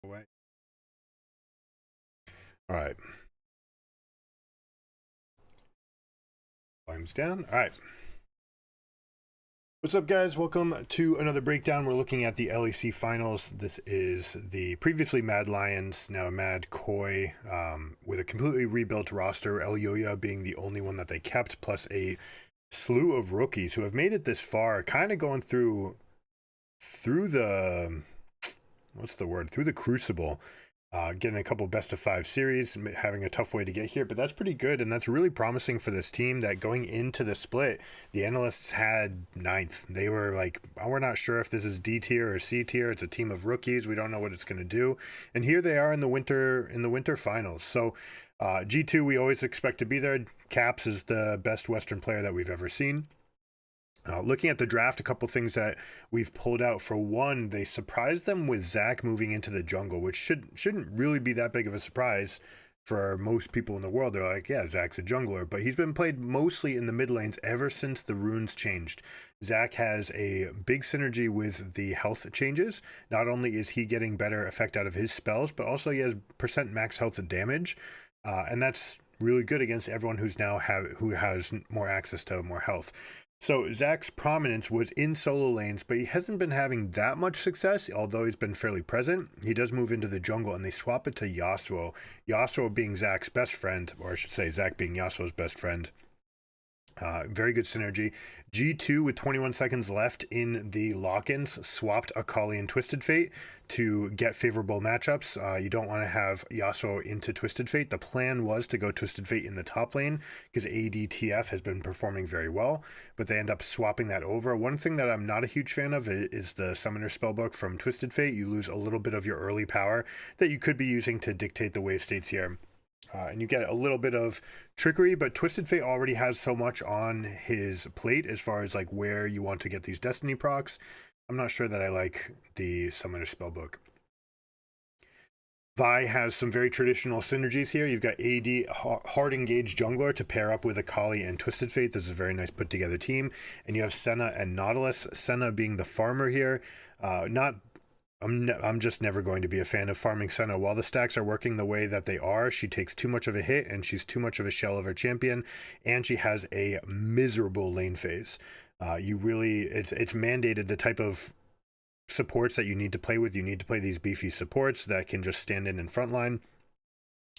Away. All right. Volume's down. All right. What's up, guys? Welcome to another breakdown. We're looking at the LEC finals. This is the previously Mad Lions, now Mad Koi, with a completely rebuilt roster. Elyoya being the only one that they kept, plus a slew of rookies who have made it this far, kind of going through the through the crucible. Getting a couple best of 5 series, having a tough way to get here, but that's pretty good, and that's really promising for this team that going into the split, the analysts had 9th. They were like, we're not sure if this is D tier or C tier. It's a team of rookies. We don't know what it's going to do. And here they are in the winter finals. So G2, we always expect to be there. Caps is the best Western player that we've ever seen. Looking at the draft, a couple things that we've pulled out. For one, they surprised them with Zach moving into the jungle, which shouldn't really be that big of a surprise for most people in the world. They're like, yeah, Zach's a jungler, but he's been played mostly in the mid lanes ever since the runes changed. Zach has a big synergy with the health changes. Not only is he getting better effect out of his spells, but also he has percent max health and damage, and that's really good against everyone who has more access to more health. So Zach's prominence was in solo lanes, but he hasn't been having that much success, although he's been fairly present. He does move into the jungle, and they swap it to Yasuo. Yasuo being Zach's best friend, or I should say Zach being Yasuo's best friend. Very good synergy. G2 with 21 seconds left in the lock-ins swapped Akali and Twisted Fate to get favorable matchups. You don't want to have Yasuo into Twisted Fate. The plan was to go Twisted Fate in the top lane because ADTF has been performing very well, but they end up swapping that over. One thing that I'm not a huge fan of is the Summoner Spellbook from Twisted Fate. You lose a little bit of your early power that you could be using to dictate the wave states here. And you get a little bit of trickery, but Twisted Fate already has so much on his plate as far as like where you want to get these Destiny procs. I'm not sure that I like the Summoner Spellbook. Vi has some very traditional synergies here. You've got AD, hard engaged jungler to pair up with Akali and Twisted Fate. This is a very nice put together team. And you have Senna and Nautilus. Senna being the farmer here. I'm just never going to be a fan of farming Senna. While the stacks are working the way that they are, she takes too much of a hit, and she's too much of a shell of her champion, and she has a miserable lane phase. It's mandated the type of supports that you need to play with. You need to play these beefy supports that can just stand in frontline.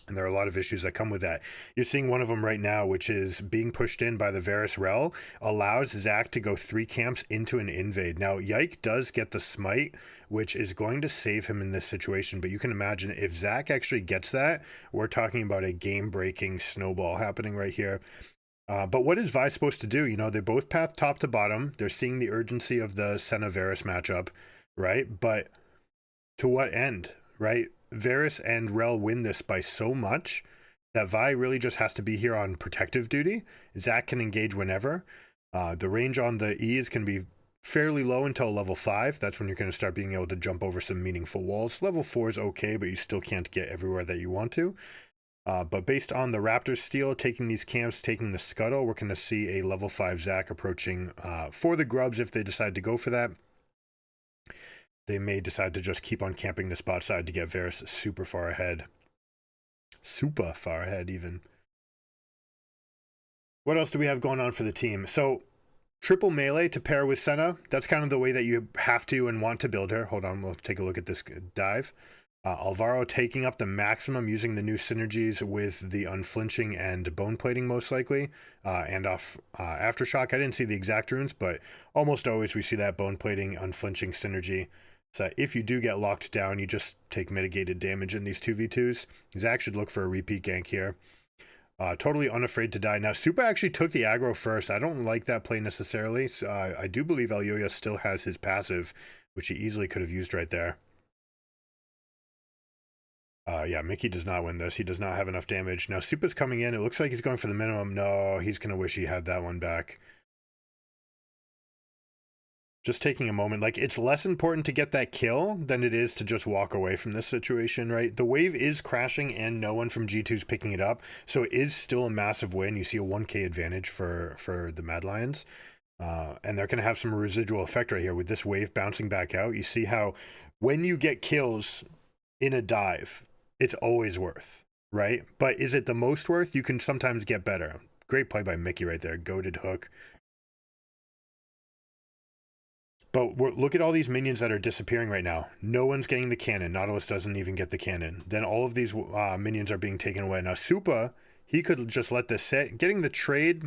And there are a lot of issues that come with that. You're seeing one of them right now, which is being pushed in by the Varus Rel, allows Zach to go 3 camps into an invade. Now, Yike does get the smite, which is going to save him in this situation. But you can imagine if Zach actually gets that, we're talking about a game-breaking snowball happening right here. But what is Vi supposed to do? You know, they both path top to bottom. They're seeing the urgency of the Senna-Varus matchup, right? But to what end, right? Varus and Rel win this by so much that Vi really just has to be here on protective duty. Zach can engage whenever. The range on the E's can be fairly low until level 5. That's when you're going to start being able to jump over some meaningful walls. Level 4 is okay, but you still can't get everywhere that you want to. But based on the Raptor steal, taking these camps, taking the scuttle, we're going to see a level 5 Zach approaching for the grubs if they decide to go for that. They may decide to just keep on camping the spot side to get Varus super far ahead. Super far ahead, even. What else do we have going on for the team? So, triple melee to pair with Senna. That's kind of the way that you have to and want to build her. Hold on, we'll take a look at this dive. Alvaro taking up the maximum using the new synergies with the unflinching and bone plating most likely, and off Aftershock. I didn't see the exact runes, but almost always we see that bone plating unflinching synergy. So if you do get locked down, you just take mitigated damage in these 2v2s. Zach should look for a repeat gank here. Totally unafraid to die. Now, Supa actually took the aggro first. I don't like that play necessarily. So, I do believe Elyoya still has his passive, which he easily could have used right there. Yeah, Mickey does not win this. He does not have enough damage. Now, Supa's coming in. It looks like he's going for the minimum. No, he's going to wish he had that one back. Just taking a moment, like, it's less important to get that kill than it is to just walk away from this situation, right? The wave is crashing and no one from G2 is picking it up, so it is still a massive win. You see a 1k advantage for the Mad Lions, and they're going to have some residual effect right here with this wave bouncing back out. You see how when you get kills in a dive, it's always worth, right? But is it the most worth? You can sometimes get better. Great play by Mickey right there. Goated hook. But look at all these minions that are disappearing right now. No one's getting the cannon. Nautilus doesn't even get the cannon. Then all of these minions are being taken away. Now, Supa, he could just let this sit. Getting the trade,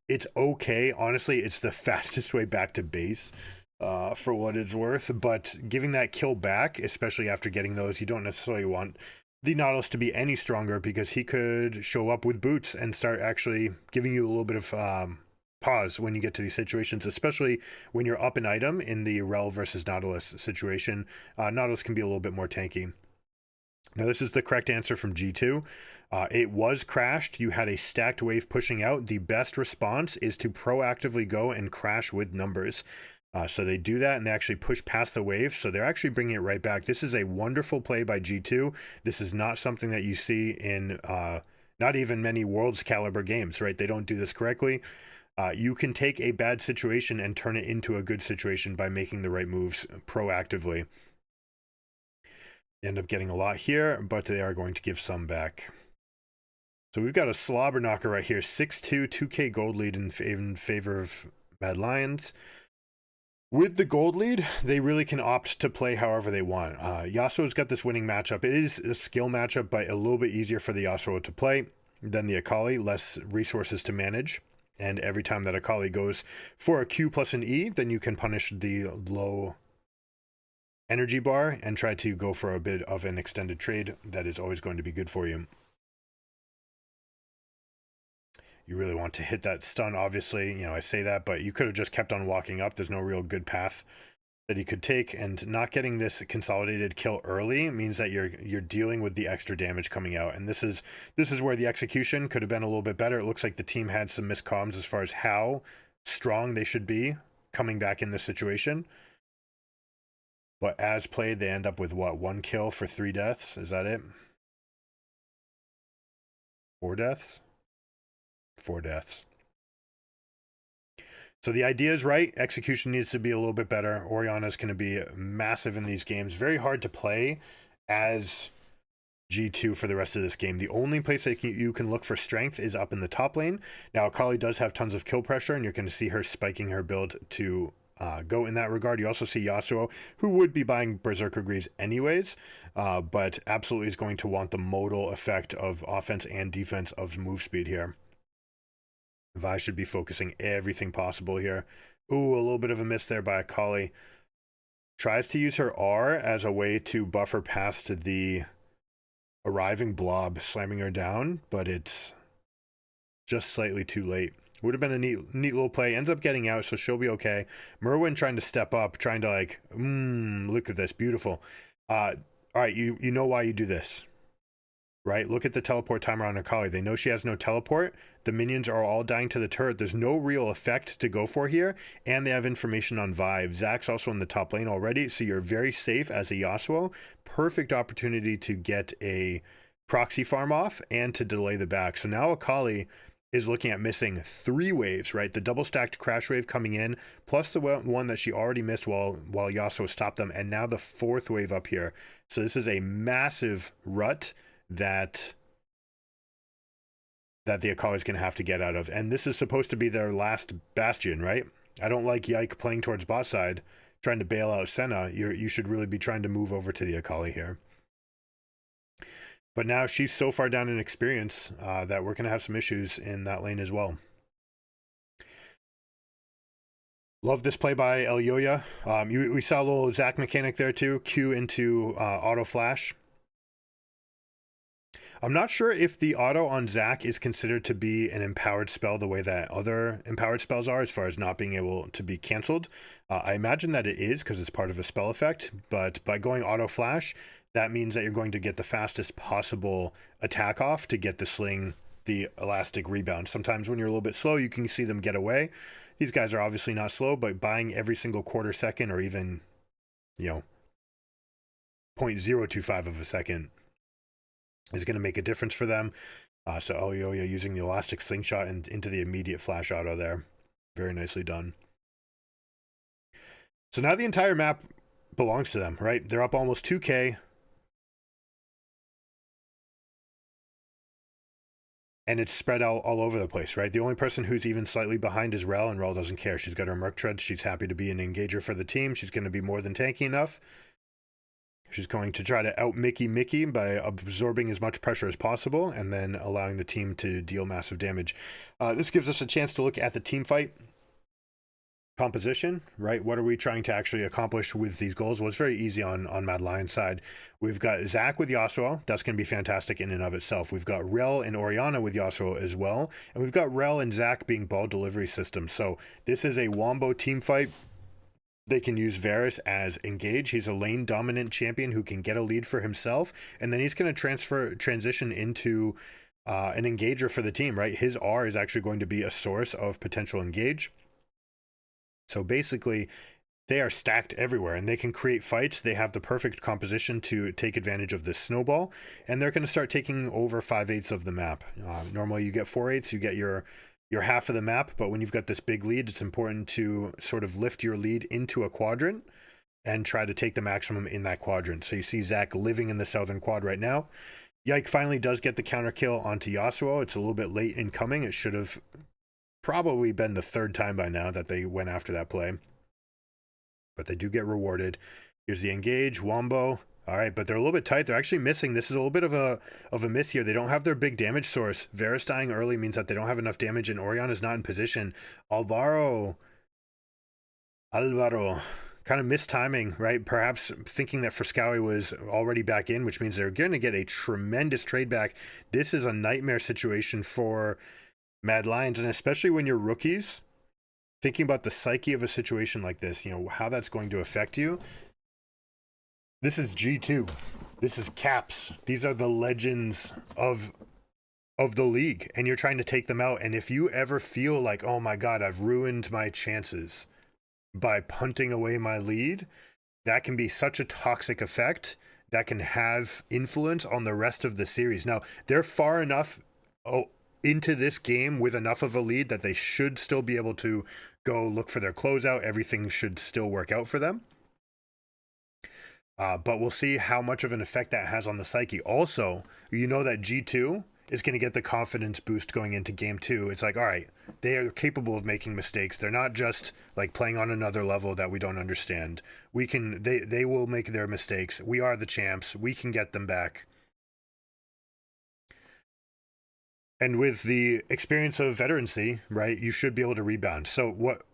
it's okay. Honestly, it's the fastest way back to base for what it's worth. But giving that kill back, especially after getting those, you don't necessarily want the Nautilus to be any stronger because he could show up with boots and start actually giving you a little bit of pause when you get to these situations, especially when you're up an item in the Rel versus Nautilus situation. Nautilus can be a little bit more tanky. Now, this is the correct answer from G2. It was crashed. You had a stacked wave pushing out. The best response is to proactively go and crash with numbers. So they do that and they actually push past the wave. So they're actually bringing it right back. This is a wonderful play by G2. This is not something that you see in not even many Worlds caliber games, right? They don't do this correctly. You can take a bad situation and turn it into a good situation by making the right moves proactively. They end up getting a lot here, but they are going to give some back. So we've got a slobber knocker right here. 6-2, 2K gold lead in favor of Mad Lions. With the gold lead, they really can opt to play however they want. Yasuo's got this winning matchup. It is a skill matchup, but a little bit easier for the Yasuo to play than the Akali. Less resources to manage. And every time that Akali goes for a Q plus an E, then you can punish the low energy bar and try to go for a bit of an extended trade. That is always going to be good for you. You really want to hit that stun, obviously. You know, I say that, but you could have just kept on walking up. There's no real good path that he could take, and not getting this consolidated kill early means that you're dealing with the extra damage coming out. And this is where the execution could have been a little bit better. It looks like the team had some miscomms as far as how strong they should be coming back in this situation. But as played, they end up with what, 1 kill for 3 deaths? Is that it? 4 deaths? 4 deaths. So the idea is right. Execution needs to be a little bit better. Orianna's going to be massive in these games. Very hard to play as G2 for the rest of this game. The only place that you can look for strength is up in the top lane. Now, Akali does have tons of kill pressure, and you're going to see her spiking her build to go in that regard. You also see Yasuo, who would be buying Berserker Greaves anyways, but absolutely is going to want the modal effect of offense and defense of move speed here. Vi should be focusing everything possible here. Ooh, a little bit of a miss there by Akali. Tries to use her R as a way to buffer past the arriving blob, slamming her down, but it's just slightly too late. Would have been a neat little play. Ends up getting out, so she'll be okay. Merwin trying to step up, trying to like, look at this, beautiful. All right, you know why you do this, right? Look at the teleport timer on Akali. They know she has no teleport. The minions are all dying to the turret. There's no real effect to go for here, and they have information on Vive. Zack's also in the top lane already, so you're very safe as a Yasuo. Perfect opportunity to get a proxy farm off and to delay the back. So now Akali is looking at missing 3 waves, right? The double stacked crash wave coming in, plus the one that she already missed while Yasuo stopped them, and now the 4th wave up here. So this is a massive rut that the Akali is going to have to get out of. And this is supposed to be their last bastion, right? I don't like Yike playing towards bot side, trying to bail out Senna. You should really be trying to move over to the Akali here. But now she's so far down in experience that we're going to have some issues in that lane as well. Love this play by Elyoya. We saw a little Zack mechanic there too. Q into auto flash. I'm not sure if the auto on Zack is considered to be an empowered spell the way that other empowered spells are, as far as not being able to be canceled. I imagine that it is because it's part of a spell effect, but by going auto flash, that means that you're going to get the fastest possible attack off to get the sling, the elastic rebound. Sometimes when you're a little bit slow, you can see them get away. These guys are obviously not slow, but buying every single quarter second or even, 0.025 of a second is going to make a difference for them. So Elyoya using the elastic slingshot and into the immediate flash auto there. Very nicely done. So now the entire map belongs to them, right? They're up almost 2K. and it's spread out all over the place, right? The only person who's even slightly behind is Rel, and Rel doesn't care. She's got her Merc Treads. She's happy to be an engager for the team. She's going to be more than tanky enough. She's going to try to out Mickey by absorbing as much pressure as possible and then allowing the team to deal massive damage. This gives us a chance to look at the team fight composition, right? What are we trying to actually accomplish with these goals? Well, it's very easy on Mad Lion's side. We've got Zach with Yasuo. That's going to be fantastic in and of itself. We've got Rel and Orianna with Yasuo as well. And we've got Rel and Zach being ball delivery systems. So this is a wombo team fight. They can use Varus as engage. He's a lane dominant champion who can get a lead for himself, and then he's going to transition into an engager for the team, right? His R is actually going to be a source of potential engage. So basically, they are stacked everywhere, and they can create fights. They have the perfect composition to take advantage of this snowball, and they're going to start taking over 5/8 of the map. Normally, you get 4/8, you get your half of the map, but when you've got this big lead, it's important to sort of lift your lead into a quadrant and try to take the maximum in that quadrant. So you see Zach living in the southern quad right now. Yike finally does get the counter kill onto Yasuo. It's a little bit late in coming. It should have probably been the third time by now that they went after that play, but they do get rewarded. Here's the engage, Wombo. All right, but they're a little bit tight. They're actually missing. This is a little bit of a miss here. They don't have their big damage source. Varus dying early means that they don't have enough damage, and Orion is not in position. Alvaro, kind of missed timing, right? Perhaps thinking that Frescowi was already back in, which means they're going to get a tremendous trade back. This is a nightmare situation for Mad Lions, and especially when you're rookies, thinking about the psyche of a situation like this, you know, how that's going to affect you. This is G2. This is Caps. These are the legends of the league, and you're trying to take them out. And if you ever feel like, oh my God, I've ruined my chances by punting away my lead, that can be such a toxic effect that can have influence on the rest of the series. Now, they're far enough into this game with enough of a lead that they should still be able to go look for their closeout. Everything should still work out for them. But we'll see how much of an effect that has on the psyche. Also, you know that G2 is going to get the confidence boost going into game 2. It's like, all right, they are capable of making mistakes. They're not just like playing on another level that we don't understand. They will make their mistakes. We are the champs. We can get them back. And with the experience of veterancy, right, you should be able to rebound. So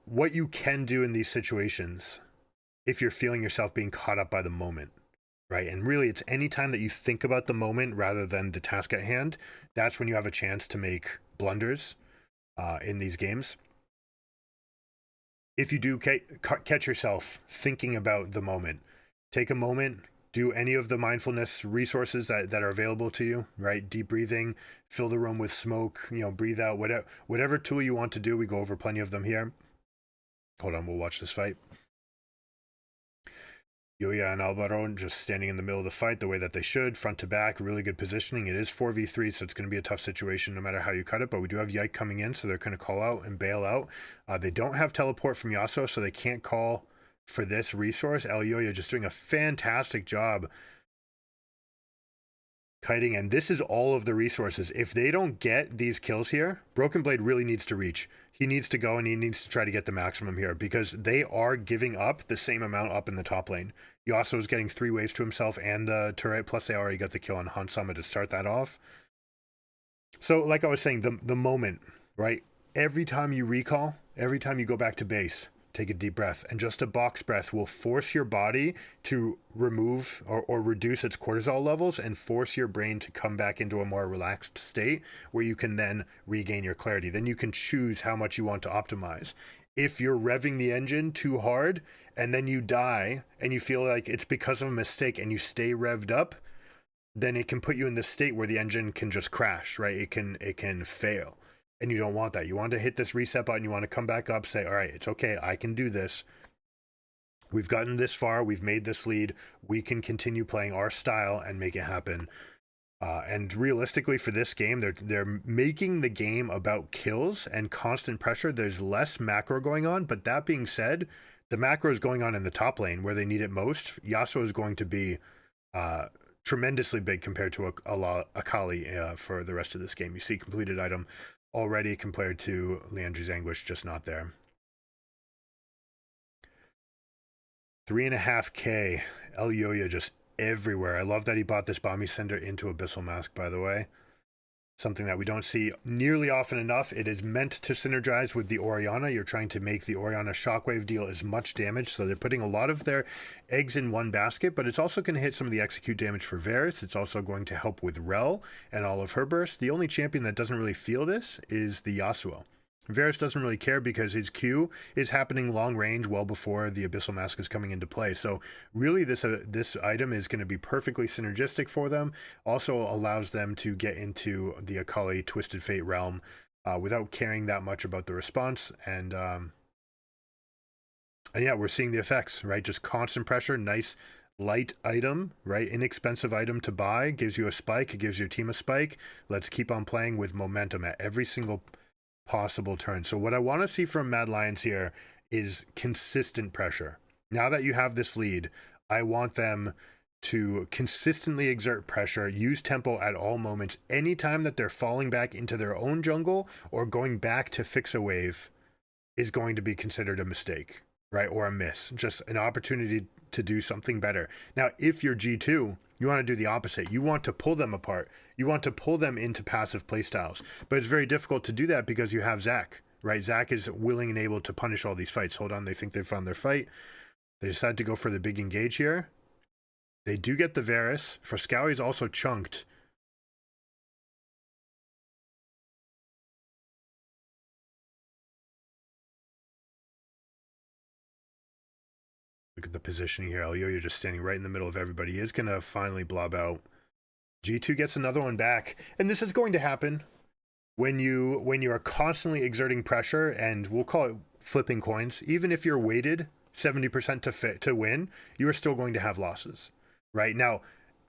what you can do in these situations, if you're feeling yourself being caught up by the moment, right? And really, it's any time that you think about the moment rather than the task at hand, that's when you have a chance to make blunders in these games. If you do catch yourself thinking about the moment, take a moment, do any of the mindfulness resources that are available to you, right? Deep breathing, fill the room with smoke, you know, breathe out, whatever tool you want to do. We go over plenty of them here. Hold on, we'll watch this fight. Yuya and Alvaro just standing in the middle of the fight the way that they should, front to back, really good positioning. It is 4v3, so it's going to be a tough situation no matter how you cut it, but we do have Yike coming in, so they're going to call out and bail out. They don't have teleport from Yasuo, so they can't call for this resource. Yuya just doing a fantastic job kiting, and this is all of the resources. If they don't get these kills here, Broken Blade really needs to reach. He needs to go and he needs to try to get the maximum here because they are giving up the same amount up in the top lane. Yasuo is getting 3 waves to himself and the turret, plus they already got the kill on Hansama to start that off. So like I was saying, the moment, right? Every time you recall, every time you go back to base, take a deep breath, and just a box breath will force your body to remove or reduce its cortisol levels and force your brain to come back into a more relaxed state where you can then regain your clarity. Then you can choose how much you want to optimize. If you're revving the engine too hard and then you die and you feel like it's because of a mistake and you stay revved up, then it can put you in this state where the engine can just crash, right? It can fail. And you don't want that. You want to hit this reset button. You want to come back up, say, all right, it's okay. I can do this. We've gotten this far. We've made this lead. We can continue playing our style and make it happen. And realistically for this game, they're making the game about kills and constant pressure. There's less macro going on. But that being said, the macro is going on in the top lane where they need it most. Yasuo is going to be tremendously big compared to Akali for the rest of this game. You see completed item already compared to Liandry's Anguish, just not there. 3.5K. Elyoya just everywhere. I love that he bought this Bombi Sender into Abyssal Mask, by the way. Something that we don't see nearly often enough. It is meant to synergize with the Orianna. You're trying to make the Orianna Shockwave deal as much damage, so they're putting a lot of their eggs in one basket, but it's also going to hit some of the execute damage for Varus. It's also going to help with Rel and all of her bursts. The only champion that doesn't really feel this is the Yasuo. Varus doesn't really care because his Q is happening long range well before the Abyssal Mask is coming into play. So really this item is going to be perfectly synergistic for them. Also allows them to get into the Akali Twisted Fate realm without caring that much about the response. And yeah, we're seeing the effects, right? Just constant pressure, nice light item, right? Inexpensive item to buy, gives you a spike, it gives your team a spike. Let's keep on playing with momentum at every single possible turn. So what I want to see from Mad Lions here is consistent pressure. Now that you have this lead, I want them to consistently exert pressure, use tempo at all moments. Anytime that they're falling back into their own jungle or going back to fix a wave is going to be considered a mistake, right? Or a miss, just an opportunity to do something better. Now, if you're G2, you want to do the opposite. You want to pull them apart. You want to pull them into passive playstyles. But it's very difficult to do that because you have Zac, right? Zac is willing and able to punish all these fights. Hold on, they think they found their fight. They decide to go for the big engage here. They do get the Varus. Frascali is also chunked. Look at the positioning here. Elyoya just standing right in the middle of everybody. He is going to finally blob out. G2 gets another one back. And this is going to happen when you are constantly exerting pressure, and we'll call it flipping coins. Even if you're weighted 70% to win, you are still going to have losses, right? Now,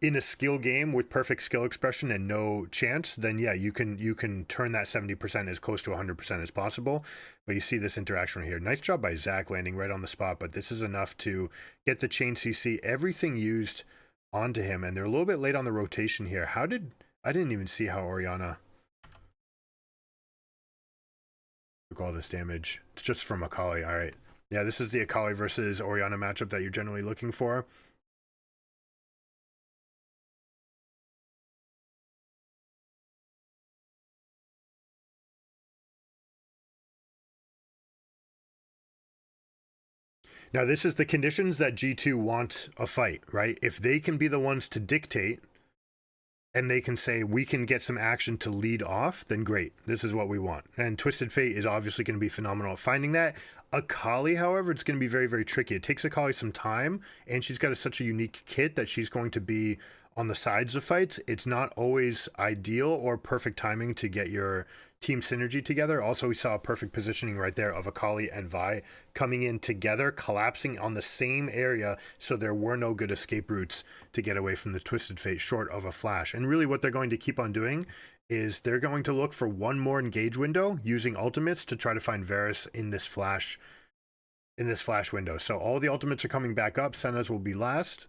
in a skill game with perfect skill expression and no chance, then yeah, you can turn that 70% as close to 100% as possible. But you see this interaction right here. Nice job by Zac landing right on the spot, but this is enough to get the chain CC, everything used onto him, and they're a little bit late on the rotation here. I didn't even see how Orianna took all this damage. It's just from Akali. All right. Yeah, this is the Akali versus Orianna matchup that you're generally looking for. Now, this is the conditions that G2 want a fight, right? If they can be the ones to dictate and they can say, we can get some action to lead off, then great. This is what we want. And Twisted Fate is obviously going to be phenomenal at finding that. Akali, however, it's going to be very, very tricky. It takes Akali some time, and she's got such a unique kit that she's going to be on the sides of fights. It's not always ideal or perfect timing to get your team synergy together. Also, we saw perfect positioning right there of Akali and Vi coming in together, collapsing on the same area, so there were no good escape routes to get away from the Twisted Fate short of a flash. And really what they're going to keep on doing is they're going to look for one more engage window using ultimates to try to find Varus in this flash window. So all the ultimates are coming back up. Senna's will be last.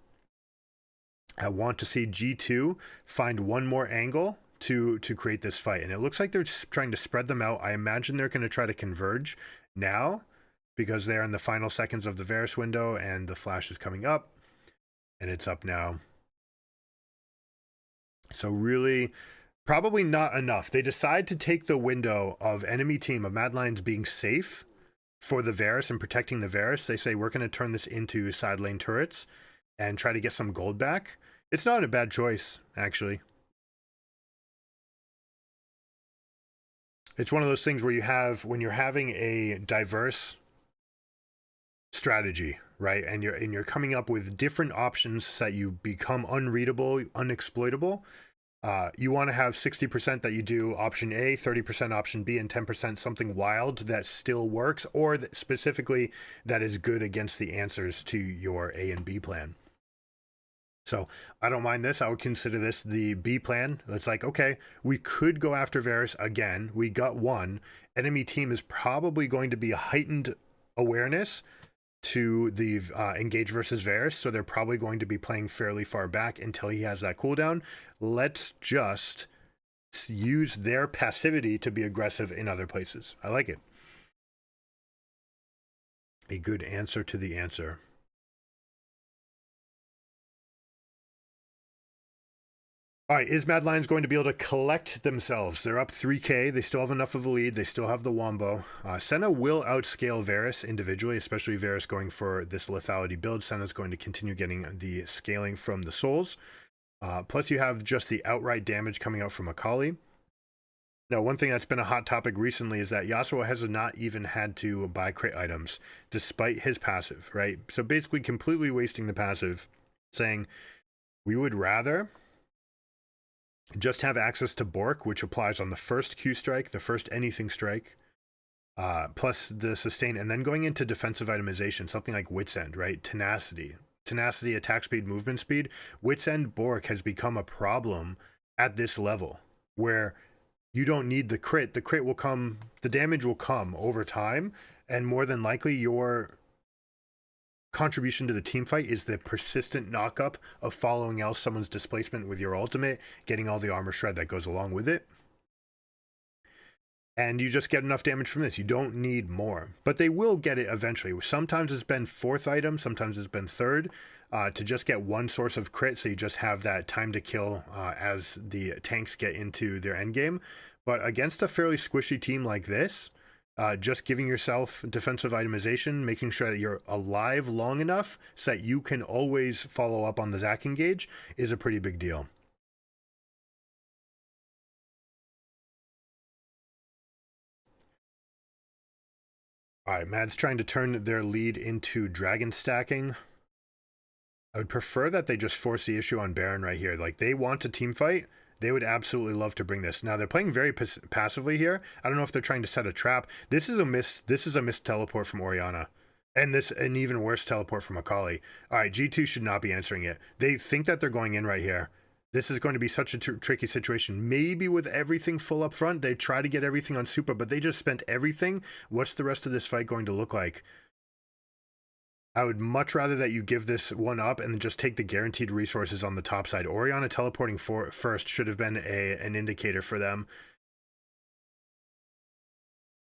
I want to see G2 find one more angle to create this fight, and it looks like they're trying to spread them out. I imagine they're going to try to converge now because they're in the final seconds of the Varus window, and the flash is coming up, and it's up now. So really, probably not enough. They decide to take the window of enemy team of Mad Lions being safe for the Varus and protecting the Varus. They say, we're going to turn this into side lane turrets and try to get some gold back. It's not a bad choice, actually. It's one of those things where when you're having a diverse strategy, right? And you're coming up with different options so that you become unreadable, unexploitable. You want to have 60% that you do option A, 30% option B, and 10% something wild that still works, or that specifically that is good against the answers to your A and B plan. So I don't mind this. I would consider this the B plan. It's like, okay, we could go after Varus again. We got one. Enemy team is probably going to be a heightened awareness to the engage versus Varus, so they're probably going to be playing fairly far back until he has that cooldown. Let's just use their passivity to be aggressive in other places. I like it. A good answer to the answer. All right, is Mad Lions going to be able to collect themselves? They're up 3K. They still have enough of a lead. They still have the Wombo. Senna will outscale Varus individually, especially Varus going for this lethality build. Senna's going to continue getting the scaling from the souls. Plus, you have just the outright damage coming out from Akali. Now, one thing that's been a hot topic recently is that Yasuo has not even had to buy crit items despite his passive, right? So basically completely wasting the passive, saying we would rather just have access to Bork, which applies on the first Q strike, the first anything strike, plus the sustain, and then going into defensive itemization, something like Wit's End, right? Tenacity, attack speed, movement speed. Wit's End Bork has become a problem at this level where you don't need the crit. The crit will come, the damage will come over time, and more than likely your contribution to the team fight is the persistent knockup of following else someone's displacement with your ultimate, getting all the armor shred that goes along with it. And you just get enough damage from this. You don't need more, but they will get it eventually. Sometimes it's been fourth item, sometimes it's been third, to just get one source of crit, so you just have that time to kill as the tanks get into their endgame. But against a fairly squishy team like this, just giving yourself defensive itemization, making sure that you're alive long enough so that you can always follow up on the Zac engage is a pretty big deal. All right, Mad's trying to turn their lead into dragon stacking. I would prefer that they just force the issue on Baron right here. Like, they want a team fight. They would absolutely love to bring this. Now, they're playing very passively here. I don't know if they're trying to set a trap. This is a missed teleport from Orianna. And an even worse teleport from Akali. All right, G2 should not be answering it. They think that they're going in right here. This is going to be such a tricky situation. Maybe with everything full up front, they try to get everything on Super, but they just spent everything. What's the rest of this fight going to look like? I would much rather that you give this one up and just take the guaranteed resources on the top side. Orianna teleporting first should have been an indicator for them.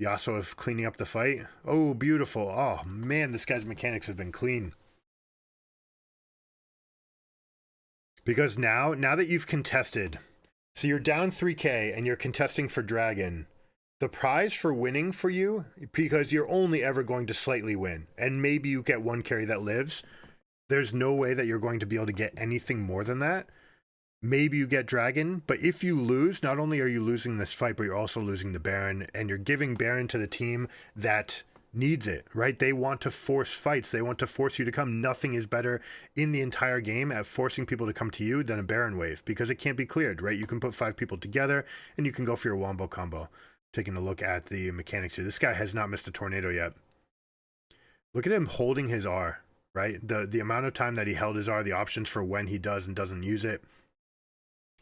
Yasuo is cleaning up the fight. Oh, beautiful. Oh, man, this guy's mechanics have been clean. Because now that you've contested, so you're down 3K and you're contesting for Dragon, the prize for winning for you, because you're only ever going to slightly win, and maybe you get one carry that lives, there's no way that you're going to be able to get anything more than that. Maybe you get Dragon, but if you lose, not only are you losing this fight, but you're also losing the Baron, and you're giving Baron to the team that needs it, right? They want to force fights. They want to force you to come. Nothing is better in the entire game at forcing people to come to you than a Baron wave, because it can't be cleared, right? You can put 5 people together, and you can go for your Wombo combo. Taking a look at the mechanics here. This guy has not missed a tornado yet. Look at him holding his R, right? The amount of time that he held his R, the options for when he does and doesn't use it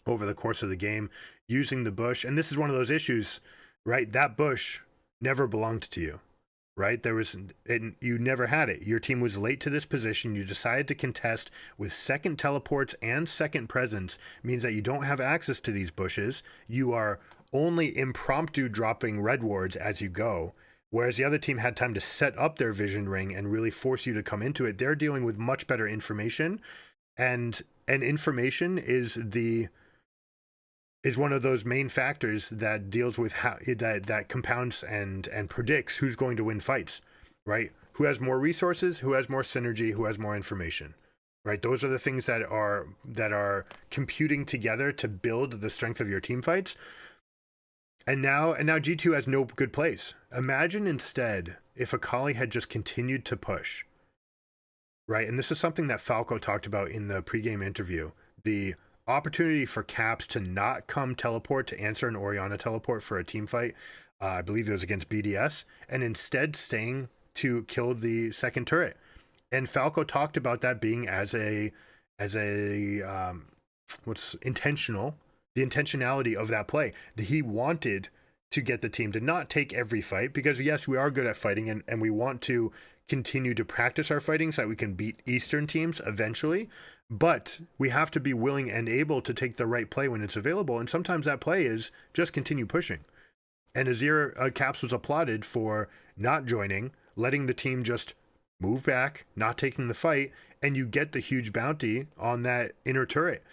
over the course of the game, using the bush. And this is one of those issues, right? That bush never belonged to you, right? You never had it. Your team was late to this position. You decided to contest with second teleports and second presence, means that you don't have access to these bushes. You are only impromptu dropping red wards as you go, whereas the other team had time to set up their vision ring and really force you to come into it. They're dealing with much better information, and information is one of those main factors that deals with how that compounds and predicts who's going to win fights, right? Who has more resources, who has more synergy, who has more information, right? Those are the things that are computing together to build the strength of your team fights. And now G2 has no good place. Imagine instead if Akali had just continued to push, right? And this is something that Falco talked about in the pregame interview. The opportunity for Caps to not come teleport to answer an Orianna teleport for a team fight. I believe it was against BDS, and instead staying to kill the second turret. And Falco talked about that being as a what's intentional. The intentionality of that play, that he wanted to get the team to not take every fight, because yes, we are good at fighting, and we want to continue to practice our fighting so that we can beat Eastern teams eventually, but we have to be willing and able to take the right play when it's available, and sometimes that play is just continue pushing. And Azir Caps was applauded for not joining, letting the team just move back, not taking the fight, and you get the huge bounty on that inner turret.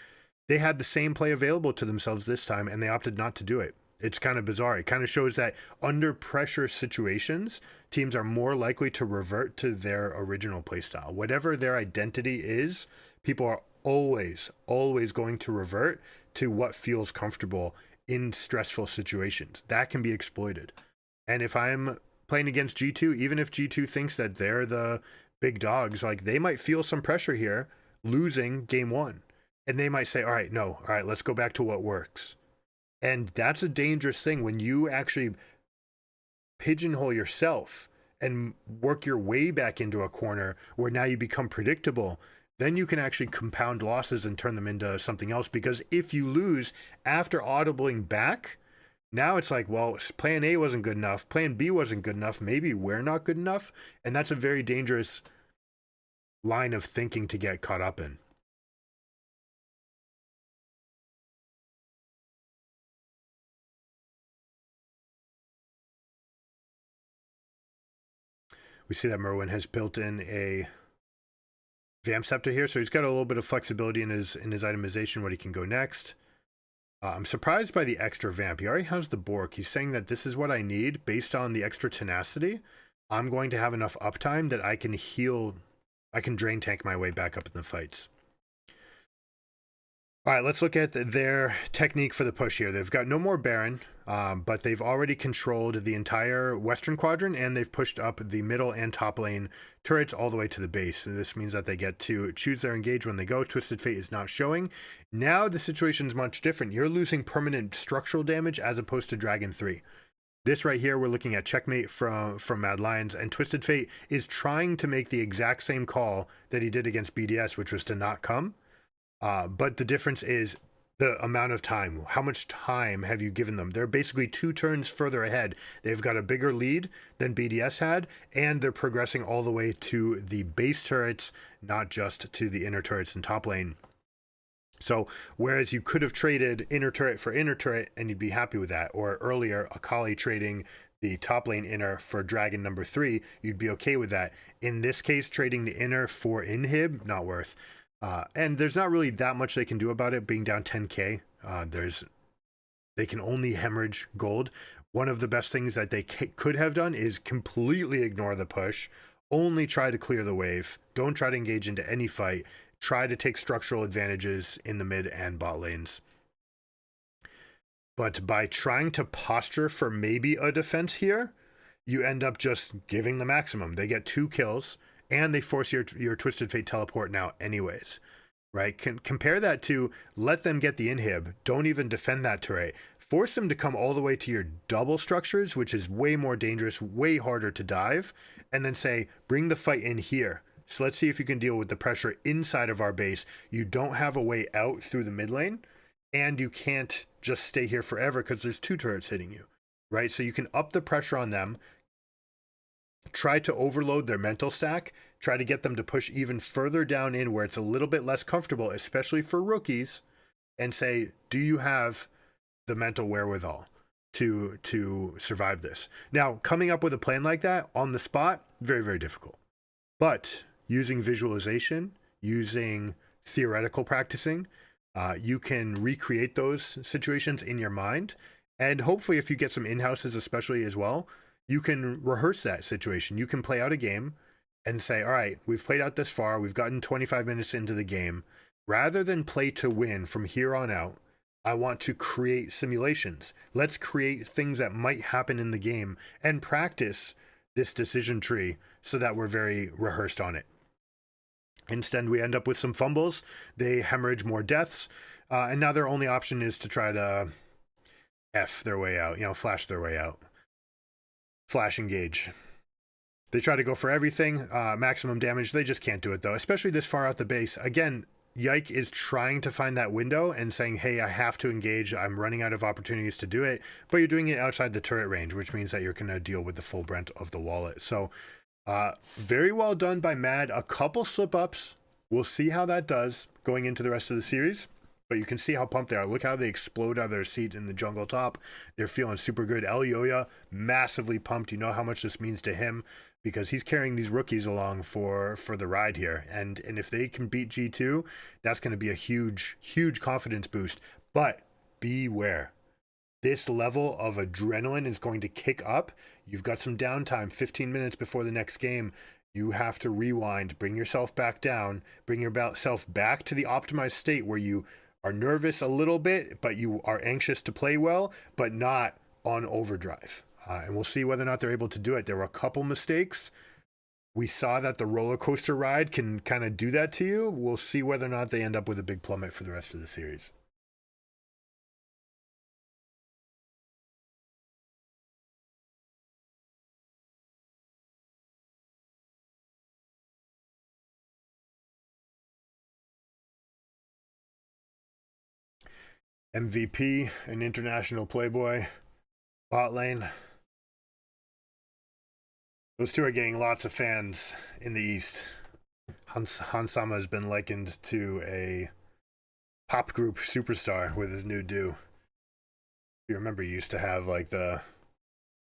They had the same play available to themselves this time, and they opted not to do it. It's kind of bizarre. It kind of shows that under pressure situations, teams are more likely to revert to their original playstyle. Whatever their identity is, people are always going to revert to what feels comfortable in stressful situations. That can be exploited. And if I'm playing against G2, even if G2 thinks that they're the big dogs, like they might feel some pressure here, losing game one. And they might say, all right, let's go back to what works. And that's a dangerous thing when you actually pigeonhole yourself and work your way back into a corner where now you become predictable. Then you can actually compound losses and turn them into something else. Because if you lose after audibling back, now it's like, well, plan A wasn't good enough. Plan B wasn't good enough. Maybe we're not good enough. And that's a very dangerous line of thinking to get caught up in. We see that Merwin has built in a Vamp Scepter here, so he's got a little bit of flexibility in his itemization, what he can go next. I'm surprised by the extra Vamp. He already has the Bork. He's saying that this is what I need based on the extra tenacity. I'm going to have enough uptime that I can heal, I can drain tank my way back up in the fights. All right, let's look at their technique for the push here. They've got no more Baron, but they've already controlled the entire Western Quadrant, and they've pushed up the middle and top lane turrets all the way to the base. And this means that they get to choose their engage when they go. Twisted Fate is not showing. Now the situation is much different. You're losing permanent structural damage as opposed to Dragon 3. This right here, we're looking at checkmate from Mad Lions, and Twisted Fate is trying to make the exact same call that he did against BDS, which was to not come. But the difference is the amount of time. How much time have you given them? They're basically 2 turns further ahead. They've got a bigger lead than BDS had, and they're progressing all the way to the base turrets, not just to the inner turrets and top lane. So whereas you could have traded inner turret for inner turret and you'd be happy with that, or earlier Akali trading the top lane inner for Dragon number 3, you'd be okay with that. In this case, trading the inner for inhib, not worth. And there's not really that much they can do about it being down 10k. They can only hemorrhage gold. One of the best things that they could have done is completely ignore the push, only try to clear the wave, don't try to engage into any fight, try to take structural advantages in the mid and bot lanes. But by trying to posture for maybe a defense here, you end up just giving the maximum. They get 2 kills. And they force your Twisted Fate teleport now anyways, right? Compare that to let them get the inhib. Don't even defend that turret. Force them to come all the way to your double structures, which is way more dangerous, way harder to dive. And then say, bring the fight in here. So let's see if you can deal with the pressure inside of our base. You don't have a way out through the mid lane. And you can't just stay here forever because there's 2 turrets hitting you, right? So you can up the pressure on them. Try to overload their mental stack, try to get them to push even further down in where it's a little bit less comfortable, especially for rookies, and say, do you have the mental wherewithal to survive this? Now, coming up with a plan like that on the spot, very, very difficult. But using visualization, using theoretical practicing, you can recreate those situations in your mind. And hopefully if you get some in-houses especially as well, you can rehearse that situation. You can play out a game and say, all right, we've played out this far. We've gotten 25 minutes into the game. Rather than play to win from here on out, I want to create simulations. Let's create things that might happen in the game and practice this decision tree so that we're very rehearsed on it. Instead, we end up with some fumbles. They hemorrhage more deaths. And now their only option is to try to F their way out, flash their way out. Flash engage. They try to go for everything, maximum damage. They just can't do it though, especially this far out the base. Again, Yike is trying to find that window and saying, hey, I have to engage. I'm running out of opportunities to do it. But you're doing it outside the turret range, which means that you're going to deal with the full brunt of the wallet. So very well done by Mad. A couple slip-ups. We'll see how that does going into the rest of the series. But you can see how pumped they are. Look how they explode out of their seats in the jungle top. They're feeling super good. Elioya, massively pumped. You know how much this means to him because he's carrying these rookies along for the ride here. And if they can beat G2, that's going to be a huge, huge confidence boost. But beware. This level of adrenaline is going to kick up. You've got some downtime, 15 minutes before the next game. You have to rewind, bring yourself back down, bring yourself back to the optimized state where you are nervous a little bit, but you are anxious to play well, but not on overdrive. And we'll see whether or not they're able to do it. There were a couple mistakes. We saw that the roller coaster ride can kind of do that to you. We'll see whether or not they end up with a big plummet for the rest of the series. MVP, an international playboy, bot lane. Those two are getting lots of fans in the East. Hansama has been likened to a pop group superstar with his new do. You remember he used to have like the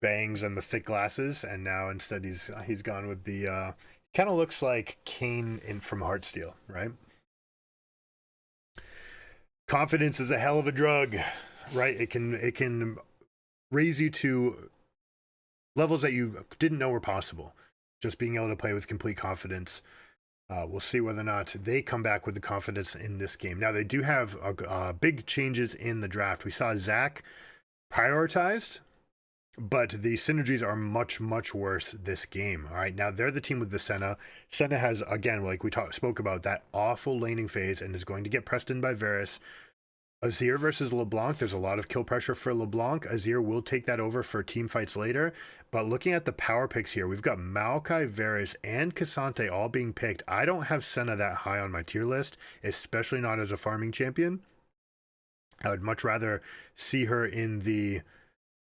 bangs and the thick glasses, and now instead he's gone with the kind of looks like Kane from Heartsteel, right? Confidence is a hell of a drug, right? It can raise you to levels that you didn't know were possible. Just being able to play with complete confidence. We'll see whether or not they come back with the confidence in this game. Now, they do have big changes in the draft. We saw Zach prioritized, but the synergies are much, much worse this game. All right, now they're the team with the Senna. Senna has, again, like we spoke about, that awful laning phase and is going to get pressed in by Varus. Azir versus LeBlanc, there's a lot of kill pressure for LeBlanc. Azir will take that over for team fights later. But looking at the power picks here, we've got Maokai, Varus, and Cassante all being picked. I don't have Senna that high on my tier list, especially not as a farming champion. I would much rather see her in the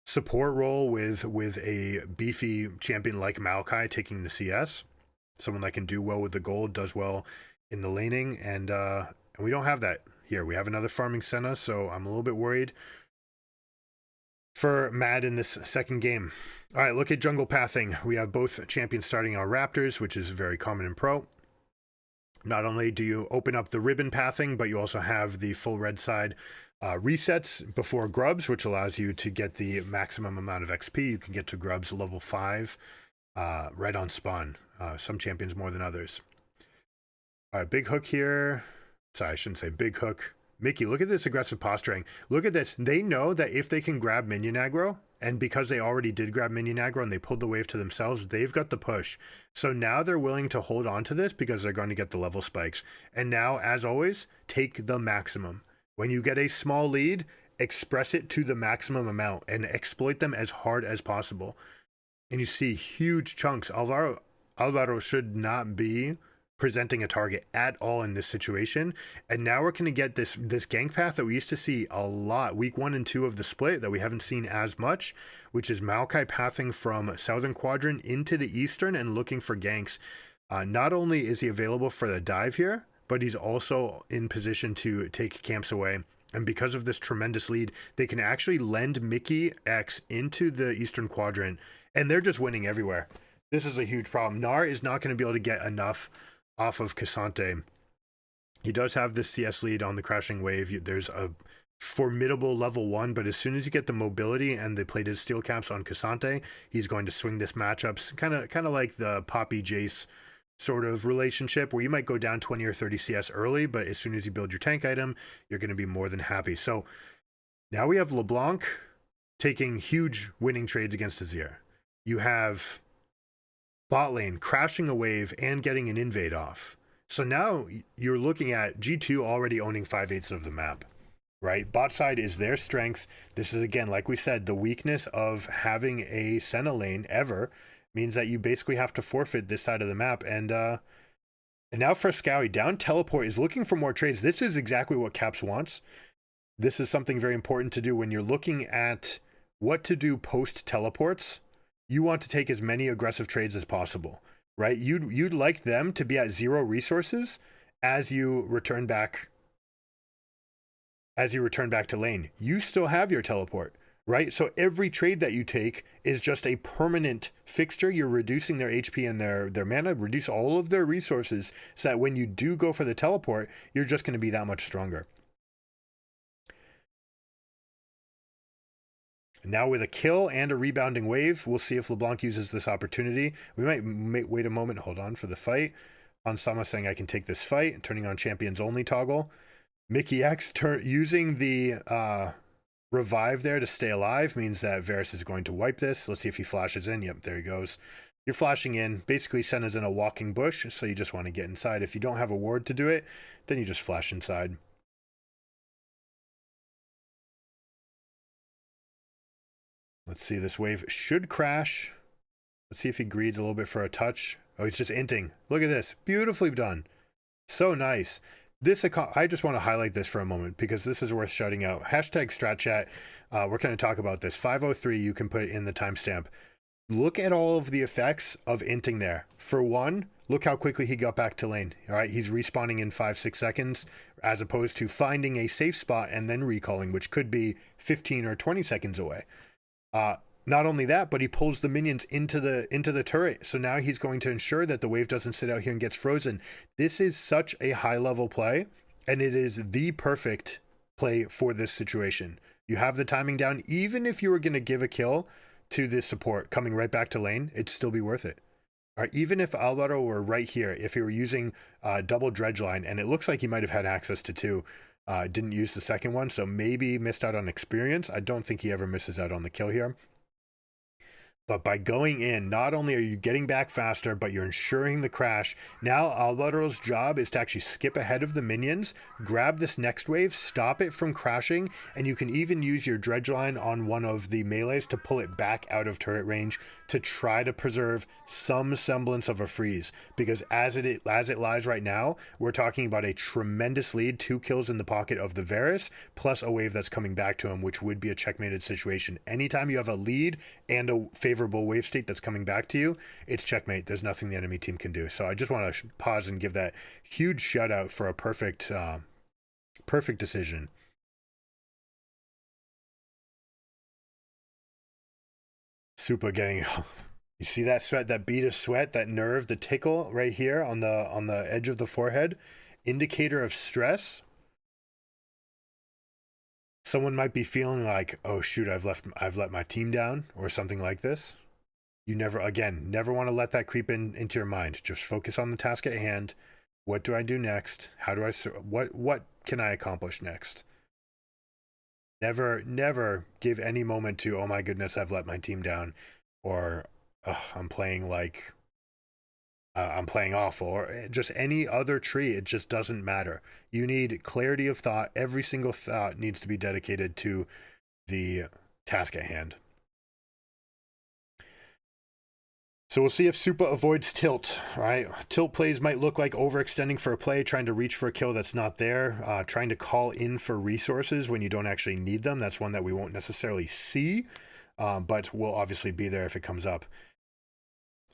support role with a beefy champion like Maokai taking the CS. Someone that can do well with the gold, does well in the laning, and we don't have that here. We have another farming Senna, so I'm a little bit worried for Mad in this second game. All right, look at jungle pathing. We have both champions starting on Raptors, which is very common in Pro. Not only do you open up the ribbon pathing, but you also have the full red side resets before grubs, which allows you to get the maximum amount of XP. You can get to grubs level 5 right on spawn. Some champions more than others. All right, big hook here. Sorry, I shouldn't say big hook. Mickey, look at this aggressive posturing. Look at this. They know that if they can grab minion aggro, and because they already did grab minion aggro and they pulled the wave to themselves, they've got the push. So now they're willing to hold on to this because they're going to get the level spikes. And now, as always, take the maximum. When you get a small lead, express it to the maximum amount and exploit them as hard as possible. And you see huge chunks. Alvaro should not be presenting a target at all in this situation, and now we're going to get this gank path that we used to see a lot week 1 and 2 of the split that we haven't seen as much, which is Maokai pathing from southern quadrant into the eastern and looking for ganks. Not only is he available for the dive here, but he's also in position to take camps away. And because of this tremendous lead, they can actually lend Mickey X into the eastern quadrant, and they're just winning everywhere. This is a huge problem. Gnar is not going to be able to get enough off of Cassante. He does have this CS lead on the crashing wave. There's a formidable level 1, but as soon as you get the mobility and the plated steel caps on Cassante, he's going to swing this matchups, kind of like the Poppy Jace sort of relationship where you might go down 20 or 30 CS early, but as soon as you build your tank item, you're going to be more than happy. So now we have LeBlanc taking huge winning trades against Azir. You have bot lane crashing a wave and getting an invade off. So now you're looking at G2 already owning 5/8 of the map, right? Bot side is their strength. This is, again, like we said, the weakness of having a Senna lane ever means that you basically have to forfeit this side of the map. And And now Frescowi down teleport is looking for more trades. This is exactly what Caps wants. This is something very important to do when you're looking at what to do post teleports. You want to take as many aggressive trades as possible, right? You'd like them to be at 0 resources as you return back to lane. You still have your teleport, right? So every trade that you take is just a permanent fixture. You're reducing their HP and their mana, reduce all of their resources so that when you do go for the teleport, you're just going to be that much stronger. Now with a kill and a rebounding wave, we'll see if LeBlanc uses this opportunity. We might wait a moment, hold on for the fight. Hansama saying I can take this fight, turning on champions only toggle. Mickey X using the revive there to stay alive means that Varus is going to wipe this. Let's see if he flashes in. Yep, there he goes. You're flashing in. Basically, Senna's in a walking bush, so you just want to get inside. If you don't have a ward to do it, then you just flash inside. Let's see, this wave should crash. Let's see if he greeds a little bit for a touch. Oh, he's just inting. Look at this. Beautifully done. So nice. I just want to highlight this for a moment because this is worth shouting out. Hashtag StratChat. We're going to talk about this. 503, you can put in the timestamp. Look at all of the effects of inting there. For one, look how quickly he got back to lane. All right, he's respawning in 5-6 seconds as opposed to finding a safe spot and then recalling, which could be 15 or 20 seconds away. Not only that, but he pulls the minions into the turret. So now he's going to ensure that the wave doesn't sit out here and gets frozen. This is such a high level play, and it is the perfect play for this situation. You have the timing down. Even if you were going to give a kill to this support coming right back to lane, it'd still be worth it. All right, even if Alvaro were right here, if he were using double dredge line, and it looks like he might have had access to 2, didn't use the second one, so maybe missed out on experience. I don't think he ever misses out on the kill here. But by going in, not only are you getting back faster, but you're ensuring the crash. Now Alvaro's job is to actually skip ahead of the minions, grab this next wave, stop it from crashing, and you can even use your dredge line on one of the melees to pull it back out of turret range to try to preserve some semblance of a freeze. Because as it lies right now, we're talking about a tremendous lead, 2 kills in the pocket of the Varus, plus a wave that's coming back to him, which would be a checkmated situation. Anytime you have a lead and a favorable wave state that's coming back to you, it's checkmate. There's nothing the enemy team can do. So I just want to pause and give that huge shout out for a perfect decision. Super getting, you see that sweat, that bead of sweat, that nerve, the tickle right here on the edge of the forehead, indicator of stress. Someone might be feeling like, oh shoot, I've let my team down or something like this. You never want to let that creep into your mind. Just focus on the task at hand. What do I do next? How do what can I accomplish next? Never give any moment to, oh my goodness, I've let my team down, or I'm playing like I'm playing awful, or just any other tree. It just doesn't matter. You need clarity of thought. Every single thought needs to be dedicated to the task at hand. So we'll see if Supa avoids tilt, right? Tilt plays might look like overextending for a play, trying to reach for a kill that's not there, trying to call in for resources when you don't actually need them. That's one that we won't necessarily see, but will obviously be there if it comes up.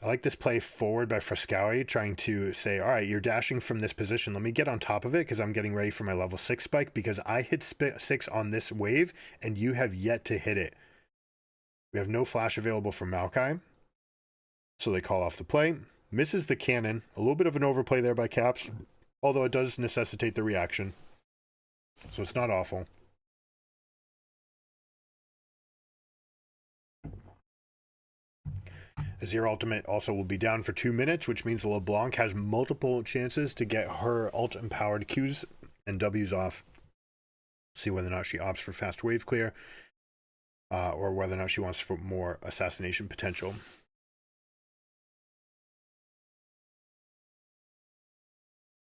I like this play forward by Frescowi, trying to say, all right, you're dashing from this position. Let me get on top of it because I'm getting ready for my level 6 spike because I hit 6 on this wave and you have yet to hit it. We have no flash available for Maokai. So they call off the play. Misses the cannon. A little bit of an overplay there by Caps, although it does necessitate the reaction. So it's not awful. Azir ultimate also will be down for 2 minutes, which means LeBlanc has multiple chances to get her ult-empowered Qs and Ws off. See whether or not she opts for fast wave clear, or whether or not she wants for more assassination potential.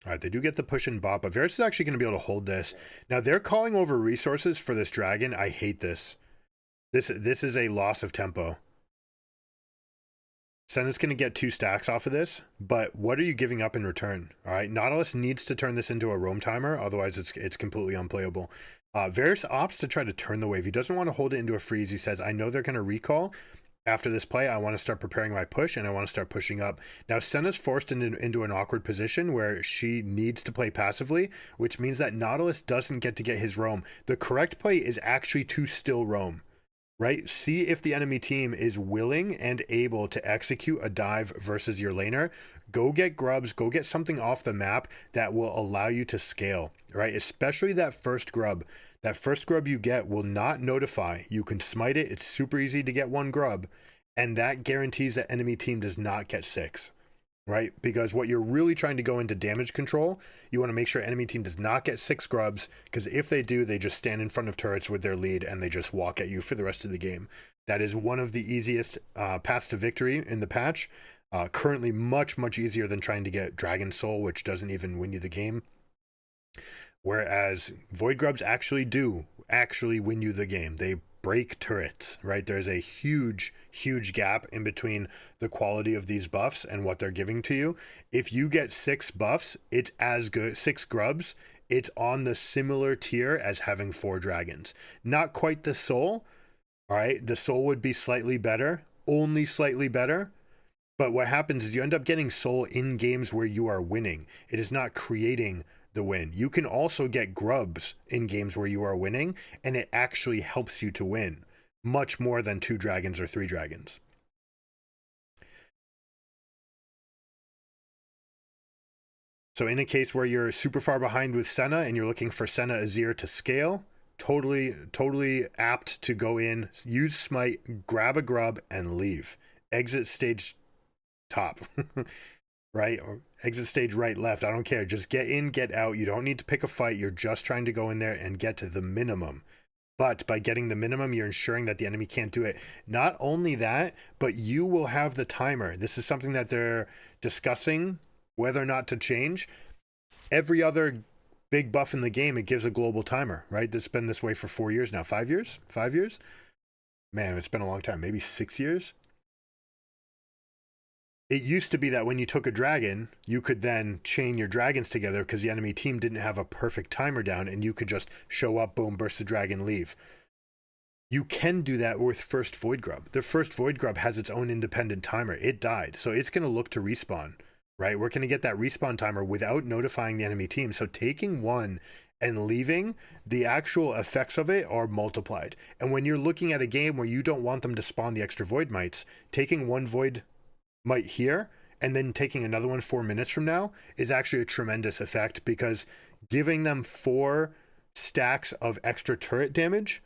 All right, they do get the push and bot, but Varus is actually going to be able to hold this. Now, they're calling over resources for this dragon. I hate this. This is a loss of tempo. Senna's going to get 2 stacks off of this, but what are you giving up in return? All right, Nautilus needs to turn this into a roam timer, otherwise it's completely unplayable. Varus opts to try to turn the wave. He doesn't want to hold it into a freeze. He says, I know they're going to recall. After this play, I want to start preparing my push, and I want to start pushing up. Now, Senna's forced into an awkward position where she needs to play passively, which means that Nautilus doesn't get to get his roam. The correct play is actually to still roam, right? See if the enemy team is willing and able to execute a dive versus your laner. Go get grubs, go get something off the map that will allow you to scale, right? Especially that first grub. That first grub you get will not notify. You can smite it. It's super easy to get 1 grub. And that guarantees that enemy team does not get 6, right? Because what you're really trying to go into damage control, you want to make sure enemy team does not get 6 grubs. Because if they do, they just stand in front of turrets with their lead and they just walk at you for the rest of the game. That is one of the easiest paths to victory in the patch. Currently much, much easier than trying to get Dragon Soul, which doesn't even win you the game. Whereas Void Grubs actually win you the game. They break turrets, right? There's a huge, huge gap in between the quality of these buffs and what they're giving to you. If you get 6 buffs, it's as good. 6 grubs, it's on the similar tier as having 4 dragons. Not quite the soul, all right? The soul would be slightly better, only slightly better. But what happens is you end up getting soul in games where you are winning. It is not creating the win. You can also get grubs in games where you are winning, and it actually helps you to win much more than 2 dragons or 3 dragons. So in a case where you're super far behind with Senna and you're looking for Senna Azir to scale, totally apt to go in, use smite, grab a grub, and leave. Exit stage top. Right? Or exit stage right, left. I don't care. Just get in, get out. You don't need to pick a fight. You're just trying to go in there and get to the minimum. But by getting the minimum, you're ensuring that the enemy can't do it. Not only that, but you will have the timer. This is something that they're discussing whether or not to change. Every other big buff in the game, it gives a global timer, right? It's been this way for 4 years now. 5 years? 5 years? Man, it's been a long time. Maybe 6 years? It used to be that when you took a dragon, you could then chain your dragons together because the enemy team didn't have a perfect timer down, and you could just show up, boom, burst the dragon, leave. You can do that with first Void Grub. The first Void Grub has its own independent timer. It died, so it's going to look to respawn, right? We're going to get that respawn timer without notifying the enemy team. So taking one and leaving, the actual effects of it are multiplied. And when you're looking at a game where you don't want them to spawn the extra Void Mites, taking one Void Mite here and then taking another one 4 minutes from now is actually a tremendous effect, because giving them 4 stacks of extra turret damage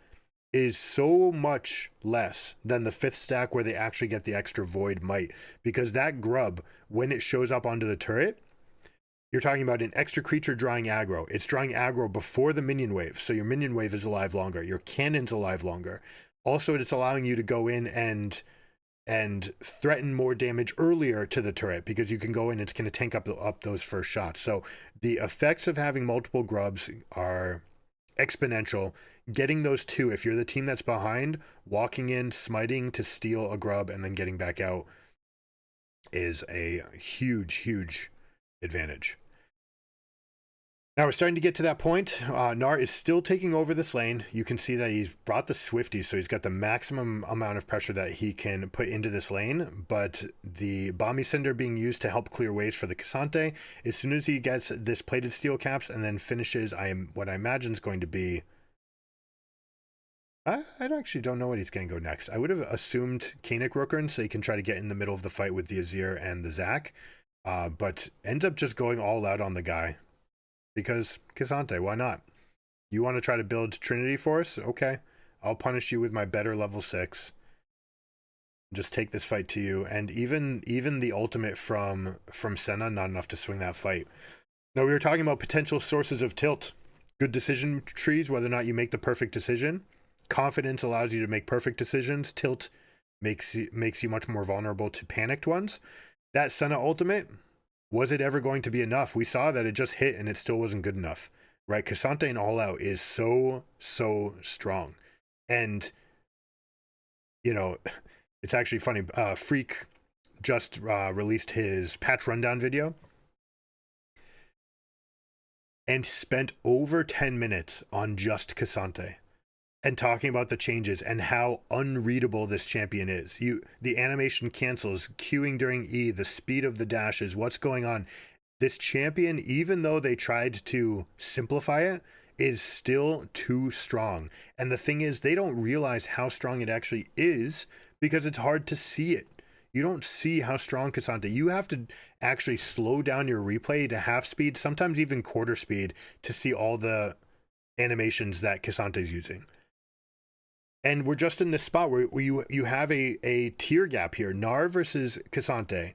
is so much less than the 5th stack where they actually get the extra Void Mite. Because that grub, when it shows up onto the turret, you're talking about an extra creature drawing aggro. It's drawing aggro before the minion wave, so your minion wave is alive longer, your cannon's alive longer. Also, it's allowing you to go in and threaten more damage earlier to the turret, because you can go in, it's going to tank up those first shots. So the effects of having multiple grubs are exponential. Getting those 2, if you're the team that's behind, walking in, smiting to steal a grub, and then getting back out is a huge advantage. Now we're starting to get to that point. Gnar is still taking over this lane. You can see that he's brought the Swifties, so he's got the maximum amount of pressure that he can put into this lane, but the Bomby Cinder being used to help clear ways for the Cassante. As soon as he gets this plated steel caps and then finishes what I imagine is going to be... I actually don't know what he's going to go next. I would have assumed Kanik Rookern, so he can try to get in the middle of the fight with the Azir and the Zac, but ends up just going all out on the guy. Because Cassante, why not? You want to try to build Trinity Force? Okay, I'll punish you with my better level 6. Just take this fight to you. And even the ultimate from Senna, not enough to swing that fight. Now, we were talking about potential sources of tilt. Good decision trees, whether or not you make the perfect decision. Confidence allows you to make perfect decisions. Tilt makes you much more vulnerable to panicked ones. That Senna ultimate, was it ever going to be enough? We saw that it just hit and it still wasn't good enough, right? Cassante in All Out is so strong. And, you know, it's actually funny. Freak just released his patch rundown video and spent over 10 minutes on just Cassante and talking about the changes and how unreadable this champion is. The animation cancels, queuing during E, the speed of the dashes, what's going on. This champion, even though they tried to simplify it, is still too strong. And the thing is, they don't realize how strong it actually is because it's hard to see it. You don't see how strong Cassante. You have to actually slow down your replay to half speed, sometimes even quarter speed, to see all the animations that Cassante is using. And we're just in this spot where you have a tier gap here. Gnar versus Cassante.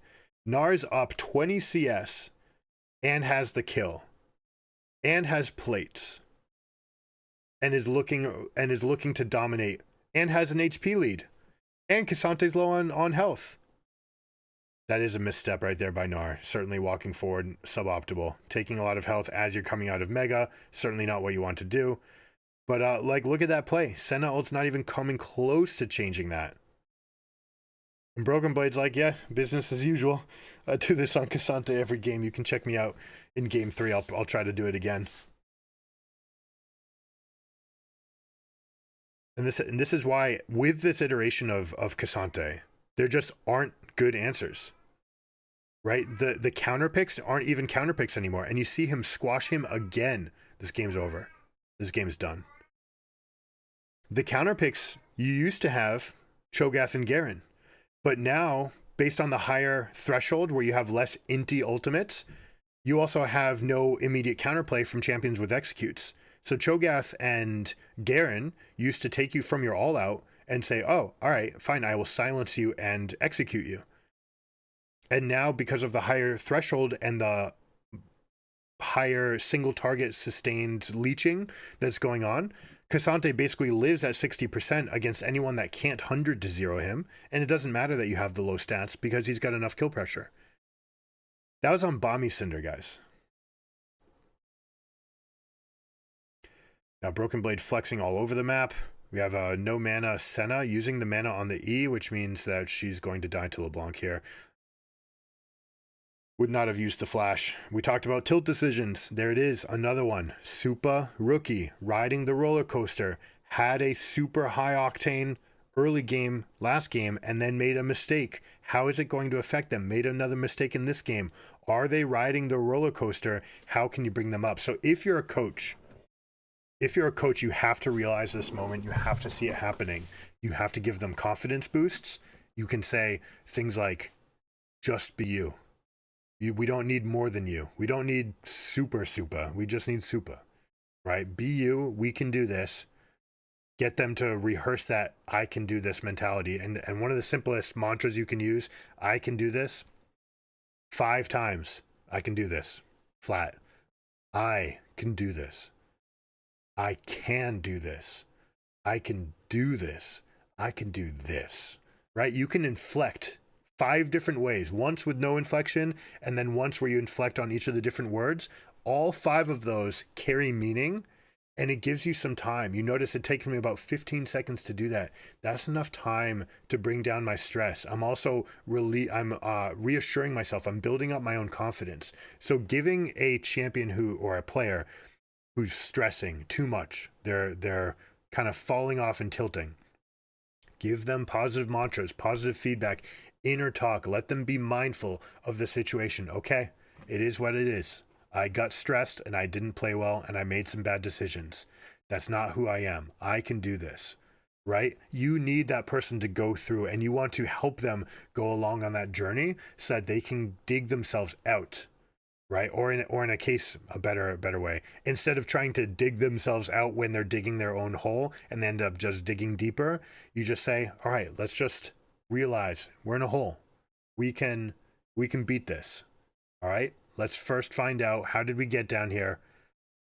Gnar's up 20 CS and has the kill and has plates and is looking to dominate and has an HP lead. And Cassante's low on health. That is a misstep right there by Gnar. Certainly walking forward, suboptimal. Taking a lot of health as you're coming out of Mega, certainly not what you want to do. But like, look at that play. Senna ult's not even coming close to changing that. And Broken Blade's like, yeah, business as usual. I do this on Cassante every game. You can check me out in game 3. I'll try to do it again. And this is why, with this iteration of Cassante, there just aren't good answers. Right? The counter picks aren't even counter picks anymore. And you see him squash him again. This game's over. This game's done. The counter picks, you used to have Cho'Gath and Garen. But now, based on the higher threshold where you have less inti ultimates, you also have no immediate counterplay from champions with executes. So Cho'Gath and Garen used to take you from your all out and say, oh, all right, fine, I will silence you and execute you. And now, because of the higher threshold and the higher single target sustained leeching that's going on, Cassante basically lives at 60% against anyone that can't 100 to 0 him, and it doesn't matter that you have the low stats because he's got enough kill pressure. That was on Bomby Cinder, guys. Now Broken Blade flexing all over the map. We have a no mana Senna using the mana on the E, which means that she's going to die to LeBlanc here. Would not have used the flash. We talked about tilt decisions. There it is, another one. Supa rookie, riding the roller coaster, had a super high octane early game, last game, and then made a mistake. How is it going to affect them? Made another mistake in this game. Are they riding the roller coaster? How can you bring them up? So if you're a coach, you have to realize this moment. You have to see it happening. You have to give them confidence boosts. You can say things like, just be you. We don't need more than you. We don't need super. We just need Supa, right? Be you. We can do this. Get them to rehearse that I can do this mentality. And one of the simplest mantras you can use, I can do this 5 times. I can do this flat. I can do this. I can do this. I can do this. I can do this, right? You can inflect 5 different ways, once with no inflection, and then once where you inflect on each of the different words. All 5 of those carry meaning, and it gives you some time. You notice it takes me about 15 seconds to do that. That's enough time to bring down my stress. I'm also reassuring myself. I'm building up my own confidence. So giving a champion or a player who's stressing too much, they're kind of falling off and tilting, give them positive mantras, positive feedback, inner talk. Let them be mindful of the situation. Okay, it is what it is. I got stressed and I didn't play well and I made some bad decisions. That's not who I am. I can do this, right? You need that person to go through, and you want to help them go along on that journey so that they can dig themselves out, right? Or in a case, a better way, instead of trying to dig themselves out when they're digging their own hole and they end up just digging deeper, you just say, all right, let's just realize we're in a hole. We can beat this. All right, let's first find out, how did we get down here?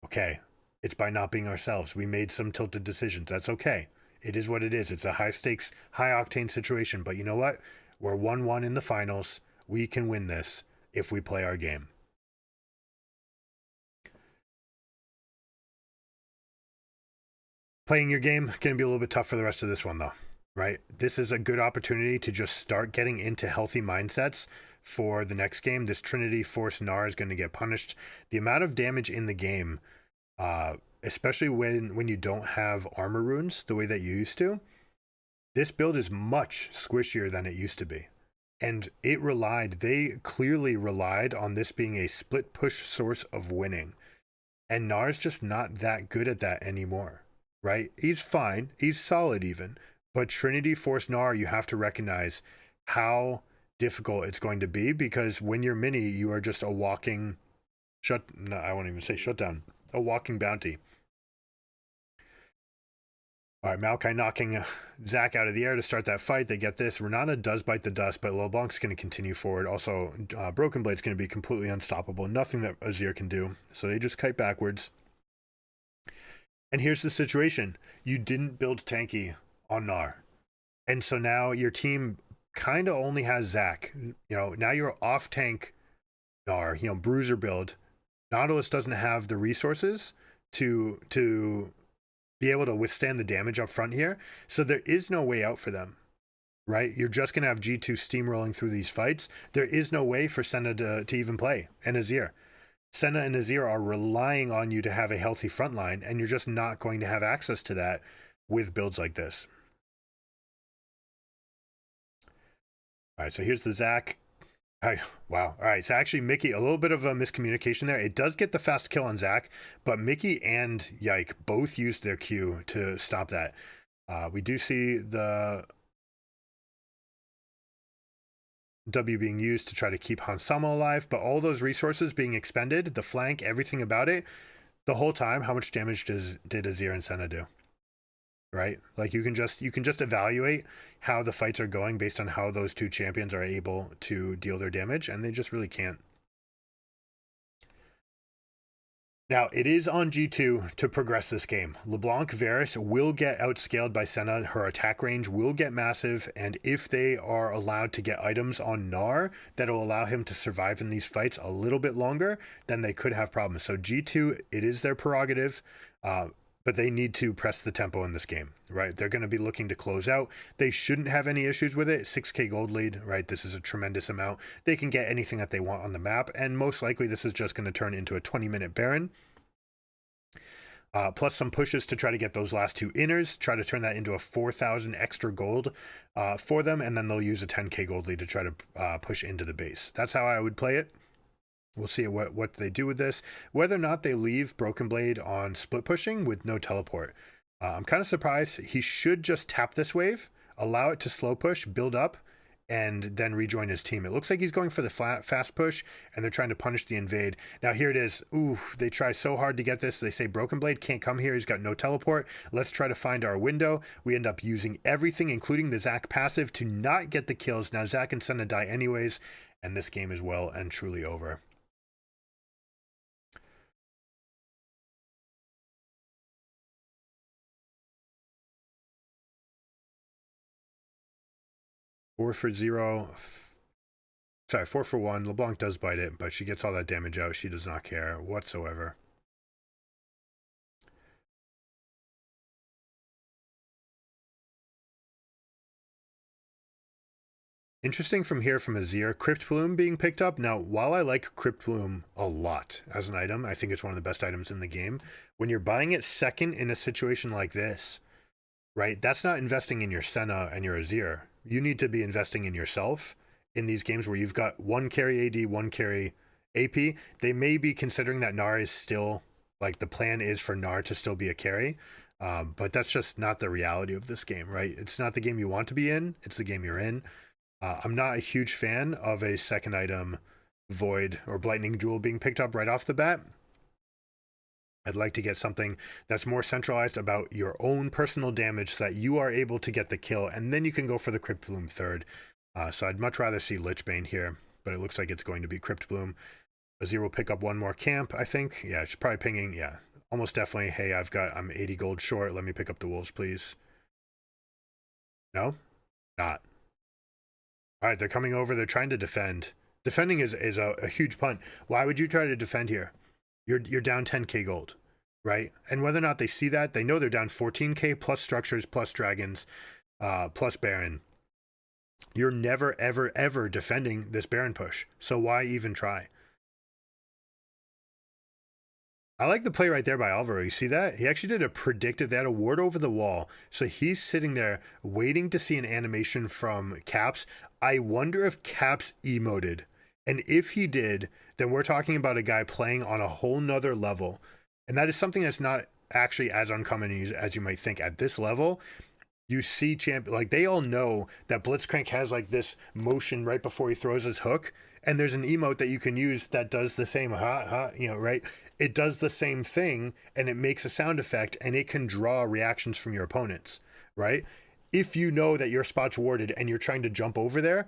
Okay, it's by not being ourselves. We made some tilted decisions. That's okay. It is what it is. It's a high stakes, high octane situation, but you know what? We're 1-1 in the finals. We can win this if we play our game. Playing your game can be a little bit tough for the rest of this one, though. right? This is a good opportunity to just start getting into healthy mindsets for the next game. This Trinity Force Gnar is going to get punished. The amount of damage in the game, especially when you don't have armor runes the way that you used to, this build is much squishier than it used to be. And they clearly relied on this being a split push source of winning. And Gnar's just not that good at that anymore, right? He's fine. He's solid even. But Trinity Force Gnar, you have to recognize how difficult it's going to be, because when you're mini, you are just a walking I won't even say shutdown. A walking bounty. All right, Maokai knocking Zac out of the air to start that fight. They get this. Renata does bite the dust, but LeBlanc's going to continue forward. Also, Broken Blade's going to be completely unstoppable. Nothing that Azir can do. So they just kite backwards. And here's the situation. You didn't build tanky on Gnar. And so now your team kind of only has Zac. Now you're off tank Gnar, bruiser build. Nautilus doesn't have the resources to be able to withstand the damage up front here. So there is no way out for them, right? You're just going to have G2 steamrolling through these fights. There is no way for Senna to even play, and Azir. Senna and Azir are relying on you to have a healthy front line, and you're just not going to have access to that with builds like this. All right, so here's the Zac. Wow. All right, so actually Mickey, a little bit of a miscommunication there. It does get the fast kill on Zac, but Mickey and Yike both used their Q to stop that. We do see the W being used to try to keep Hansama alive, but all those resources being expended, the flank, everything about it, the whole time, how much damage did Azir and Senna do? Right? Like you can just evaluate how the fights are going based on how those two champions are able to deal their damage, and they just really can't. Now, it is on G2 to progress this game. LeBlanc Varus will get outscaled by Senna. Her attack range will get massive, and if they are allowed to get items on Gnar that'll allow him to survive in these fights a little bit longer, then they could have problems. So G2, it is their prerogative, but they need to press the tempo in this game, right? They're going to be looking to close out. They shouldn't have any issues with it. 6k gold lead, right? This is a tremendous amount. They can get anything that they want on the map, and most likely this is just going to turn into a 20-minute Baron. Plus some pushes to try to get those last two inners, try to turn that into a 4,000 extra gold for them, and then they'll use a 10k gold lead to try to push into the base. That's how I would play it. We'll see what they do with this. Whether or not they leave Broken Blade on split pushing with no teleport. I'm kind of surprised. He should just tap this wave, allow it to slow push, build up, and then rejoin his team. It looks like he's going for the fast push, and they're trying to punish the invade. Now here it is. Ooh, they try so hard to get this. They say Broken Blade can't come here. He's got no teleport. Let's try to find our window. We end up using everything, including the Zac passive, to not get the kills. Now Zac and Senna die anyways, and this game is well and truly over. Four for 1. LeBlanc does bite it, but she gets all that damage out. She does not care whatsoever. Interesting from here from Azir, Crypt Bloom being picked up. Now, while I like Crypt Bloom a lot as an item, I think it's one of the best items in the game. When you're buying it second in a situation like this, right, that's not investing in your Senna and your Azir. You need to be investing in yourself in these games where you've got one carry AD, one carry AP. They may be considering that Gnar is still, like the plan is for Gnar to still be a carry, but that's just not the reality of this game, right? It's not the game you want to be in, it's the game you're in. I'm not a huge fan of a second item Void or Blightning Jewel being picked up right off the bat. I'd like to get something that's more centralized about your own personal damage so that you are able to get the kill, and then you can go for the Crypt Bloom third. So I'd much rather see Lichbane here, but it looks like it's going to be Crypt Bloom. Azir will pick up one more camp, I think. Yeah, she's probably pinging. Yeah, almost definitely. Hey, I'm 80 gold short. Let me pick up the wolves, please. No? Not. All right, they're coming over. They're trying to defend. Defending is a huge punt. Why would you try to defend here? You're down 10k gold, right? And whether or not they see that, they know they're down 14k plus structures plus dragons. plus Baron, you're never, ever, ever defending this Baron push. So why even try? I like the play right there by Alvaro. You see that? He actually did a predictive. They had a ward over the wall. So he's sitting there waiting to see an animation from Caps. I wonder if Caps emoted. And if he did, then we're talking about a guy playing on a whole nother level. And that is something that's not actually as uncommon as you might think. At this level, you see like they all know that Blitzcrank has like this motion right before he throws his hook. And there's an emote that you can use that does the same, right? It does the same thing and it makes a sound effect and it can draw reactions from your opponents, right? If you know that your spot's warded and you're trying to jump over there,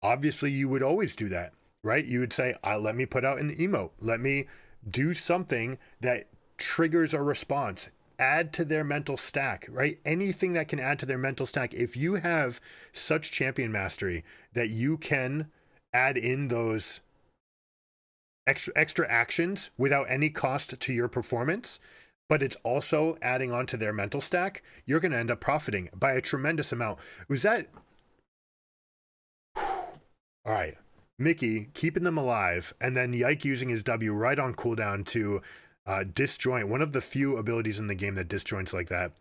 obviously you would always do that, right? You would say, let me put out an emote. Let me do something that triggers a response. Add to their mental stack, right? Anything that can add to their mental stack. If you have such champion mastery that you can add in those extra actions without any cost to your performance, but it's also adding on to their mental stack, you're going to end up profiting by a tremendous amount. Was that... All right. Mickey keeping them alive, and then Yike using his W right on cooldown to disjoint. One of the few abilities in the game that disjoints like that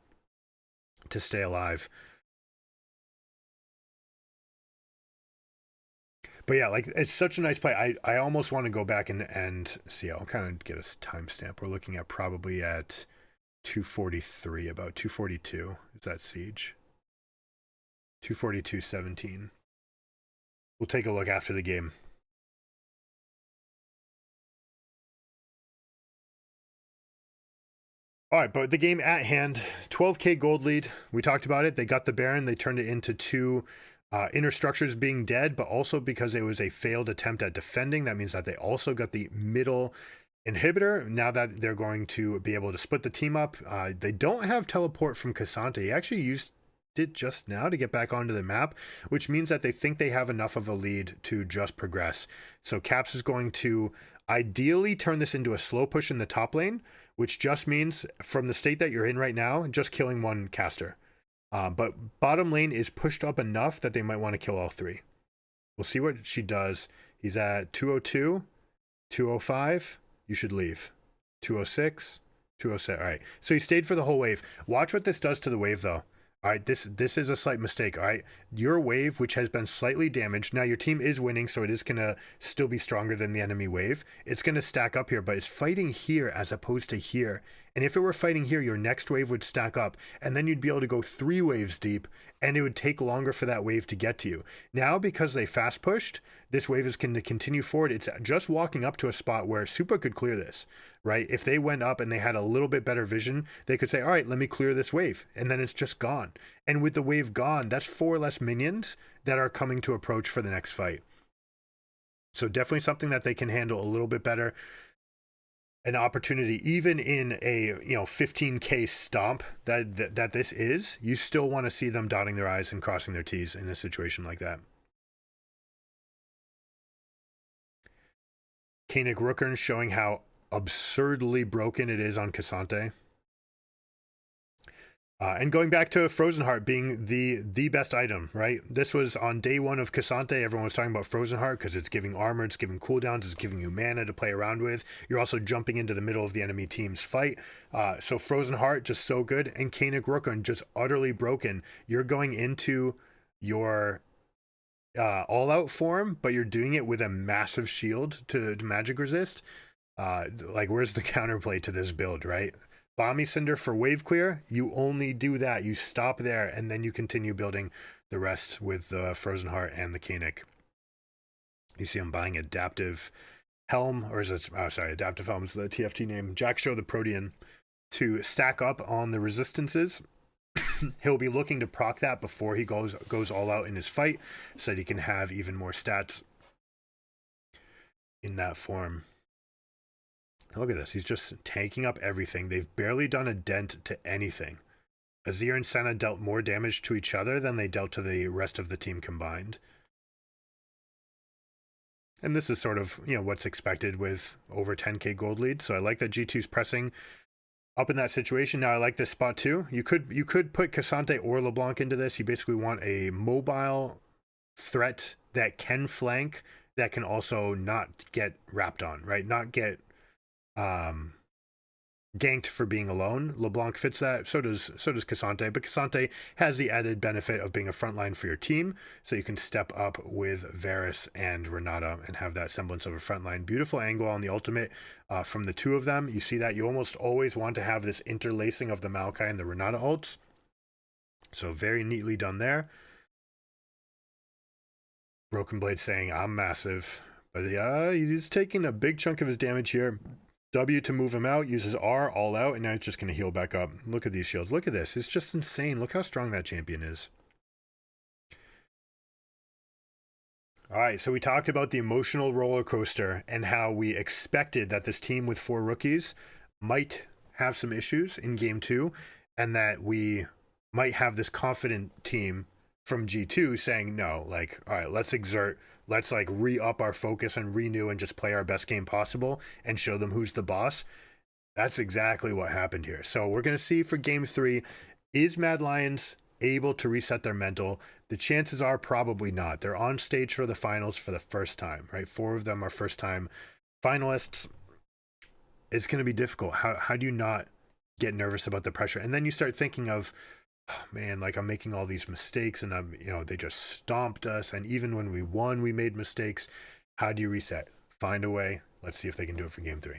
to stay alive. But yeah, like it's such a nice play. I almost want to go back and see. I'll kind of get a timestamp. We're looking at probably at 243, about 242. Is that Siege? 242.17. We'll take a look after the game. All right, but the game at hand, 12k gold lead. We talked about it. They got the Baron. They turned it into two inner structures being dead, but also because it was a failed attempt at defending. That means that they also got the middle inhibitor. Now that they're going to be able to split the team up. They don't have teleport from Cassante. He actually used it just now to get back onto the map, which means that they think they have enough of a lead to just progress. So Caps is going to ideally turn this into a slow push in the top lane, which just means from the state that you're in right now, just killing one caster. But bottom lane is pushed up enough that they might want to kill all three. We'll see what she does. He's at 202, 205. You should leave. 206, 207. All right. So he stayed for the whole wave. Watch what this does to the wave, though. All right, this is a slight mistake. All right, your wave, which has been slightly damaged. Now your team is winning, so it is going to still be stronger than the enemy wave. It's going to stack up here, but it's fighting here as opposed to here. And if it were fighting here, your next wave would stack up, and then you'd be able to go 3 waves deep, and it would take longer for that wave to get to you. Now, because they fast pushed, this wave is going to continue forward. It's just walking up to a spot where Supa could clear this, right? If they went up and they had a little bit better vision, they could say, all right, let me clear this wave. And then it's just gone. And with the wave gone, that's 4 less minions that are coming to approach for the next fight. So definitely something that they can handle a little bit better. An opportunity, even in a 15k stomp that this is, you still want to see them dotting their I's and crossing their T's in a situation like that. Koenig Rookern showing how absurdly broken it is on Cassante. And going back to Frozen Heart being the best item, right? This was on day 1 of Cassante. Everyone was talking about Frozen Heart because it's giving armor, it's giving cooldowns, it's giving you mana to play around with. You're also jumping into the middle of the enemy team's fight. So Frozen Heart, just so good. And Koenig Rookern, just utterly broken. You're going into your all-out form, but you're doing it with a massive shield to magic resist. Like, where's the counterplay to this build, right? Bomby Cinder for wave clear, you only do that. You stop there, and then you continue building the rest with the Frozen Heart and the Koenig. You see I'm buying Adaptive Helm, or is it, Adaptive Helm is the TFT name. Jack Show the Protean to stack up on the resistances. He'll be looking to proc that before he goes all out in his fight, so that he can have even more stats in that form. Look at this. He's just tanking up everything. They've barely done a dent to anything. Azir and Senna dealt more damage to each other than they dealt to the rest of the team combined. And this is sort of, what's expected with over 10k gold lead. So I like that G2's pressing up in that situation. Now I like this spot too. You could put Cassante or LeBlanc into this. You basically want a mobile threat that can flank, that can also not get wrapped on, right? Not get ganked for being alone. LeBlanc fits that. So does Cassante, but Cassante has the added benefit of being a frontline for your team, so you can step up with Varus and Renata and have that semblance of a frontline. Beautiful angle on the ultimate from the two of them. You see that you almost always want to have this interlacing of the Maokai and the Renata ults. So very neatly done there. Broken Blade saying, I'm massive. But yeah, he's taking a big chunk of his damage here. W to move him out, uses R all out, and now it's just going to heal back up. Look at these shields. Look at this. It's just insane. Look how strong that champion is. All right, so we talked about the emotional roller coaster and how we expected that this team with 4 rookies might have some issues in game 2, and that we might have this confident team from G2 saying, no, like, all right, let's exert, let's like re-up our focus and renew and just play our best game possible and show them who's the boss. That's exactly what happened here. So we're going to see for game 3, is Mad Lions able to reset their mental? The chances are probably not. They're on stage for the finals for the first time, right? 4 of them are first time finalists. It's going to be difficult. How do you not get nervous about the pressure? And then you start thinking of, oh man, like I'm making all these mistakes and they just stomped us. And even when we won, we made mistakes. How do you reset? Find a way. Let's see if they can do it for game 3.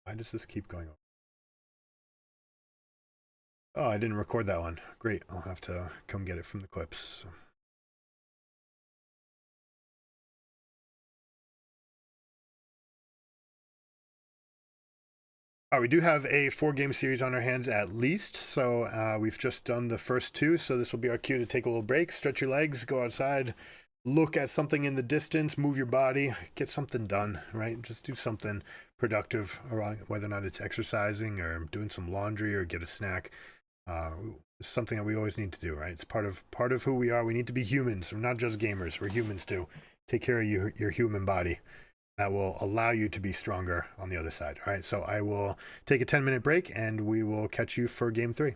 Why does this keep going on? Oh, I didn't record that one. Great. I'll have to come get it from the clips. We do have a 4-game series on our hands at least, so we've just done the first 2, so this will be our cue to take a little break, stretch your legs, go outside, look at something in the distance, move your body, get something done, right? Just do something productive, whether or not it's exercising or doing some laundry or get a snack. It's something that we always need to do, right? It's part of who we are. We need to be humans. We're not just gamers. We're humans too. Take care of your human body. That will allow you to be stronger on the other side. All right, so I will take a 10-minute break and we will catch you for game 3.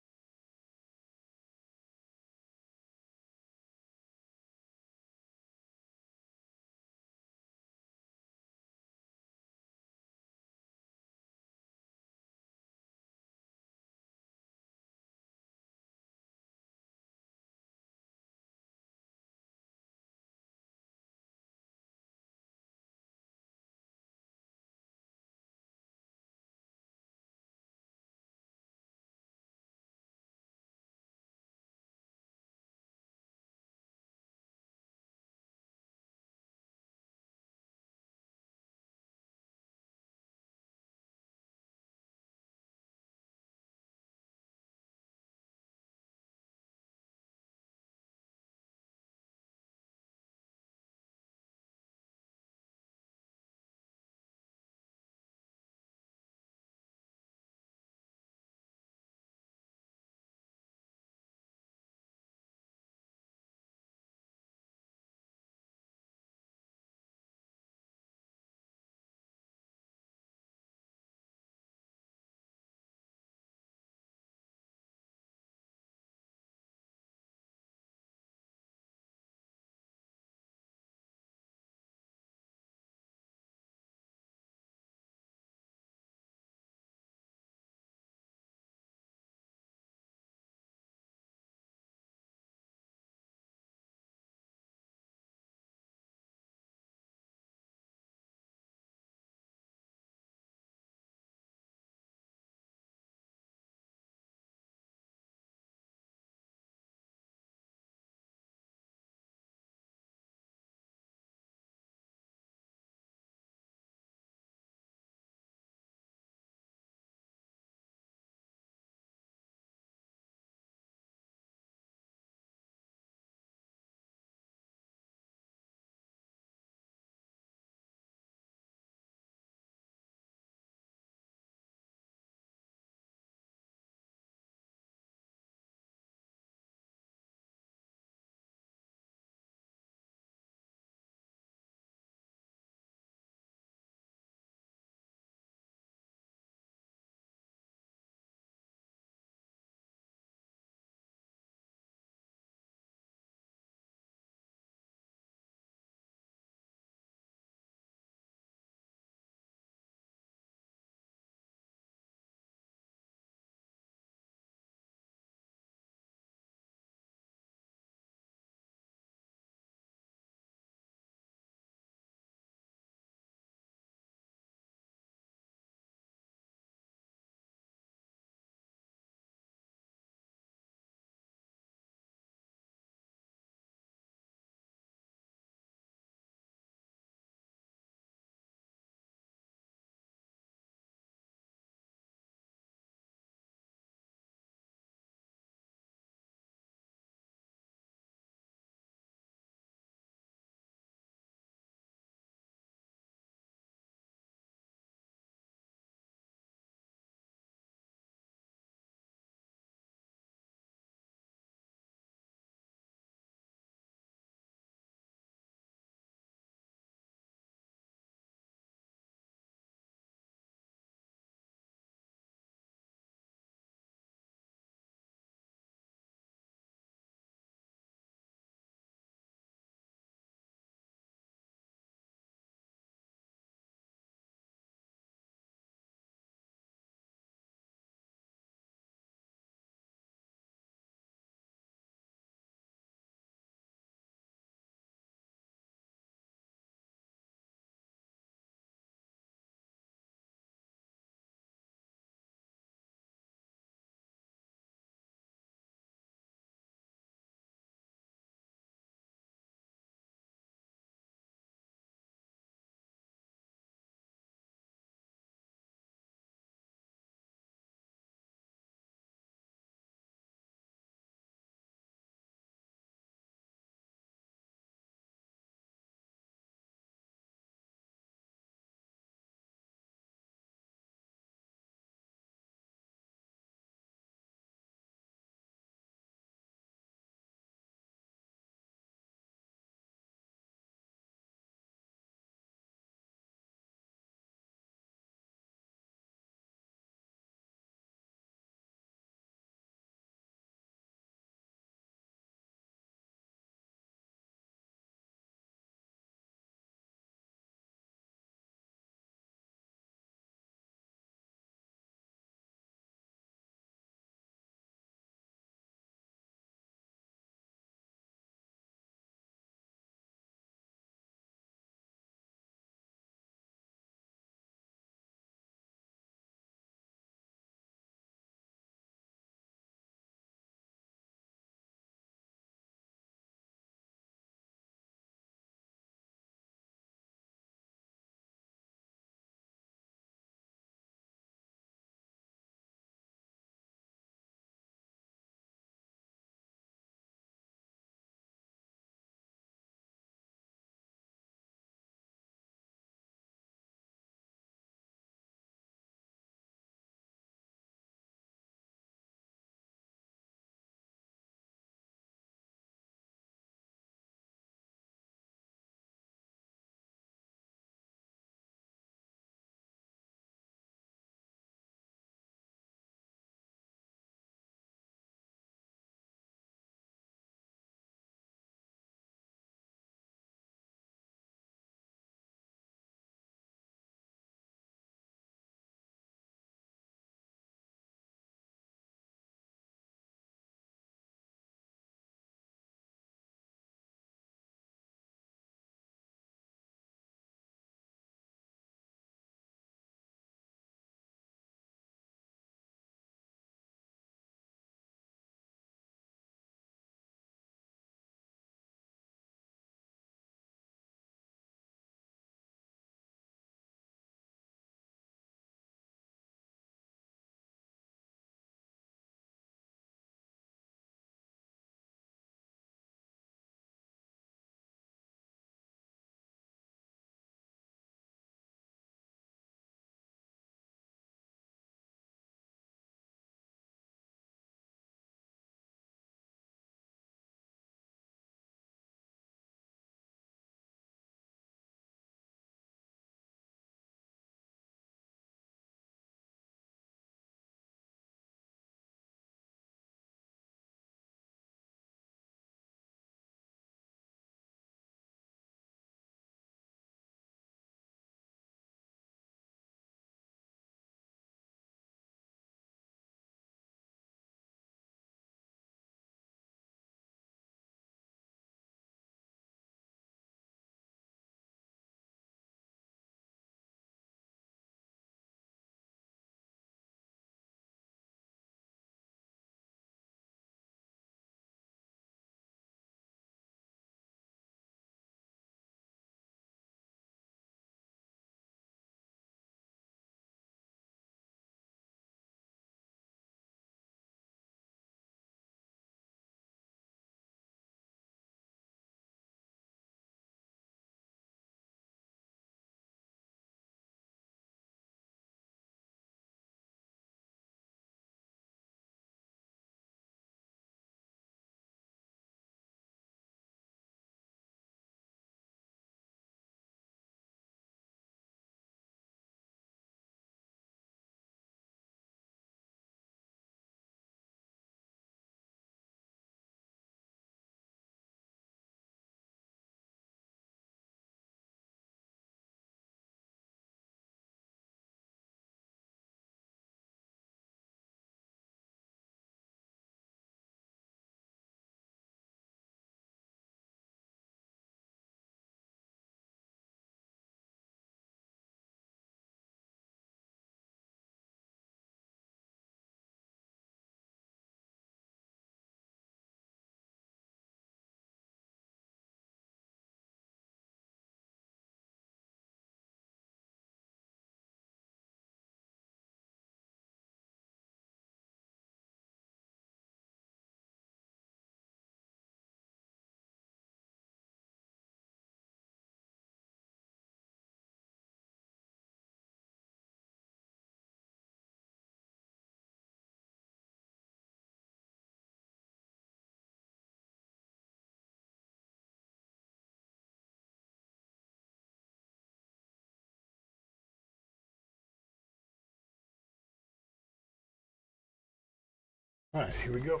All right, here we go.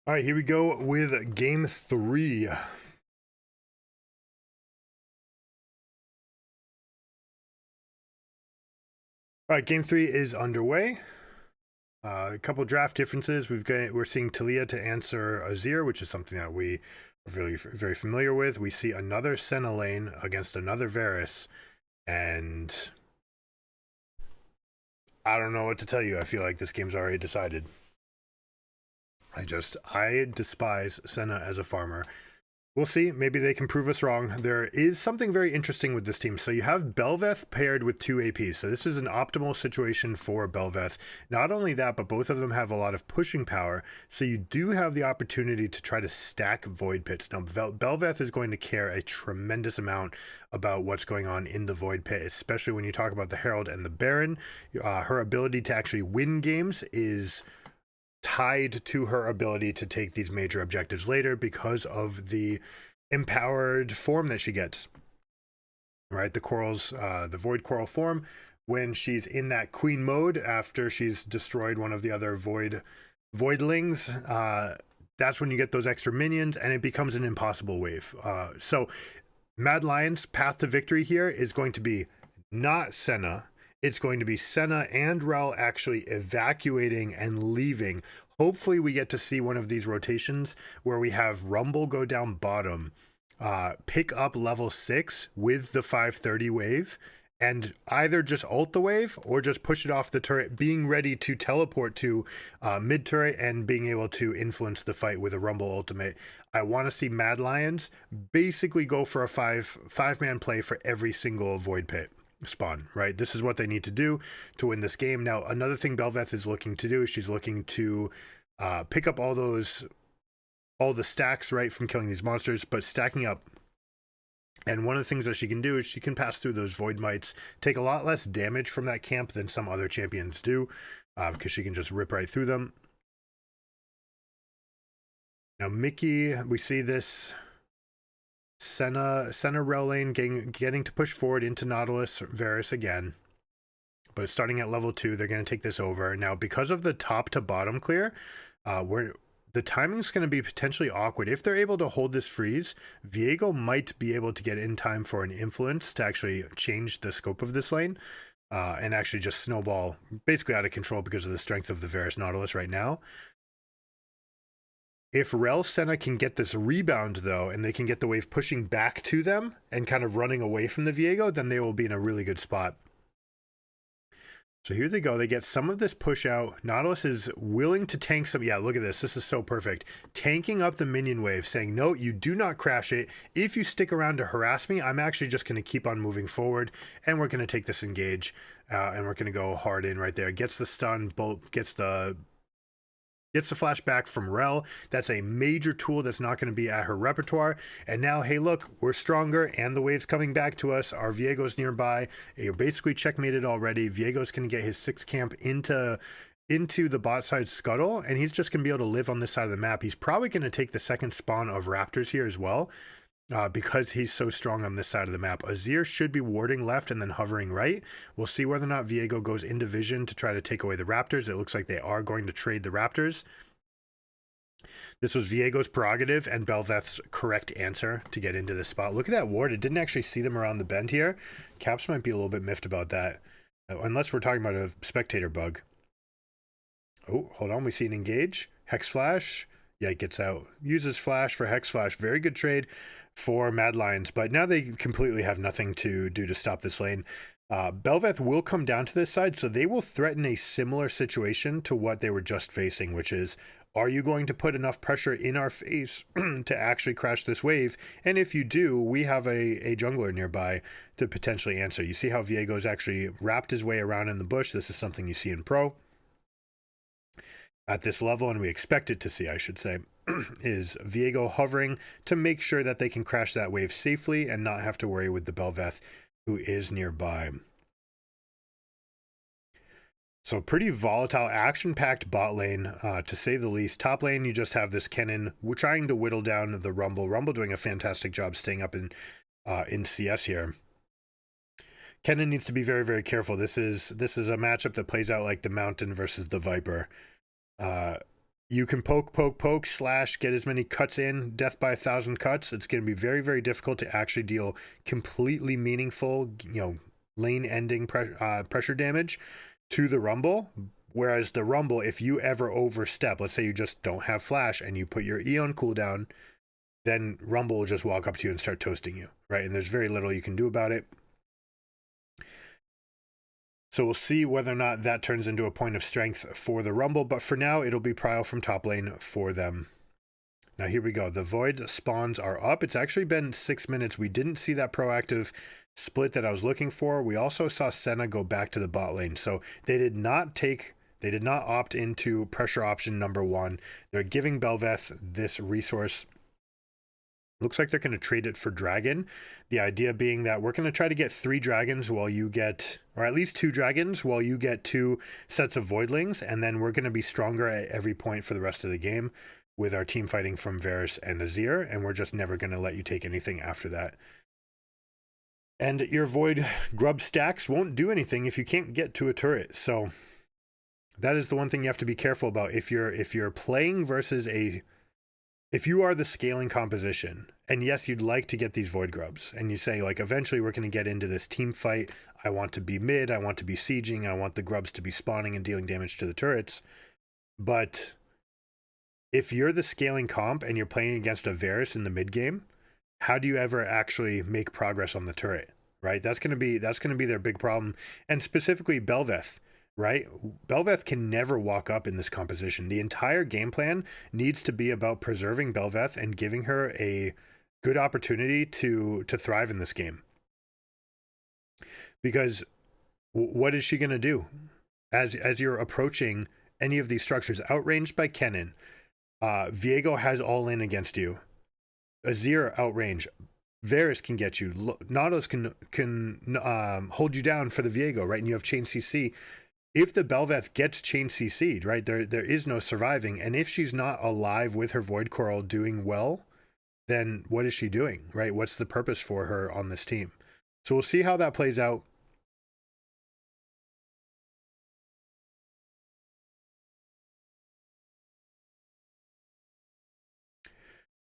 All right, here we go with game 3. All right, game 3 is underway. A couple draft differences. We're seeing Talia to answer Azir, which is something that we are very familiar with. We see another Senna lane against another Varus, and I don't know what to tell you. I feel like this game's already decided. I despise Senna as a farmer. We'll see. Maybe they can prove us wrong. There is something very interesting with this team. So you have Belveth paired with 2 APs. So this is an optimal situation for Belveth. Not only that, but both of them have a lot of pushing power. So you do have the opportunity to try to stack Void Pits. Now, Belveth is going to care a tremendous amount about what's going on in the Void Pit, especially when you talk about the Herald and the Baron. Her ability to actually win games is tied to her ability to take these major objectives later because of the empowered form that she gets, right? The corals, the void coral form, when she's in that queen mode after she's destroyed one of the other voidlings, that's when you get those extra minions and it becomes an impossible wave. So Mad Lion's path to victory here is going to be not Senna. It's going to be Senna and Rel actually evacuating and leaving. Hopefully we get to see one of these rotations where we have Rumble go down bottom, pick up level 6 with the 530 wave, and either just ult the wave or just push it off the turret, being ready to teleport to mid turret and being able to influence the fight with a Rumble ultimate. I want to see Mad Lions basically go for a five-man play for every single Void Pit spawn, right? This is what they need to do to win this game. Now, another thing Belveth is looking to do is she's looking to pick up all the stacks, right, from killing these monsters, but stacking up. And one of the things that she can do is she can pass through those Void Mites, take a lot less damage from that camp than some other champions do, because she can just rip right through them. Now, Mickey, we see this Senna Rel lane getting to push forward into Nautilus Varus again. But starting at level 2, they're going to take this over. Now, because of the top to bottom clear, the timing is going to be potentially awkward. If they're able to hold this freeze, Viego might be able to get in time for an influence to actually change the scope of this lane and actually just snowball basically out of control because of the strength of the Varus Nautilus right now. If Rel Senna can get this rebound, though, and they can get the wave pushing back to them and kind of running away from the Viego, then they will be in a really good spot. So here they go. They get some of this push out. Nautilus is willing to tank some. Yeah, look at this. This is so perfect. Tanking up the minion wave, saying, no, you do not crash it. If you stick around to harass me, I'm actually just going to keep on moving forward, and we're going to take this engage, and we're going to go hard in right there. Gets the stun, bolt, gets the flashback from Rel. That's a major tool that's not going to be at her repertoire. And now, hey, look, we're stronger and the wave's coming back to us. Our Viego's nearby. You're basically checkmated already. Viego's going to get his 6 camp into the bot side scuttle, and he's just going to be able to live on this side of the map. He's probably going to take the second spawn of Raptors here as well. Because he's so strong on this side of the map. Azir should be warding left and then hovering right. We'll see whether or not Viego goes into vision to try to take away the Raptors. It looks like they are going to trade the Raptors. This was Viego's prerogative and Belveth's correct answer to get into this spot. Look at that ward. It didn't actually see them around the bend here. Caps might be a little bit miffed about that, unless we're talking about a spectator bug. Oh, hold on. We see an engage. Hex Flash. Yeah, it gets out. Uses Flash for Hex Flash. Very good trade for Mad Lions, but now they completely have nothing to do to stop this lane. Belveth will come down to this side, so they will threaten a similar situation to what they were just facing, which is, are you going to put enough pressure in our face to actually crash this wave? And if you do, we have a jungler nearby to potentially answer. You see how Viego's actually wrapped his way around in the bush. This is something you see in Pro at this level, and we expect it to see, I should say, is Viego hovering to make sure that they can crash that wave safely and not have to worry with the Belveth who is nearby. So pretty volatile, action-packed bot lane, to say the least. Top lane, you just have this Kennen. We're trying to whittle down the Rumble. Rumble doing a fantastic job staying up in CS here. Kennen needs to be very, very careful. This is a matchup that plays out like the Mountain versus the Viper. You can poke, slash, get as many cuts in, death by 1,000 cuts. It's going to be very, very difficult to actually deal completely meaningful, lane-ending pressure damage to the Rumble. Whereas the Rumble, if you ever overstep, let's say you just don't have flash and you put your E on cooldown, then Rumble will just walk up to you and start toasting you, right? And there's very little you can do about it. So we'll see whether or not that turns into a point of strength for the Rumble, but for now, it'll be Prio from top lane for them. Now here we go. The Void spawns are up. It's actually been 6 minutes. We didn't see that proactive split that I was looking for. We also saw Senna go back to the bot lane. So they did not opt into pressure option number 1. They're giving Bel'Veth this resource. Looks like they're going to trade it for Dragon. The idea being that we're going to try to get 3 dragons while you get, or at least 2 dragons while you get 2 sets of Voidlings. And then we're going to be stronger at every point for the rest of the game with our team fighting from Varus and Azir. And we're just never going to let you take anything after that. And your Void grub stacks won't do anything if you can't get to a turret. So that is the one thing you have to be careful about. If you're playing versus if you are the scaling composition, and yes, you'd like to get these Void grubs, and you say, like, eventually we're going to get into this team fight. I want to be mid. I want to be sieging. I want the grubs to be spawning and dealing damage to the turrets. But if you're the scaling comp and you're playing against a Varus in the mid game, how do you ever actually make progress on the turret, right? That's going to be their big problem. And specifically Bel'Veth. Right? Bel'Veth can never walk up in this composition. The entire game plan needs to be about preserving Bel'Veth and giving her a good opportunity to thrive in this game. Because what is she going to do? As you're approaching any of these structures, outranged by Kennen, Viego has all in against you. Azir outrange. Varus can get you. Nautilus can hold you down for the Viego, right? And you have chain CC. If the Bel'Veth gets chain CC'd, right, there is no surviving. And if she's not alive with her Void Coral doing well, then what is she doing, right? What's the purpose for her on this team? So we'll see how that plays out.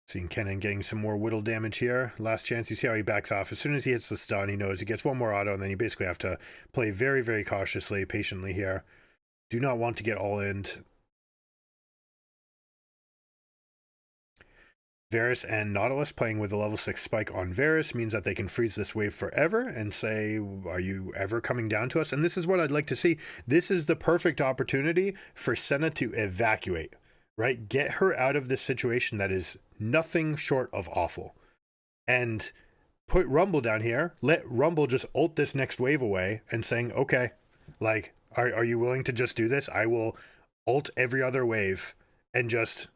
Seeing Kennen getting some more whittle damage here. Last chance, you see how he backs off. As soon as he hits the stun, he knows he gets one more auto, and then you basically have to play very, very cautiously, patiently here. Do not want to get all in. Varus and Nautilus playing with a level 6 spike on Varus means that they can freeze this wave forever and say, are you ever coming down to us? And this is what I'd like to see. This is the perfect opportunity for Senna to evacuate. Right? Get her out of this situation that is nothing short of awful. And put Rumble down here. Let Rumble just ult this next wave away and saying, okay, like, are you willing to just do this? I will ult every other wave and just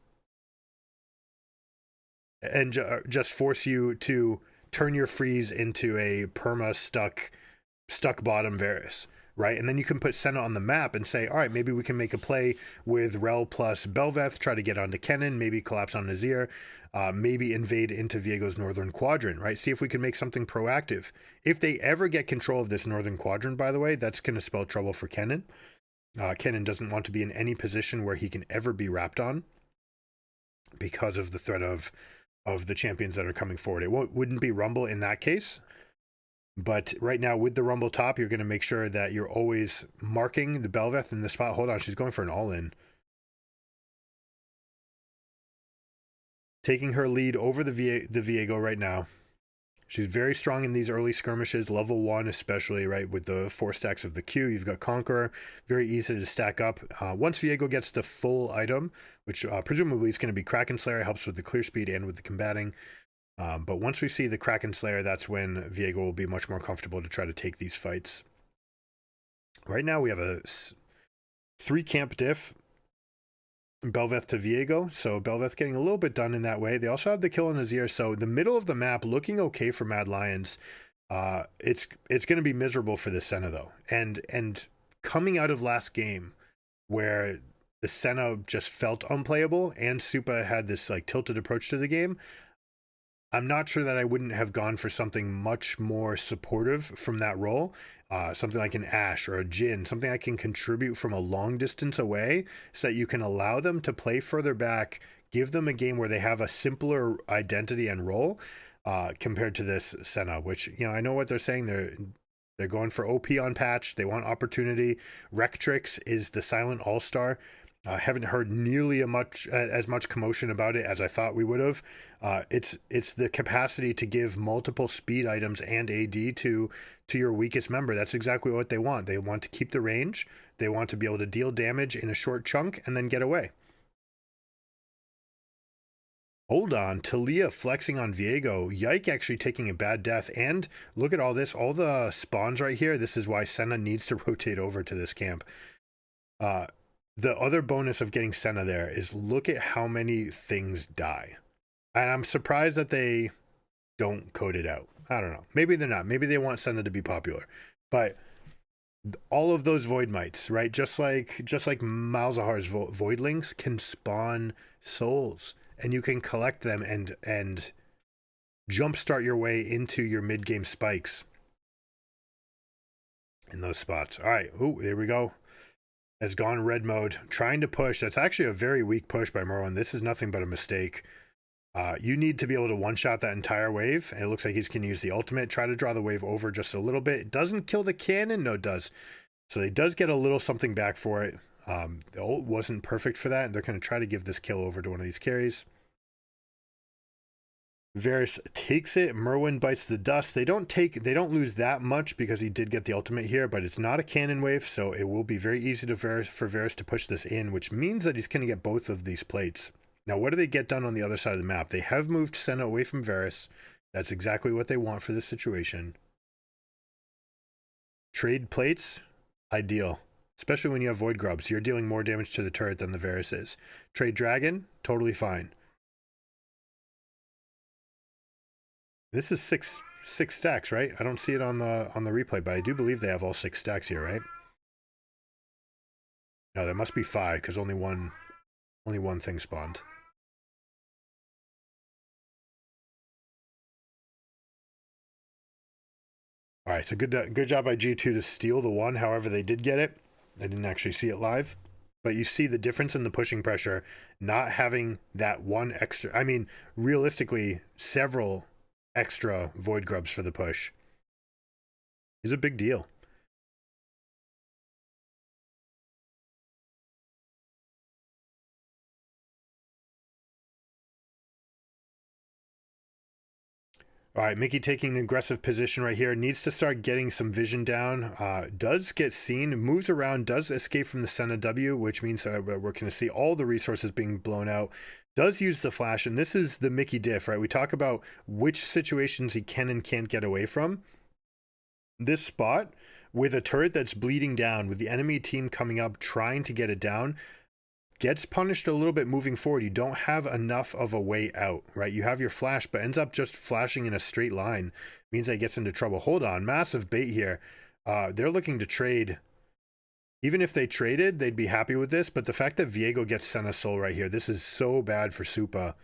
force you to turn your freeze into a perma stuck bottom Varus. Right? And then you can put Senna on the map and say, all right, maybe we can make a play with Rel plus Bel'Veth, try to get onto Kennen, maybe collapse on Azir, maybe invade into Viego's northern quadrant, right? See if we can make something proactive. If they ever get control of this northern quadrant, by the way, that's going to spell trouble for Kennen. Kennen doesn't want to be in any position where he can ever be wrapped on because of the threat of the champions that are coming forward. It wouldn't be Rumble in that case. But right now, with the Rumble top, you're going to make sure that you're always marking the Bel'Veth in the spot. Hold on, she's going for an all-in. Taking her lead over the Viego right now. She's very strong in these early skirmishes, level 1 especially, right? With the 4 stacks of the Q, you've got Conqueror. Very easy to stack up. Once Viego gets the full item, which presumably is going to be Kraken Slayer, helps with the clear speed and with the combating. But once we see the Kraken Slayer, that's when Viego will be much more comfortable to try to take these fights. Right now we have a 3 camp diff, Bel'Veth to Viego, so Bel'Veth getting a little bit done in that way. They also have the kill on Azir, so the middle of the map looking okay for Mad Lions. It's going to be miserable for the Senna though. And coming out of last game where the Senna just felt unplayable and Supa had this like tilted approach to the game, I'm not sure that I wouldn't have gone for something much more supportive from that role. Something like an Ashe or a Jhin, something I can contribute from a long distance away so that you can allow them to play further back, give them a game where they have a simpler identity and role compared to this Senna, which, you know, I know what they're saying. They're going for OP on patch. They want opportunity. Rectrix is the silent all-star. I haven't heard nearly as much commotion about it as I thought we would have. It's the capacity to give multiple speed items and AD to your weakest member. That's exactly what they want. They want to keep the range. They want to be able to deal damage in a short chunk and then get away. Hold on, Talia flexing on Viego. Yike actually taking a bad death. And look at all this, all the spawns right here. This is why Senna needs to rotate over to this camp. The other bonus of getting Senna there is look at how many things die. And I'm surprised that they don't code it out. I don't know. Maybe they're not. Maybe they want Senna to be popular. But all of those Void Mites, right? Just like Malzahar's Voidlings can spawn souls. And you can collect them and jumpstart your way into your mid-game spikes in those spots. All right. Ooh, there we go. Has gone red mode, trying to push. That's actually a very weak push by Merwan. This is nothing but a mistake. You need to be able to one-shot that entire wave, and it looks like he's going to use the ultimate, try to draw the wave over just a little bit. It doesn't kill the cannon? No, it does. So he does get a little something back for it. The ult wasn't perfect for that. They're going to try to give this kill over to one of these carries. Varus takes it. Merwin bites the dust. They don't lose that much because he did get the ultimate here, but it's not a cannon wave, so it will be very easy for Varus to push this in, which means that he's going to get both of these plates. Now, what do they get done on the other side of the map? They have moved Senna away from Varus. That's exactly what they want for this situation. Trade plates, ideal. Especially when you have Void Grubs. You're dealing more damage to the turret than the Varus is. Trade Dragon, totally fine. This is six stacks, right? I don't see it on the replay, but I do believe they have all 6 stacks here, right? No, there must be 5 because only one thing spawned. All right, so good job by G2 to steal the one. However, they did get it. I didn't actually see it live, but you see the difference in the pushing pressure, not having that one extra. I mean, realistically, several extra Void Grubs for the push is a big deal. All right, Mickey taking an aggressive position right here. Needs to start getting some vision down. Does get seen, moves around, does escape from the Senna W, which means we're going to see all the resources being blown out. Does use the flash, and this is the Mickey diff, right? We talk about which situations he can and can't get away from. This spot, with a turret that's bleeding down, with the enemy team coming up, trying to get it down, gets punished a little bit moving forward. You don't have enough of a way out, right? You have your flash, but ends up just flashing in a straight line. Means that he gets into trouble. Hold on, massive bait here. They're looking to trade. Even if they traded, they'd be happy with this, but the fact that Viego gets Senna Soul right here, this is so bad for Supa.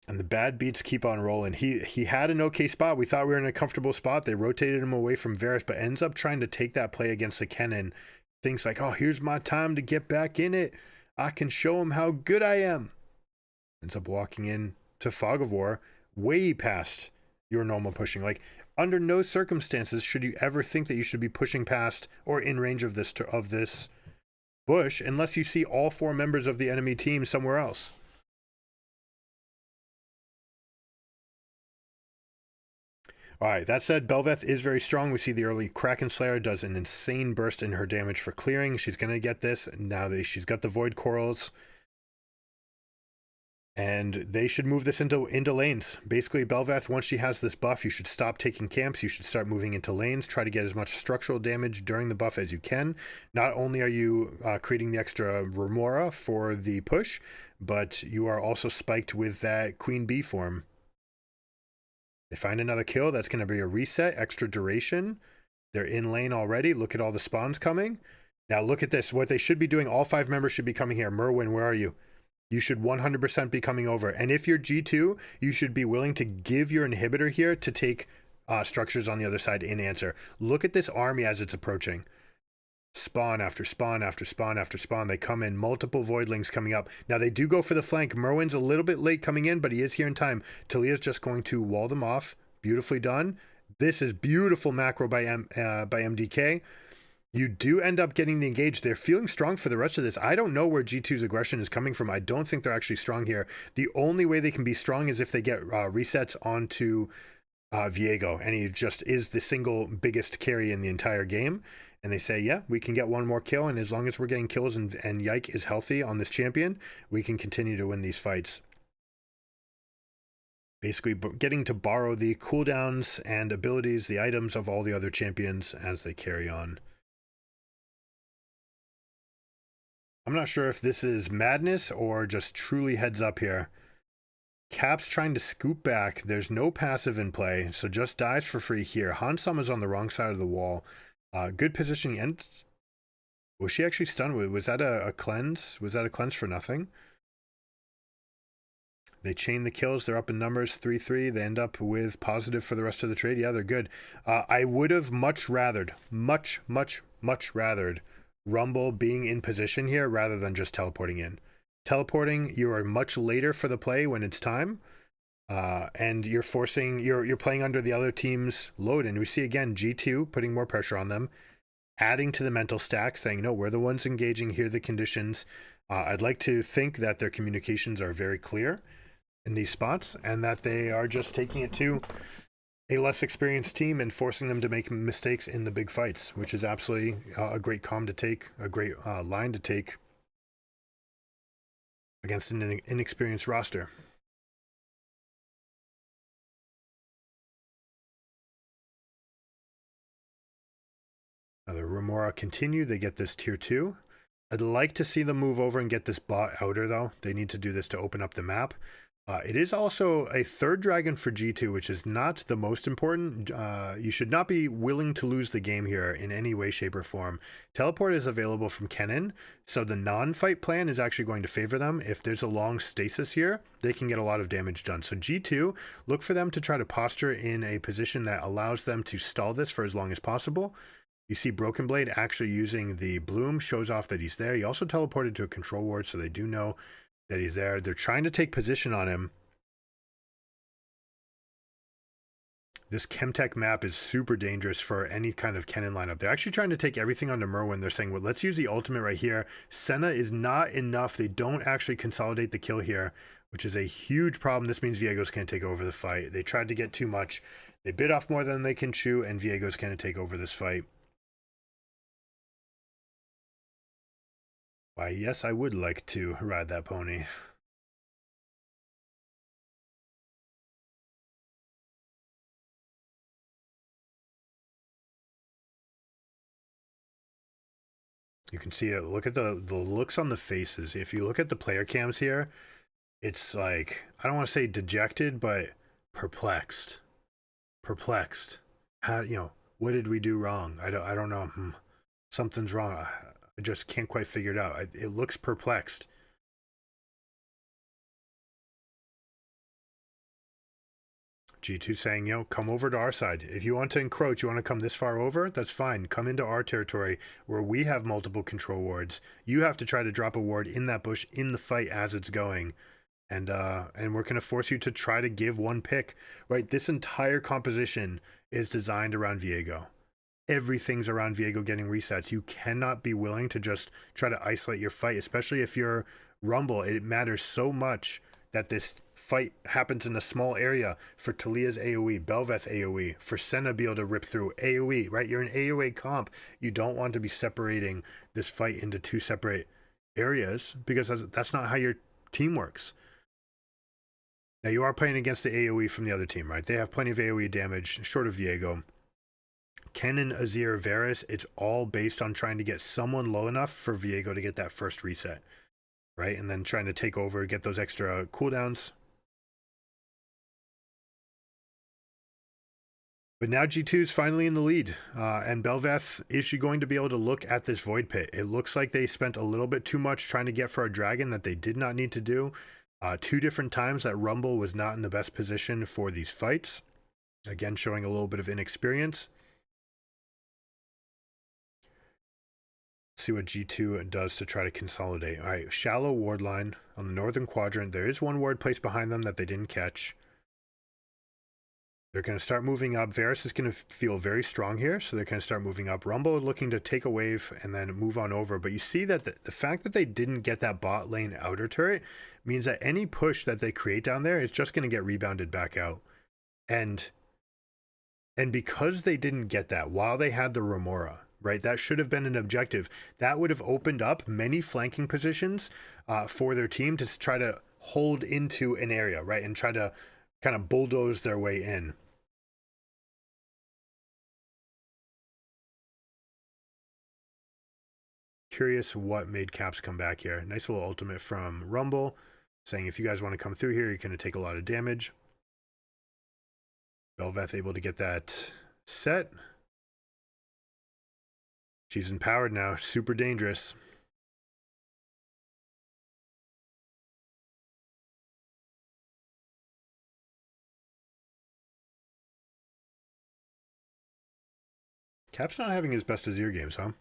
And the bad beats keep on rolling. He had an okay spot. We thought we were in a comfortable spot. They rotated him away from Varus, but ends up trying to take that play against the Kennen. Thinks like, oh, here's my time to get back in it. I can show him how good I am. Ends up walking in to Fog of War way past your normal pushing. Like, under no circumstances should you ever think that you should be pushing past or in range of this bush unless you see all 4 members of the enemy team somewhere else. All right, that said, Belveth is very strong. We see the early Kraken Slayer does an insane burst in her damage for clearing. She's going to get this now that she's got the Void Corals. And they should move this into lanes. Basically, Belveth, once she has this buff, you should stop taking camps. You should start moving into lanes. Try to get as much structural damage during the buff as you can. Not only are you creating the extra Remora for the push, but you are also spiked with that Queen Bee form. They find another kill. That's going to be a reset, extra duration. They're in lane already. Look at all the spawns coming. Now look at this. What they should be doing, all 5 members should be coming here. Merwin, where are you? You should 100% be coming over. And if you're G2, you should be willing to give your inhibitor here to take structures on the other side in answer. Look at this army as it's approaching. Spawn after spawn after spawn after spawn. They come in, multiple voidlings coming up. Now they do go for the flank. Merwin's a little bit late coming in, but he is here in time. Talia's just going to wall them off. Beautifully done. This is beautiful macro by MDK. You do end up getting the engage. They're feeling strong for the rest of this. I don't know where G2's aggression is coming from. I don't think they're actually strong here. The only way they can be strong is if they get resets onto Viego, and he just is the single biggest carry in the entire game. And they say, yeah, we can get one more kill, and as long as we're getting kills and Yike is healthy on this champion, we can continue to win these fights. Basically getting to borrow the cooldowns and abilities, the items of all the other champions as they carry on. I'm not sure if this is madness or just truly heads up here. Cap's trying to scoop back. There's no passive in play, so just dies for free here. Hansama's on the wrong side of the wall. Good positioning. And was she actually stunned? Was that a cleanse? Was that a cleanse for nothing? They chain the kills. They're up in numbers 3-3. They end up with positive for the rest of the trade. Yeah, they're good. I would have much rathered, much rathered Rumble being in position here rather than just teleporting in. Teleporting, you are much later for the play when it's time. And you're forcing, you're playing under the other team's load. And we see again, G2 putting more pressure on them, adding to the mental stack, saying, no, we're the ones engaging, here are the conditions. I'd like to think that their communications are very clear in these spots and that they are just taking it to a less experienced team and forcing them to make mistakes in the big fights, which is absolutely a great comm to take, a great line to take against an inexperienced roster. Now the Remora continue. They get this tier 2. I'd like to see them move over and get this bot outer, though. They need to do this to open up the map. It is also a 3rd dragon for G2, which is not the most important. You should not be willing to lose the game here in any way, shape, or form. Teleport is available from Kennen, so the non-fight plan is actually going to favor them. If there's a long stasis here, they can get a lot of damage done. So G2, look for them to try to posture in a position that allows them to stall this for as long as possible. You see Broken Blade actually using the bloom, shows off that he's there. He also teleported to a control ward, so they do know that he's there. They're trying to take position on him. This Chemtech map is super dangerous for any kind of Kennen lineup. They're actually trying to take everything onto Merwin. They're saying, well, let's use the ultimate right here. Senna is not enough. They don't actually consolidate the kill here, which is a huge problem. This means Viego's can't take over the fight. They tried to get too much. They bit off more than they can chew, and Viego's can't take over this fight. Why, yes, I would like to ride that pony. You can see it. Look at the looks on the faces. If you look at the player cams here, it's like, I don't want to say dejected, but perplexed. Perplexed. How, you know, what did we do wrong? I don't know. Something's wrong. I just can't quite figure it out. It looks perplexed. G2 saying, you know, come over to our side. If you want to encroach, you want to come this far over, that's fine. Come into our territory where we have multiple control wards. You have to try to drop a ward in that bush in the fight as it's going. And we're going to force you to try to give one pick, right? This entire composition is designed around Viego. Everything's around Viego getting resets. You cannot be willing to just try to isolate your fight, especially if you're Rumble. It matters so much that this fight happens in a small area. For Talia's AoE, Belveth AoE, for Senna to be able to rip through AoE, right? You're an AoE comp. You don't want to be separating this fight into 2 separate areas because that's not how your team works. Now you are playing against the AoE from the other team, right? They have plenty of AoE damage, short of Viego. Kennen, Azir, Varus, it's all based on trying to get someone low enough for Viego to get that first reset, right? And then trying to take over, get those extra cooldowns. But now G2 is finally in the lead, and Belveth, is she going to be able to look at this Void Pit? It looks like they spent a little bit too much trying to get for a dragon that they did not need to do. 2 different times that Rumble was not in the best position for these fights. Again, showing a little bit of inexperience. See what G2 does to try to consolidate. All right, shallow ward line on the northern quadrant. There is one ward placed behind them that they didn't catch. They're going to start moving up. Varus is going to feel very strong here, so they're going to start moving up. Rumble looking to take a wave and then move on over. But you see that the fact that they didn't get that bot lane outer turret means that any push that they create down there is just going to get rebounded back out. And because they didn't get that while they had the Remora, right, that should have been an objective. That would have opened up many flanking positions for their team to try to hold into an area, right, and try to kind of bulldoze their way in. Curious what made Caps come back here. Nice little ultimate from Rumble, saying if you guys want to come through here, you're going to take a lot of damage. Belveth able to get that set. She's empowered now. Super dangerous. Cap's not having his best Azir games, huh?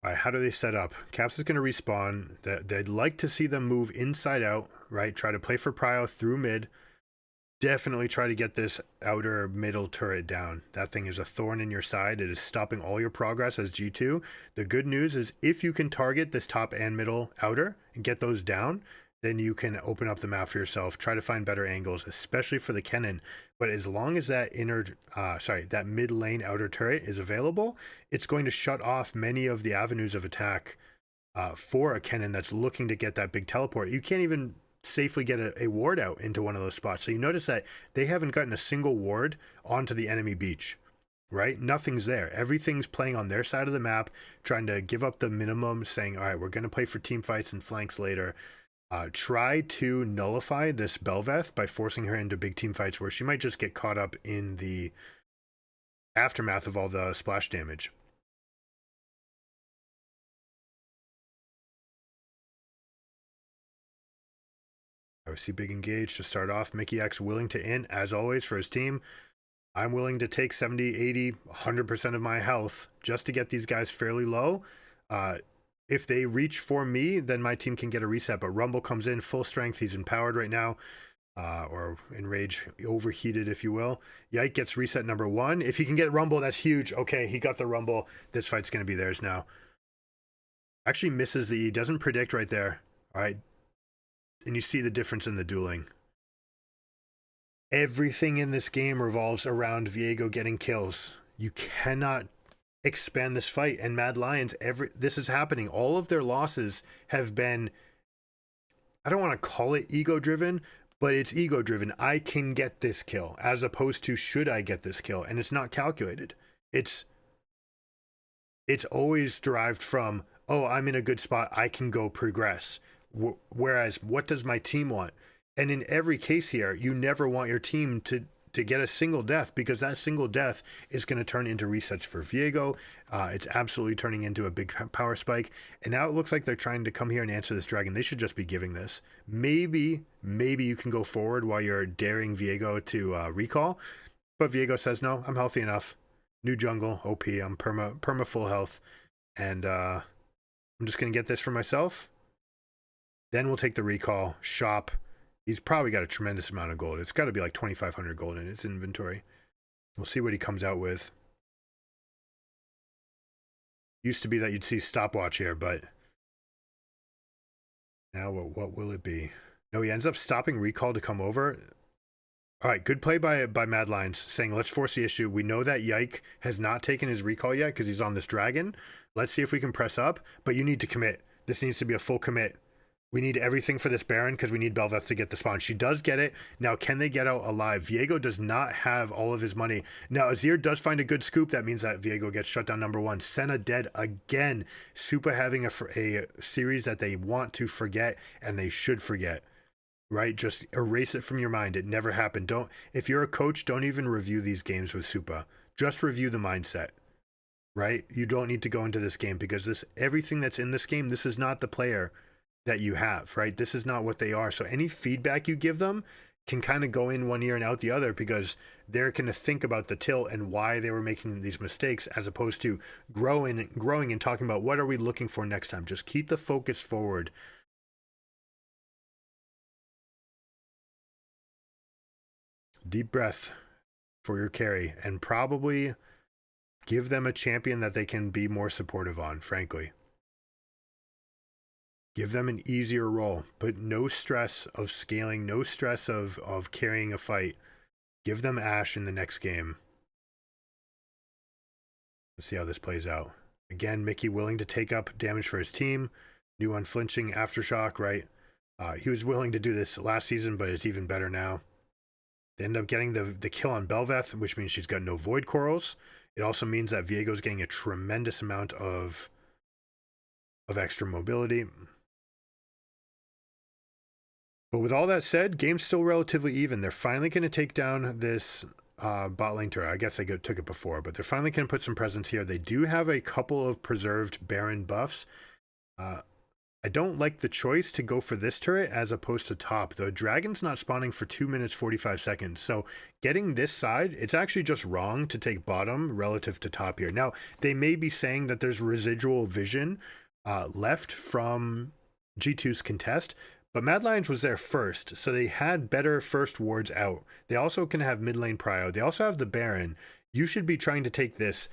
All right, how do they set up? Caps is going to respawn. They'd like to see them move inside out, right? Try to play for prio through mid. Definitely try to get this outer middle turret down. That thing is a thorn in your side. It is stopping all your progress as G2. The good news is if you can target this top and middle outer and get those down, then you can open up the map for yourself. Try to find better angles, especially for the Kennen. But as long as that that mid lane outer turret is available, it's going to shut off many of the avenues of attack for a Kennen that's looking to get that big teleport. You can't even safely get a ward out into one of those spots. So you notice that they haven't gotten a single ward onto the enemy beach, right? Nothing's there. Everything's playing on their side of the map, trying to give up the minimum, saying, all right, we're going to play for team fights and flanks later. Try to nullify this Belveth by forcing her into big team fights where she might just get caught up in the aftermath of all the splash damage. I see big engage to start off. Mickey X willing to in, as always, for his team. I'm willing to take 70, 80, 100% of my health just to get these guys fairly low. If they reach for me, then my team can get a reset. But Rumble comes in full strength. He's empowered right now, or enrage, overheated, if you will. Yike gets reset number 1. If he can get Rumble, that's huge. Okay, he got the Rumble. This fight's going to be theirs now. Actually misses the E. Doesn't predict right there. All right. And you see the difference in the dueling. Everything in this game revolves around Viego getting kills. You cannot expand this fight. And Mad Lions, this is happening. All of their losses have been, I don't want to call it ego driven, but it's ego driven. I can get this kill, as opposed to should I get this kill? And it's not calculated. It's always derived from, oh, I'm in a good spot, I can go progress. Whereas what does my team want? And in every case here, you never want your team to get a single death, because that single death is going to turn into resets for Viego. It's absolutely turning into a big power spike. And now it looks like they're trying to come here and answer this dragon. They should just be giving this. Maybe you can go forward while you're daring Viego to recall. But Viego says, no, I'm healthy enough. New jungle, OP, I'm perma full health. And I'm just going to get this for myself. Then we'll take the recall, shop. He's probably got a tremendous amount of gold. It's got to be like 2,500 gold in his inventory. We'll see what he comes out with. Used to be that you'd see stopwatch here, but now what will it be? No, he ends up stopping recall to come over. All right, good play by Mad Lions, saying let's force the issue. We know that Yike has not taken his recall yet because he's on this dragon. Let's see if we can press up, but you need to commit. This needs to be a full commit. We need everything for this Baron because we need Belveth to get the spawn. She does get it. Now, can they get out alive? Viego does not have all of his money. Now, Azir does find a good scoop. That means that Viego gets shut down number 1. Senna dead again. Supa having a series that they want to forget, and they should forget. right? Just erase it from your mind. It never happened. If you're a coach, don't even review these games with Supa. Just review the mindset, right? You don't need to go into this game because everything that's in this game, this is not the player that you have, right? This is not what they are. So any feedback you give them can kind of go in one ear and out the other, because they're going to think about the tilt and why they were making these mistakes, as opposed to growing and talking about what are we looking for next time. Just keep the focus forward. Deep breath for your carry, and probably give them a champion that they can be more supportive on, frankly. Give them an easier role, but no stress of scaling, no stress of carrying a fight. Give them Ashe in the next game. Let's see how this plays out. Again, Mickey willing to take up damage for his team. New unflinching aftershock, right? He was willing to do this last season, but it's even better now. They end up getting the kill on Belveth, which means she's got no void corals. It also means that Viego's getting a tremendous amount of extra mobility. But with all that said, game's still relatively even. They're finally going to take down this bot lane turret. I guess they took it before, but they're finally going to put some presence here. They do have a couple of preserved Baron buffs. I don't like the choice to go for this turret as opposed to top. The dragon's not spawning for 2 minutes 45 seconds. So getting this side, it's actually just wrong to take bottom relative to top here. Now, they may be saying that there's residual vision left from G2's contest, but Mad Lions was there first, so they had better first wards out. They also can have mid lane prio. They also have the Baron. You should be trying to take this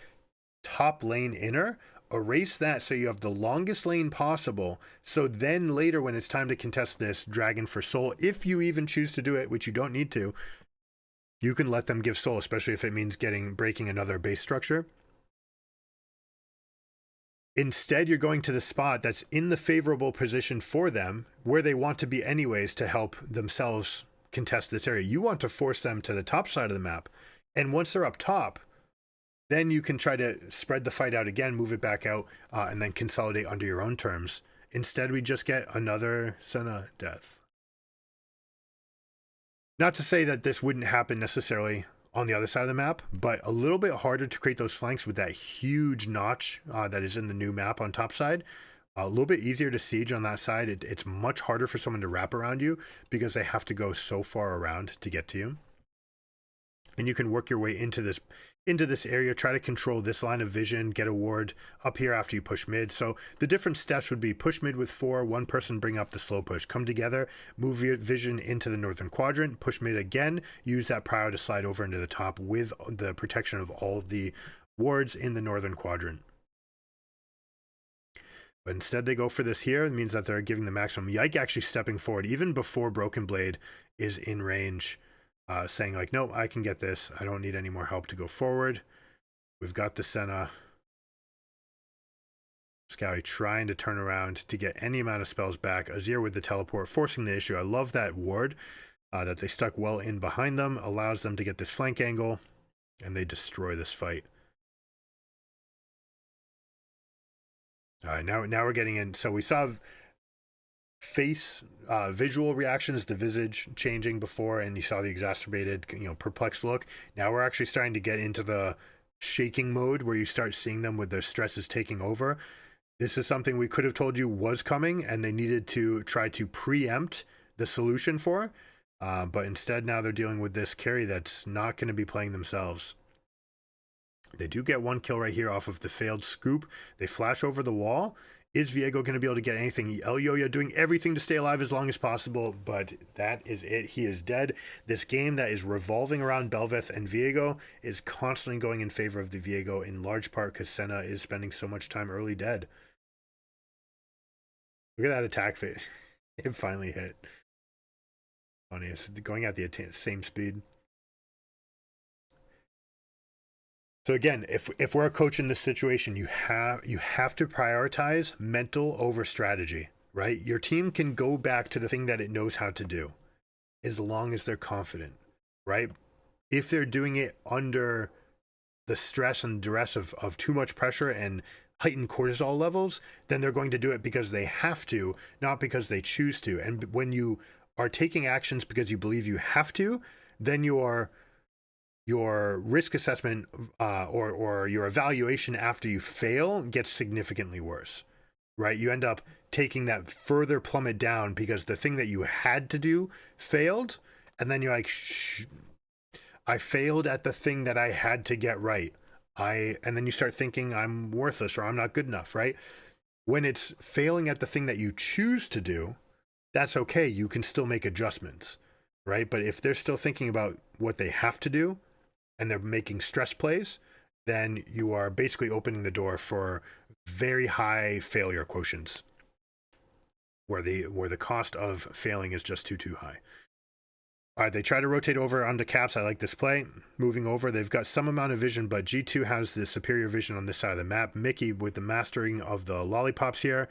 top lane inner, erase that so you have the longest lane possible. So then later when it's time to contest this dragon for soul, if you even choose to do it, which you don't need to, you can let them give soul, especially if it means breaking another base structure. Instead, you're going to the spot that's in the favorable position for them, where they want to be anyways to help themselves contest this area. You want to force them to the top side of the map. And once they're up top, then you can try to spread the fight out again, move it back out, and then consolidate under your own terms. Instead, we just get another Senna death. Not to say that this wouldn't happen necessarily on the other side of the map, but a little bit harder to create those flanks with that huge notch that is in the new map on top side. A little bit easier to siege on that side. It's much harder for someone to wrap around you because they have to go so far around to get to you. And you can work your way into this area, try to control this line of vision, get a ward up here after you push mid. So the different steps would be push mid with 4, one person bring up the slow push, come together, move your vision into the northern quadrant, push mid again, use that prio to slide over into the top with the protection of all of the wards in the northern quadrant. But instead they go for this here. It means that they're giving the maximum. Yike actually stepping forward even before Broken Blade is in range. Saying like, no, I can get this. I don't need any more help to go forward. We've got the Senna. Scowy trying to turn around to get any amount of spells back. Azir with the teleport, forcing the issue. I love that ward that they stuck well in behind them. Allows them to get this flank angle, and they destroy this fight. All right, now we're getting in. So we saw face visual reactions, the visage changing before, and you saw the exacerbated, perplexed look. Now we're actually starting to get into the shaking mode where you start seeing them with their stresses taking over. This is something we could have told you was coming, and they needed to try to preempt the solution for, but instead now they're dealing with this carry that's not going to be playing themselves. They do get one kill right here off of the failed scoop. They flash over the wall. Is Viego going to be able to get anything? El Yoya doing everything to stay alive as long as possible, but that is it. He is dead. This game that is revolving around Belveth and Viego is constantly going in favor of the Viego, in large part because Senna is spending so much time early dead. Look at that attack phase. It finally hit. Funny, it's going at the same speed. So again, if we're a coach in this situation, you have to prioritize mental over strategy, right? Your team can go back to the thing that it knows how to do as long as they're confident, right? If they're doing it under the stress and duress of too much pressure and heightened cortisol levels, then they're going to do it because they have to, not because they choose to. And when you are taking actions because you believe you have to, then your risk assessment or your evaluation after you fail gets significantly worse, right? You end up taking that further plummet down because the thing that you had to do failed, and then you're like, I failed at the thing that I had to get right. And then you start thinking I'm worthless or I'm not good enough, right? When it's failing at the thing that you choose to do, that's okay. You can still make adjustments, right? But if they're still thinking about what they have to do and they're making stress plays, then you are basically opening the door for very high failure quotients where the cost of failing is just too high. All right, they try to rotate over onto Caps. I like this play. Moving over, they've got some amount of vision, but G2 has the superior vision on this side of the map. Mickey with the mastering of the lollipops here.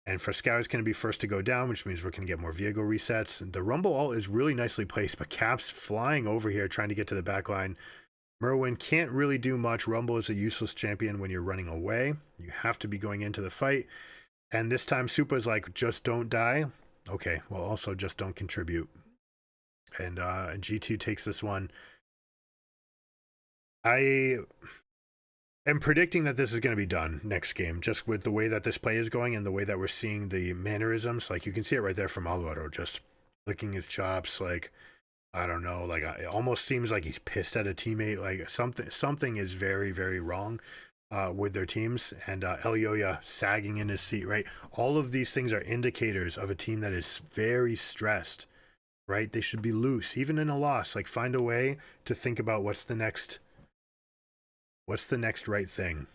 And Frescow is going to be first to go down, which means we're going to get more Viego resets. And the Rumble ult is really nicely placed, but Caps flying over here trying to get to the back line. Merwin can't really do much. Rumble is a useless champion when you're running away. You have to be going into the fight. And this time Supa's like, just don't die. Okay, well, also just don't contribute. And G2 takes this one. I am predicting that this is going to be done next game, just with the way that this play is going and the way that we're seeing the mannerisms. Like, you can see it right there from Alvaro, just licking his chops. Like, I don't know, like, it almost seems like he's pissed at a teammate. Like, something is very, very wrong with their teams. And Elioya sagging in his seat, right? All of these things are indicators of a team that is very stressed, right? They should be loose, even in a loss. Like, find a way to think about what's the next right thing.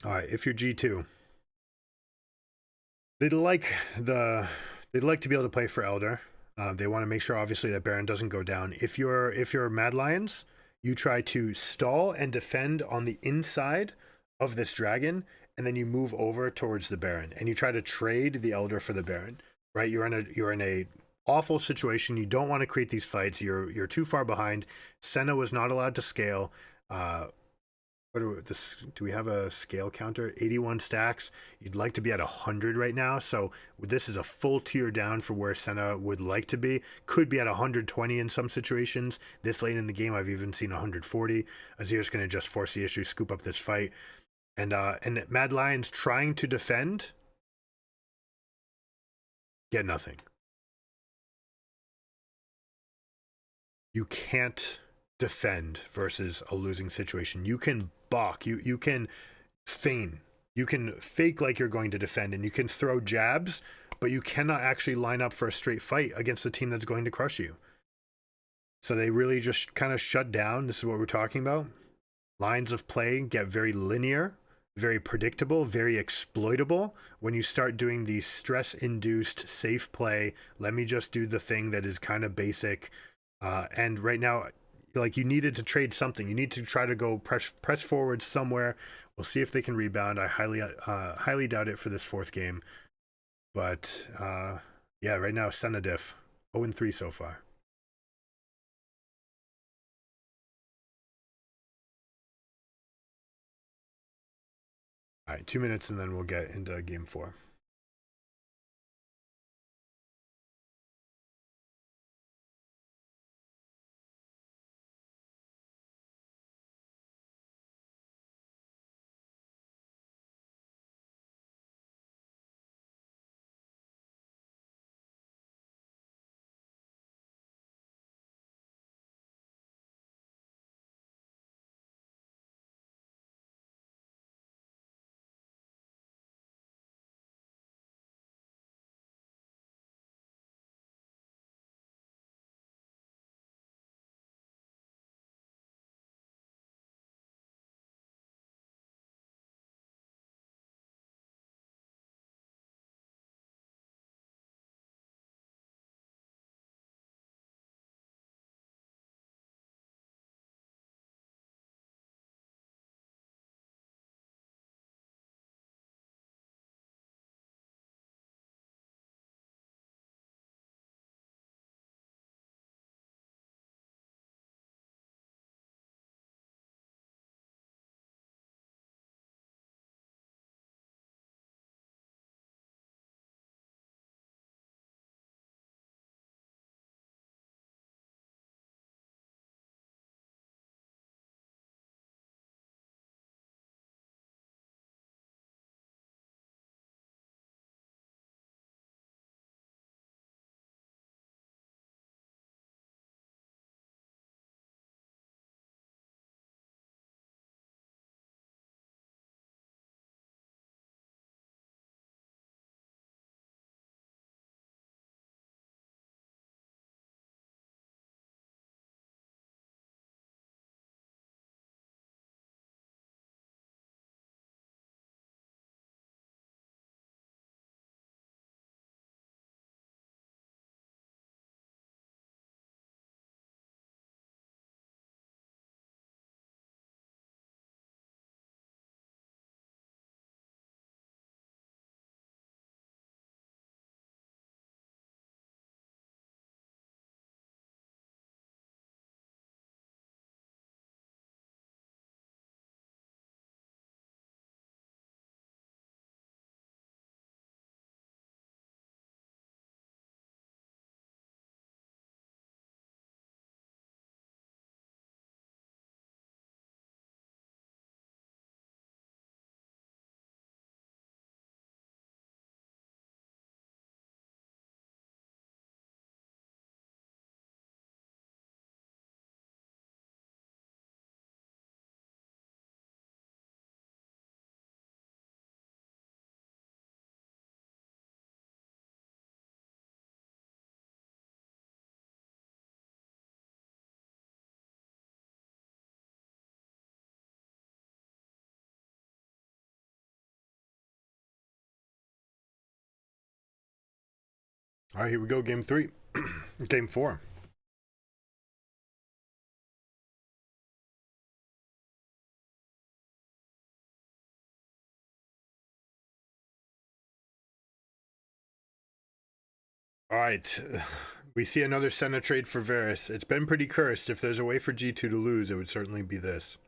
All right, if you're G2, they'd like to be able to play for Elder. They want to make sure, obviously, that Baron doesn't go down. If you're Mad Lions, you try to stall and defend on the inside of this dragon, and then you move over towards the Baron, and you try to trade the Elder for the Baron. Right? You're in a awful situation. You don't want to create these fights. You're too far behind. Senna was not allowed to scale. Do we have a scale counter? 81 stacks. You'd like to be at 100 right now. So this is a full tier down for where Senna would like to be. Could be at 120 in some situations. This late in the game, I've even seen 140. Azir's going to just force the issue, scoop up this fight. And Mad Lions trying to defend, get nothing. You can't defend versus a losing situation. You can balk, you can feign, you can fake like you're going to defend, and you can throw jabs, but you cannot actually line up for a straight fight against a team that's going to crush you. So they really just kind of shut down. This is what we're talking about. Lines of play get very linear, very predictable, very exploitable. When you start doing the stress-induced safe play, let me just do the thing that is kind of basic. And right now, like, you needed to trade something. You need to try to go press forward somewhere. We'll see if they can rebound. I highly doubt it for this fourth game. But yeah, right now, Senna diff 0-3 so far. All right, 2 minutes and then we'll get into game 4. All right, here we go. Game 3. Game 4. All right. We see another Senna trade for Varus. It's been pretty cursed. If there's a way for G2 to lose, it would certainly be this.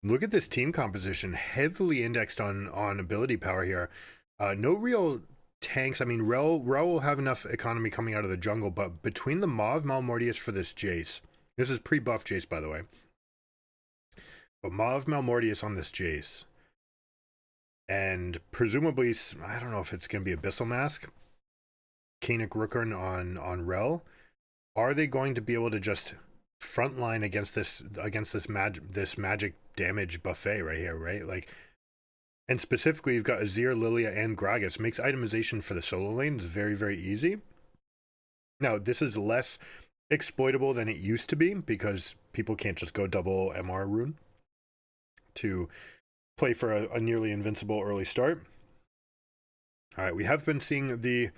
Look at this team composition, heavily indexed on ability power here. No real tanks. I mean, Rel will have enough economy coming out of the jungle, but between the Mauve Malmortius for this Jace, this is pre-buff Jace, by the way, but Mauve Malmortius on this Jace, and presumably, I don't know if it's going to be Abyssal Mask, Kaenic Rookern on Rel. Are they going to be able to just frontline against this magic damage buffet right here, right? Like, and specifically, you've got Azir, Lilia, and Gragas. Makes itemization for the solo lane is very, very easy. Now, this is less exploitable than it used to be because people can't just go double MR rune to play for a nearly invincible early start. All right, we have been seeing the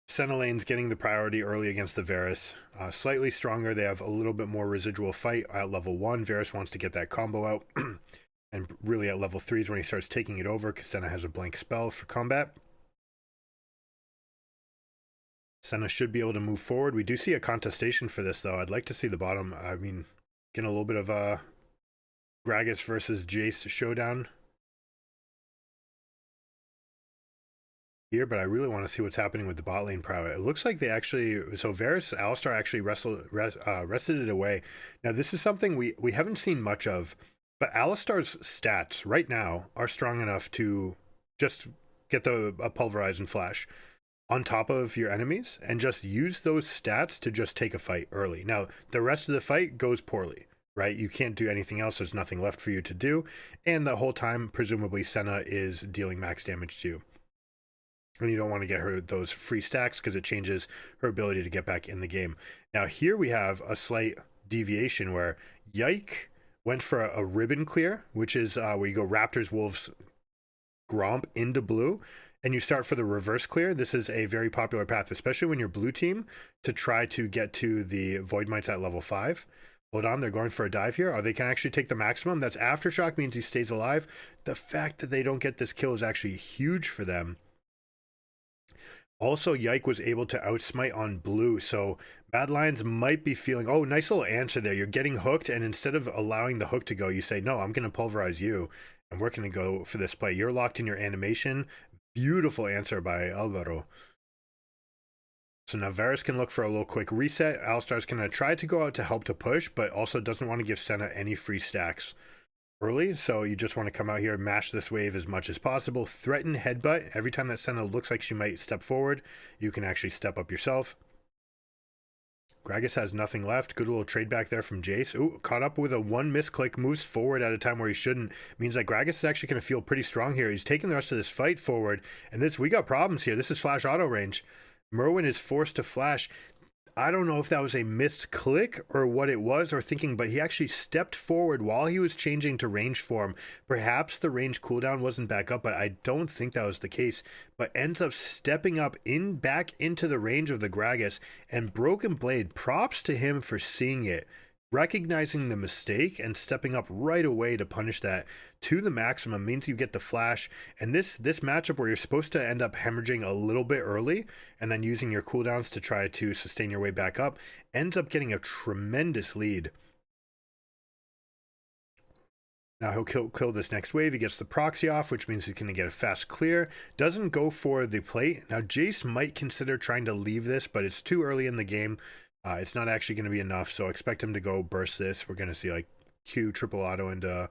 Senna lanes getting the priority early against the Varus. Slightly stronger. They have a little bit more residual fight at level 1. Varus wants to get that combo out. And really at level 3 is when he starts taking it over because Senna has a blank spell for combat. Senna should be able to move forward. We do see a contestation for this, though. I'd like to see the bottom. I mean, getting a little bit of a Gragas versus Jace showdown here, but I really want to see what's happening with the bot lane prowess. It looks like they actually, so Varus Alistar actually rested it away. Now, this is something we haven't seen much of, but Alistar's stats right now are strong enough to just get the pulverize and flash on top of your enemies and just use those stats to just take a fight early. Now, the rest of the fight goes poorly, right? You can't do anything else. There's nothing left for you to do. And the whole time, presumably, Senna is dealing max damage to you. And you don't want to get her those free stacks because it changes her ability to get back in the game. Now, here we have a slight deviation where Yike went for a ribbon clear, which is where you go Raptors, Wolves, Gromp into blue, and you start for the reverse clear. This is a very popular path, especially when you're blue team, to try to get to the Void Mites at level 5. Hold on, they're going for a dive here. Oh, they can actually take the maximum. That's Aftershock, means he stays alive. The fact that they don't get this kill is actually huge for them. Also, Yike was able to outsmite on blue, so Bad Lions might be feeling, oh, nice little answer there. You're getting hooked, and instead of allowing the hook to go, you say, no, I'm going to pulverize you, and we're going to go for this play. You're locked in your animation. Beautiful answer by Alvaro. So now Varus can look for a little quick reset. Alistar's going to try to go out to help to push, but also doesn't want to give Senna any free stacks early, so you just want to come out here, mash this wave as much as possible, threaten headbutt. Every time that Senna looks like she might step forward, you can actually step up yourself. Gragas has nothing left. Good little trade back there from Jace. Ooh, caught up with a one misclick, moves forward at a time where he shouldn't. Means that Gragas is actually going to feel pretty strong here. He's taking the rest of this fight forward, and we got problems here. This is flash auto range. Merwin is forced to flash. I don't know if that was a missed click or what it was or thinking, but he actually stepped forward while he was changing to range form. Perhaps the range cooldown wasn't back up, but I don't think that was the case. But ends up stepping up back into the range of the Gragas, and Broken Blade, props to him for seeing it, recognizing the mistake and stepping up right away to punish that to the maximum. Means you get the flash, and this matchup where you're supposed to end up hemorrhaging a little bit early and then using your cooldowns to try to sustain your way back up ends up getting a tremendous lead. Now he'll kill this next wave. He gets the proxy off, which means he's going to get a fast clear. Doesn't go for the plate. Now Jace might consider trying to leave this, but it's too early in the game. It's not actually going to be enough, so expect him to go burst this. We're going to see like Q triple auto into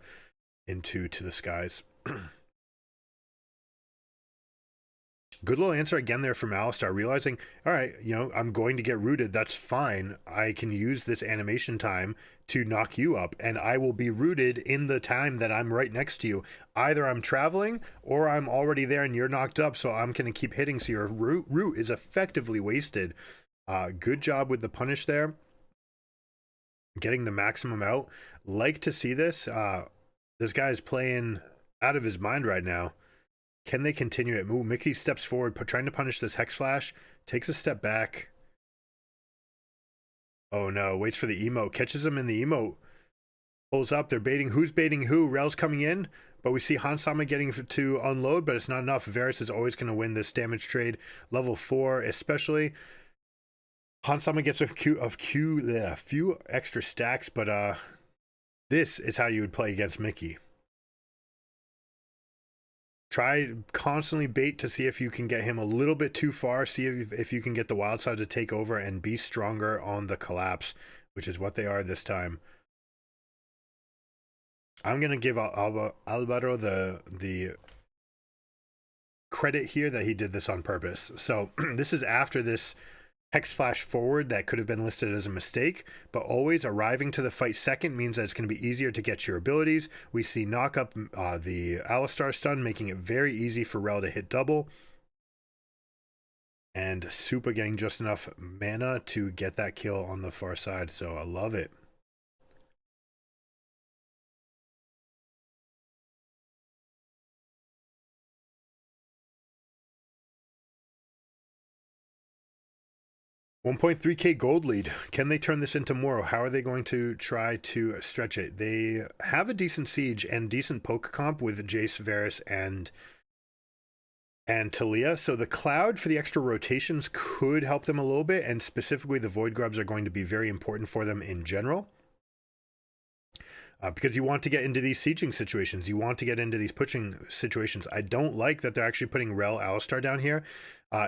the skies. Good little answer again there from Alistar, realizing, all right, I'm going to get rooted. That's fine. I can use this animation time to knock you up, and I will be rooted in the time that I'm right next to you. Either I'm traveling or I'm already there and you're knocked up, so I'm going to keep hitting, so your root is effectively wasted. Good job with the punish there. Getting the maximum out. Like to see this. This guy is playing out of his mind right now. Can they continue it? Ooh, Mickey steps forward, trying to punish this Hex Flash. Takes a step back. Oh no, waits for the emote. Catches him in the emote. Pulls up. They're baiting. Who's baiting who? Rel's coming in. But we see Hansama getting to unload, but it's not enough. Varus is always going to win this damage trade. Level 4 especially. Hansama gets a few extra stacks, but this is how you would play against Mickey. Try constantly bait to see if you can get him a little bit too far. See if you can get the wild side to take over and be stronger on the collapse, which is what they are this time. I'm going to give Alvaro the credit here that he did this on purpose. So this is after this Hex Flash forward that could have been listed as a mistake, but always arriving to the fight second means that it's going to be easier to get your abilities. We see knock up the Alistar stun, making it very easy for Rel to hit double. And Supa getting just enough mana to get that kill on the far side, so I love it. $1.3k gold lead. Can they turn this into more? How are they going to try to stretch it? They have a decent siege and decent poke comp with Jace, Varus, and Talia. So the cloud for the extra rotations could help them a little bit, and specifically the Void Grubs are going to be very important for them in general. Because you want to get into these sieging situations. You want to get into these pushing situations. I don't like that they're actually putting Rel Alistar down here.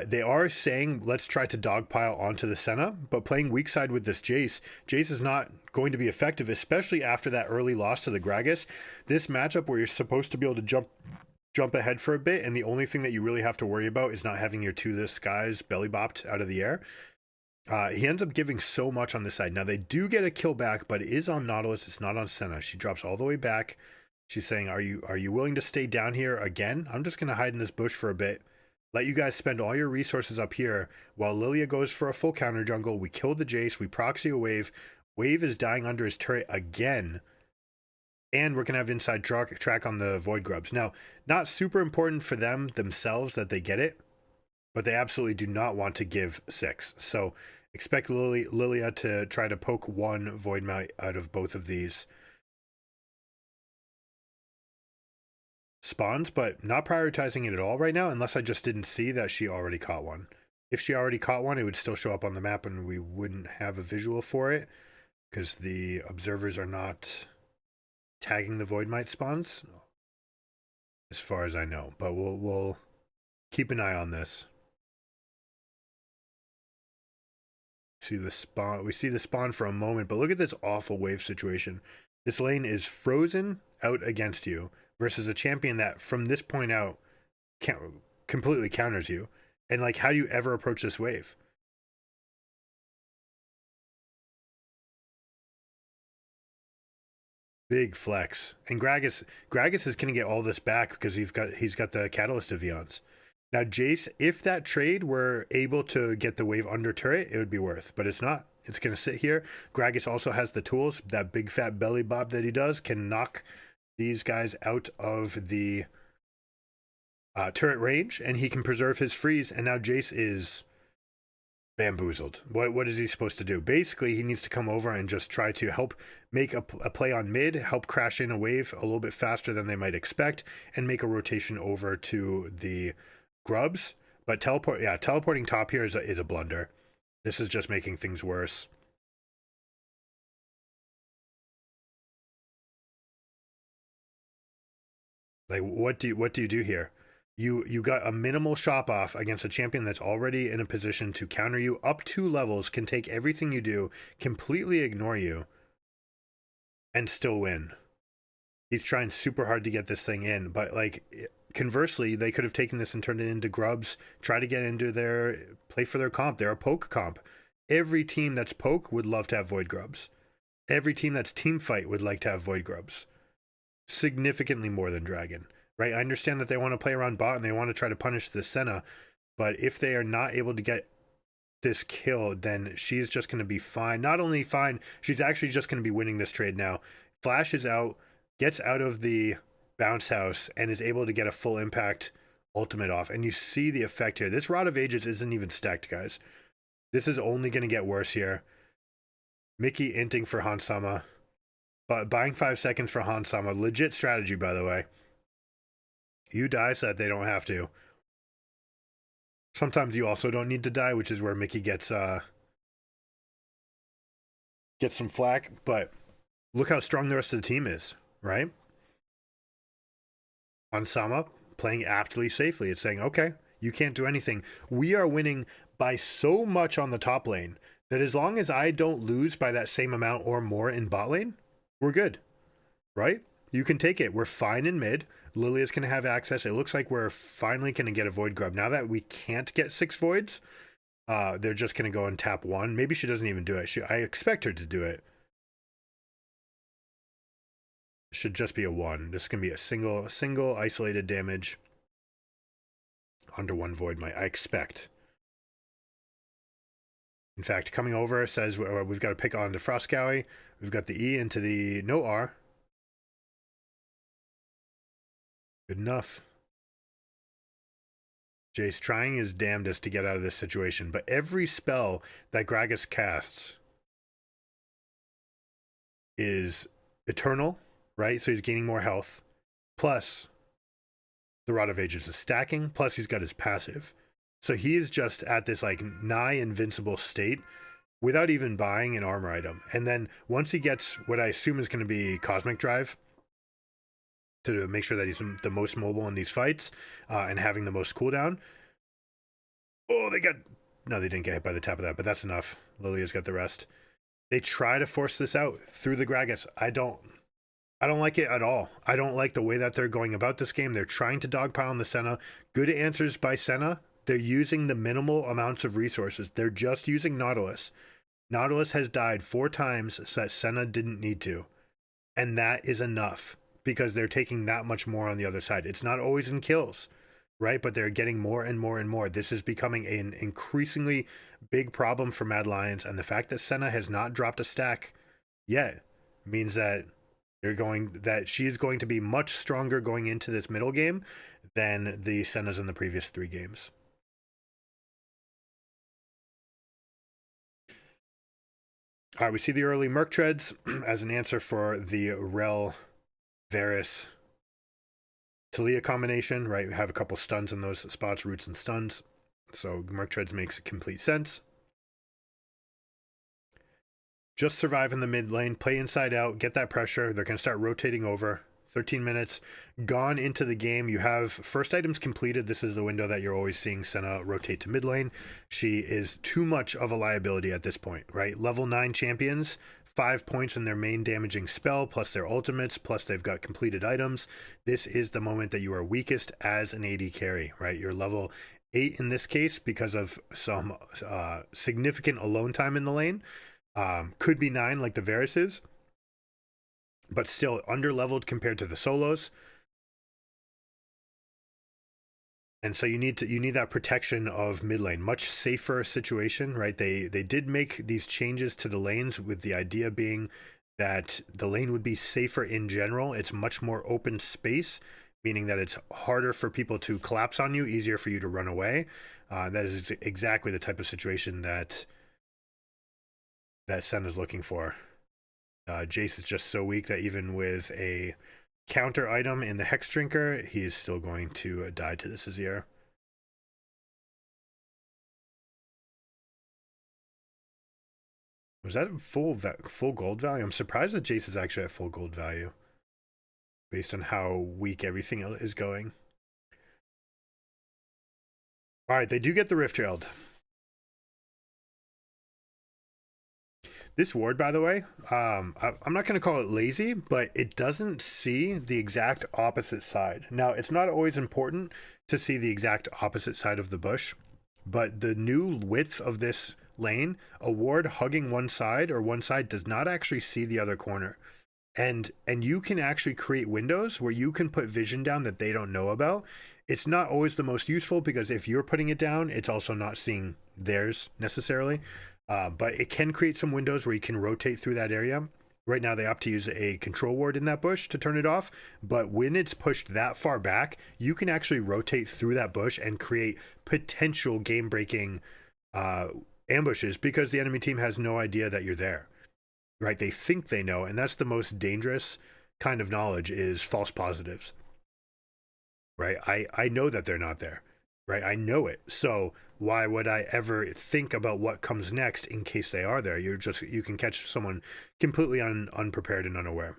They are saying, let's try to dogpile onto the Senna, but playing weak side with this Jace is not going to be effective, especially after that early loss to the Gragas. This matchup where you're supposed to be able to jump ahead for a bit, and the only thing that you really have to worry about is not having your To the Skies belly bopped out of the air. He ends up giving so much on this side. Now, they do get a kill back, but it is on Nautilus. It's not on Senna. She drops all the way back. She's saying, are you willing to stay down here again? I'm just going to hide in this bush for a bit. Let you guys spend all your resources up here while Lilia goes for a full counter jungle. We kill the Jace. We proxy a wave. Wave is dying under his turret again. And we're going to have inside track on the Void Grubs. Now, not super important for them themselves that they get it, but they absolutely do not want to give 6. So expect Lilia to try to poke one Void Mount out of both of these spawns, but not prioritizing it at all right now, unless I just didn't see that she already caught one. If she already caught one, it would still show up on the map and we wouldn't have a visual for it because the observers are not tagging the Void Might spawns, as far as I know. But we'll keep an eye on this. We see the spawn for a moment, but look at this awful wave situation. This lane is frozen out against you versus a champion that from this point out completely counters you. And like, how do you ever approach this wave? Big flex. And Gragas is going to get all this back because he's got the Catalyst of Eons. Now, Jace, if that trade were able to get the wave under turret, it would be worth, but it's not. It's going to sit here. Gragas also has the tools. That big fat belly bob that he does can knock these guys out of the turret range, and he can preserve his freeze, and now Jace is bamboozled. What is he supposed to do? Basically, he needs to come over and just try to help make a play on mid, help crash in a wave a little bit faster than they might expect, and make a rotation over to the Grubs. But teleporting top here is a blunder. This is just making things worse. Like, what do you do here? You got a minimal shop off against a champion that's already in a position to counter you up 2 levels, can take everything you do, completely ignore you, and still win. He's trying super hard to get this thing in, but like, conversely, they could have taken this and turned it into Grubs, try to get into play for their comp. They're a poke comp. Every team that's poke would love to have Void Grubs. Every team that's team fight would like to have Void Grubs. Significantly more than Dragon, right? I understand that they want to play around bot and they want to try to punish the Senna, but if they are not able to get this kill, then she's just going to be fine. Not only fine, she's actually just going to be winning this trade now. Flash is out. gets out of the bounce house and is able to get a full impact ultimate off. And you see the effect here. This Rod of Ages isn't even stacked, guys. This is only going to get worse here. Mickey inting for Hansama. But buying 5 seconds for Hansama. Legit strategy, by the way. You die so that they don't have to. Sometimes you also don't need to die, which is where Mickey gets some flack. But look how strong the rest of the team is, right? Hansama playing aptly safely. It's saying, okay, you can't do anything. We are winning by so much on the top lane that as long as I don't lose by that same amount or more in bot lane, we're good, right? You can take it. We're fine in mid. Lilia's going to have access. It looks like we're finally going to get a void grub. Now that we can't get 6 voids, they're just going to go and tap 1. Maybe she doesn't even do it. I expect her to do it. Should just be a 1. This is going to be a single isolated damage under 1 void, I expect. In fact, coming over says we've got to pick on to Frostcowie. We've got the E into the no R. Good enough. Jace trying his damnedest to get out of this situation, but every spell that Gragas casts is eternal, right? So he's gaining more health. Plus, the Rod of Ages is stacking. Plus, he's got his passive. So he is just at this like nigh invincible state without even buying an armor item. And then once he gets what I assume is going to be Cosmic Drive to make sure that he's the most mobile in these fights and having the most cooldown. Oh, no, they didn't get hit by the tap of that, but that's enough. Lilia's got the rest. They try to force this out through the Gragas. I don't like it at all. I don't like the way that they're going about this game. They're trying to dogpile on the Senna. Good answers by Senna. They're using the minimal amounts of resources. They're just using Nautilus. Nautilus has died 4 times so that Senna didn't need to. And that is enough because they're taking that much more on the other side. It's not always in kills, right? But they're getting more and more and more. This is becoming an increasingly big problem for Mad Lions. And the fact that Senna has not dropped a stack yet means that she is going to be much stronger going into this middle game than the Sennas in the previous 3 games. All right, we see the early Merc Treads as an answer for the Rel, Varus, Talia combination, right? We have a couple stuns in those spots, roots and stuns. So Merc Treads makes complete sense. Just survive in the mid lane, play inside out, get that pressure. They're going to start rotating over. 13 minutes gone into the game. You have first items completed. This is the window that you're always seeing Senna rotate to mid lane. She is too much of a liability at this point, right? Level 9 champions, 5 points in their main damaging spell, plus their ultimates, plus they've got completed items. This is the moment that you are weakest as an AD carry, right? You're level 8 in this case because of some significant alone time in the lane. Could be 9 like the Varus is, but still under-leveled compared to the solos. And so you need that protection of mid lane, much safer situation, right? They did make these changes to the lanes with the idea being that the lane would be safer in general. It's much more open space, meaning that it's harder for people to collapse on you, easier for you to run away. That is exactly the type of situation that Sen is looking for. Jace is just so weak that even with a counter item in the Hex Drinker, he is still going to die to this Azir. Was that full gold value? I'm surprised that Jace is actually at full gold value based on how weak everything is going. All right, they do get the Rift Herald. This ward, by the way, I'm not going to call it lazy, but it doesn't see the exact opposite side. Now, it's not always important to see the exact opposite side of the bush, but the new width of this lane, a ward hugging one side does not actually see the other corner. And you can actually create windows where you can put vision down that they don't know about. It's not always the most useful because if you're putting it down, it's also not seeing theirs necessarily. But it can create some windows where you can rotate through that area. Right now, they opt to use a control ward in that bush to turn it off. But when it's pushed that far back, you can actually rotate through that bush and create potential game-breaking ambushes because the enemy team has no idea that you're there, right? They think they know, and that's the most dangerous kind of knowledge, is false positives, right? I know that they're not there, right? I know it. So why would I ever think about what comes next in case they are there? You can catch someone completely unprepared and unaware.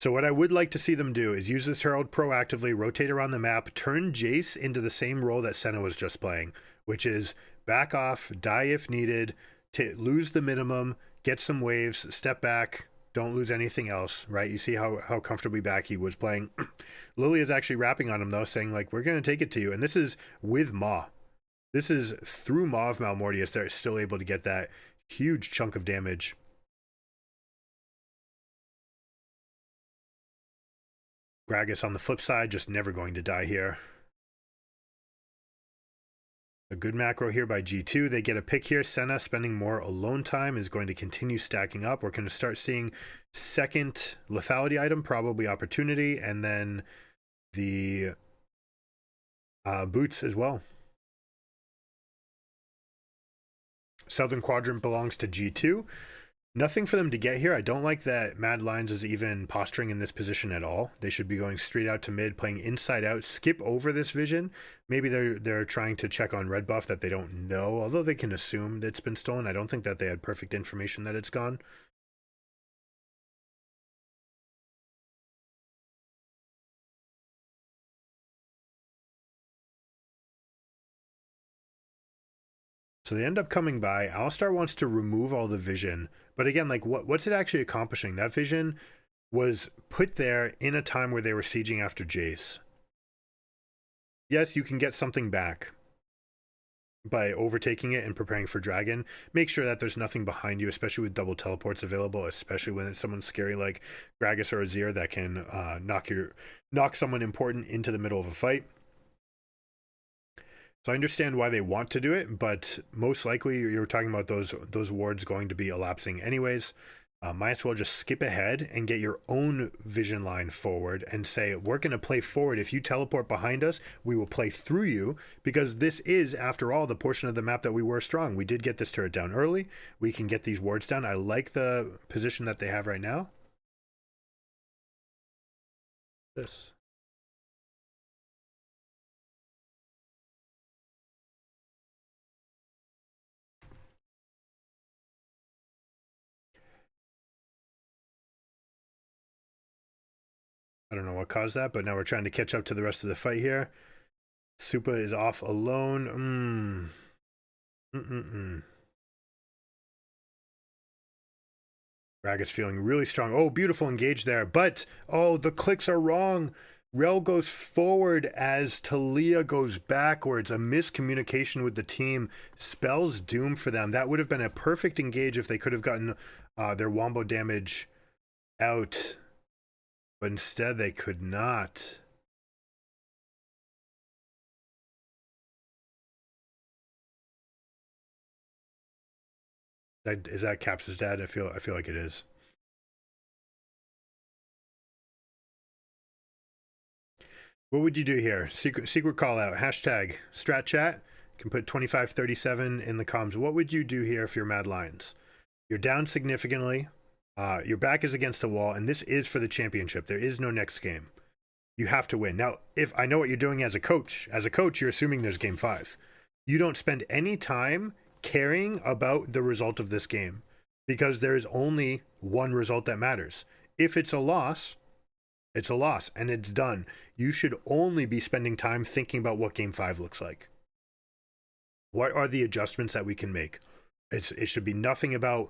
So what I would like to see them do is use this Herald proactively, rotate around the map, turn Jace into the same role that Senna was just playing, which is back off, die if needed, lose the minimum, get some waves, step back, don't lose anything else, right? You see how comfortably back he was playing. Lily is actually rapping on him, though, saying, like, we're going to take it to you. And this is with Maw. This is through Maw of Malmortius. They're still able to get that huge chunk of damage. Gragas on the flip side, just never going to die here. A good macro here by G2. They get a pick here. Senna spending more alone time is going to continue stacking up. We're going to start seeing second lethality item, probably opportunity, and then the boots as well. Southern Quadrant belongs to G2. Nothing for them to get here. I don't like that Mad Lions is even posturing in this position at all. They should be going straight out to mid, playing inside out, skip over this vision. Maybe they're trying to check on red buff that they don't know, although they can assume that it's been stolen. I don't think that they had perfect information that it's gone. So they end up coming by. Alistar wants to remove all the vision. But again, like, what's it actually accomplishing? That vision was put there in a time where they were sieging after Jace. Yes, you can get something back by overtaking it and preparing for Dragon. Make sure that there's nothing behind you, especially with double teleports available, especially when it's someone scary like Gragas or Azir that can knock someone important into the middle of a fight. So I understand why they want to do it, but most likely you're talking about those wards going to be elapsing anyways. Might as well just skip ahead and get your own vision line forward and say, we're going to play forward. If you teleport behind us, we will play through you, because this is, after all, the portion of the map that we were strong. We did get this turret down early. We can get these wards down. I like the position that they have right now. This. I don't know what caused that, but now we're trying to catch up to the rest of the fight here. Supa is off alone. Gragas feeling really strong. Oh, beautiful engage there. But, oh, the clicks are wrong. Rel goes forward as Talia goes backwards. A miscommunication with the team spells doom for them. That would have been a perfect engage if they could have gotten their wombo damage out. But instead, they could not. Is that Caps' dad? I feel like it is. What would you do here? Secret call out. Hashtag strat chat. You can put 2537 in the comms. What would you do here if you're Mad Lions? You're down significantly. Your back is against the wall, and this is for the championship. There is no next game. You have to win. Now, if I know what you're doing as a coach, you're assuming there's game 5. You don't spend any time caring about the result of this game, because there is only one result that matters. If it's a loss, it's a loss and it's done. You should only be spending time thinking about what game 5 looks like. What are the adjustments that we can make? It should be nothing about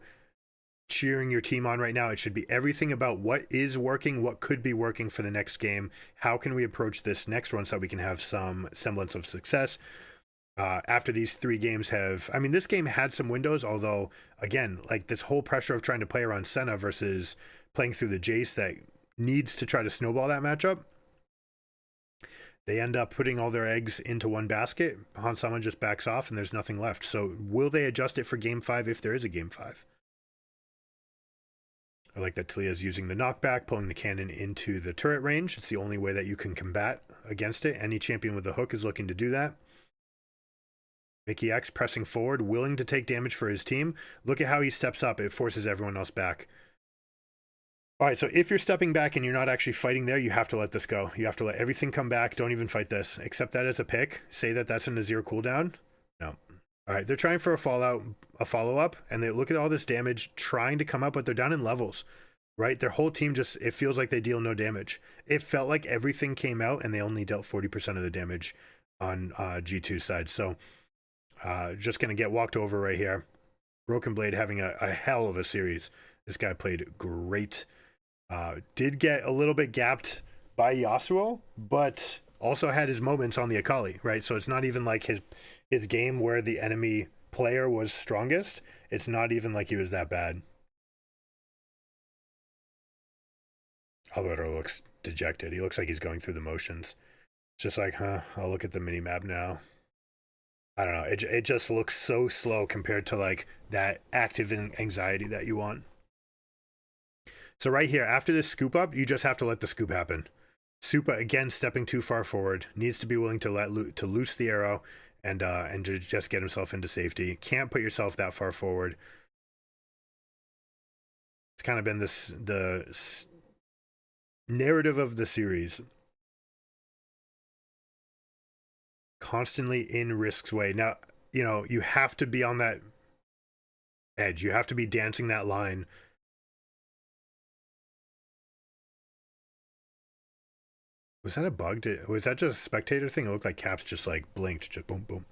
cheering your team on right now. It should be everything about what is working, what could be working for the next game. How can we approach this next one so that we can have some semblance of success? After these 3 games this game had some windows, although, again, like this whole pressure of trying to play around Senna versus playing through the Jace that needs to try to snowball that matchup. They end up putting all their eggs into one basket. Han Sama just backs off and there's nothing left. So will they adjust it for game 5 if there is a game 5? I like that Talia's using the knockback, pulling the cannon into the turret range. It's the only way that you can combat against it. Any champion with a hook is looking to do that. Mickey X pressing forward, willing to take damage for his team. Look at how he steps up. It forces everyone else back. All right, so if you're stepping back and you're not actually fighting there, you have to let this go. You have to let everything come back. Don't even fight this. Accept that as a pick. Say that that's an Azir cooldown. No. All right, they're trying for a follow-up, and they look at all this damage trying to come up, but they're down in levels, right? Their whole team just, it feels like they deal no damage. It felt like everything came out, and they only dealt 40% of the damage on G2's side. So just going to get walked over right here. Broken Blade having a hell of a series. This guy played great. Did get a little bit gapped by Yasuo, but also had his moments on the Akali, right? So it's not even like his game where the enemy player was strongest. It's not even like he was that bad. Alberto looks dejected. He looks like he's going through the motions. It's just like, I'll look at the mini-map now. I don't know. It just looks so slow compared to like that active anxiety that you want. So right here, after this scoop up, you just have to let the scoop happen. Supa, again, stepping too far forward, needs to be willing to loose the arrow and to just get himself into safety. Can't put yourself that far forward. It's kind of been the narrative of the series. Constantly in Risk's way. Now, you know, you have to be on that edge. You have to be dancing that line. Was that a bug? Was that just a spectator thing? It looked like Caps just like blinked, just boom, boom.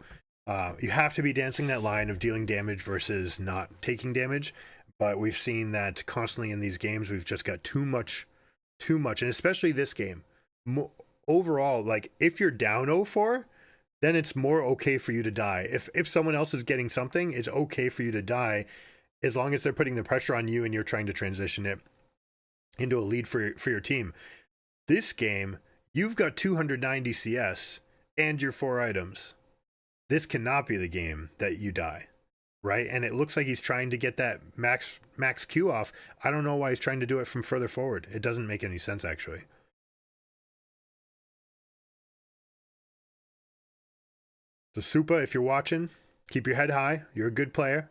You have to be dancing that line of dealing damage versus not taking damage. But we've seen that constantly in these games. We've just got too much. And especially this game. Overall, like if you're down 0-4, then it's more okay for you to die. If someone else is getting something, it's okay for you to die as long as they're putting the pressure on you and you're trying to transition it into a lead for your team. This game, you've got 290 CS and your 4 items. This cannot be the game that you die, right? And it looks like he's trying to get that max Q off. I don't know why he's trying to do it from further forward. It doesn't make any sense, actually. So Supa, if you're watching, keep your head high. You're a good player.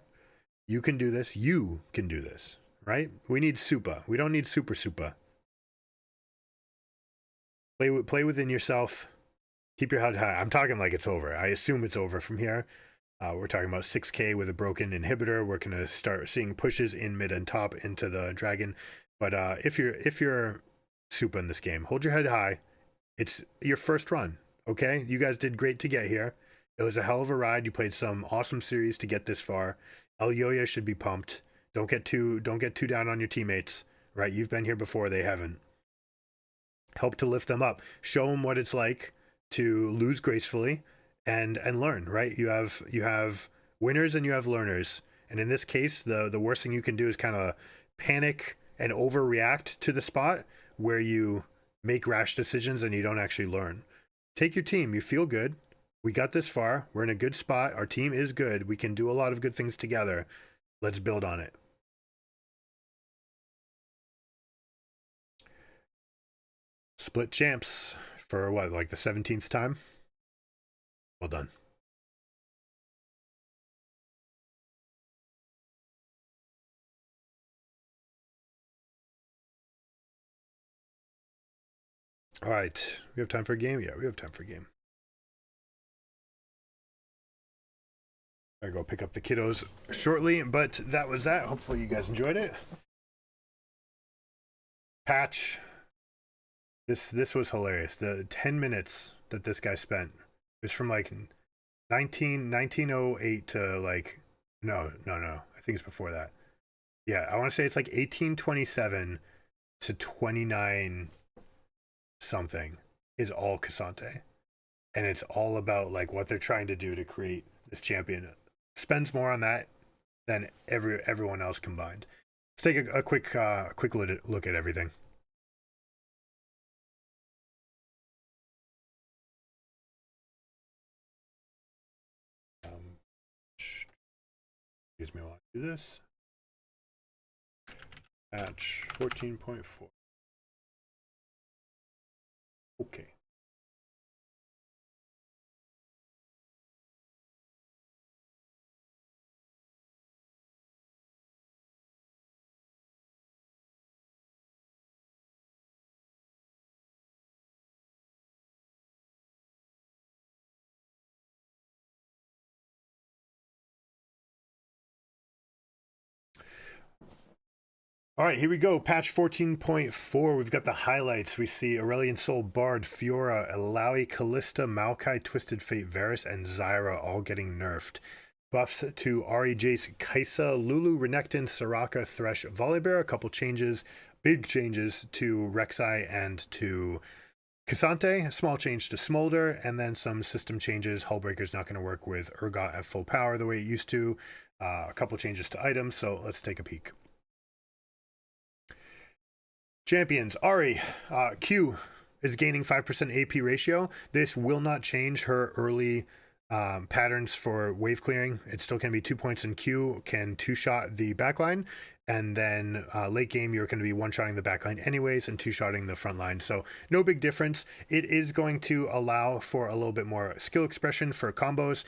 You can do this. You can do this, right? We need Supa. We don't need Super Supa. Play within yourself. Keep your head high. I'm talking like it's over. I assume it's over from here. We're talking about 6K with a broken inhibitor. We're going to start seeing pushes in mid and top into the dragon. But if you're Supa in this game, hold your head high. It's your first run, okay? You guys did great to get here. It was a hell of a ride. You played some awesome series to get this far. Elyoya should be pumped. Don't get too down on your teammates, right? You've been here before, they haven't. Help to lift them up. Show them what it's like to lose gracefully and learn, right? You have winners and you have learners. And in this case, the worst thing you can do is kind of panic and overreact to the spot where you make rash decisions and you don't actually learn. Take your team. You feel good. We got this far. We're in a good spot. Our team is good. We can do a lot of good things together. Let's build on it. Split champs for what, like the 17th time? Well done. All right. We have time for a game? Yeah, we have time for a game. I go pick up the kiddos shortly, but that was that. Hopefully you guys enjoyed it. Patch. This was hilarious. The 10 minutes that this guy spent. It was from like 1908 to like no. I think it's before that. Yeah, I want to say it's like 1827 to 29 something is all Cassante. And it's all about like what they're trying to do to create this champion. Spends more on that than everyone else combined. Let's take a quick look at everything. Excuse me while I do this. Patch 14.4. Okay. All right, here we go. Patch 14.4. We've got the highlights. We see Aurelion Sol, Bard, Fiora, Alawi, Callista, Maokai, Twisted Fate, Varus, and Zyra all getting nerfed. Buffs to Ahri, Jace, Kaisa, Lulu, Renekton, Soraka, Thresh, Volibear. A couple changes, big changes to Rek'Sai and to Cassante. A small change to Smolder, and then some system changes. Hullbreaker's not going to work with Urgot at full power the way it used to. A couple changes to items, so let's take a peek. Champions, Ahri, Q is gaining 5% AP ratio. This will not change her early patterns for wave clearing. It's still going to be 2 points in Q, can two-shot the backline, and then late game you're going to be one-shotting the backline anyways and two-shotting the front line. So no big difference. It is going to allow for a little bit more skill expression for combos.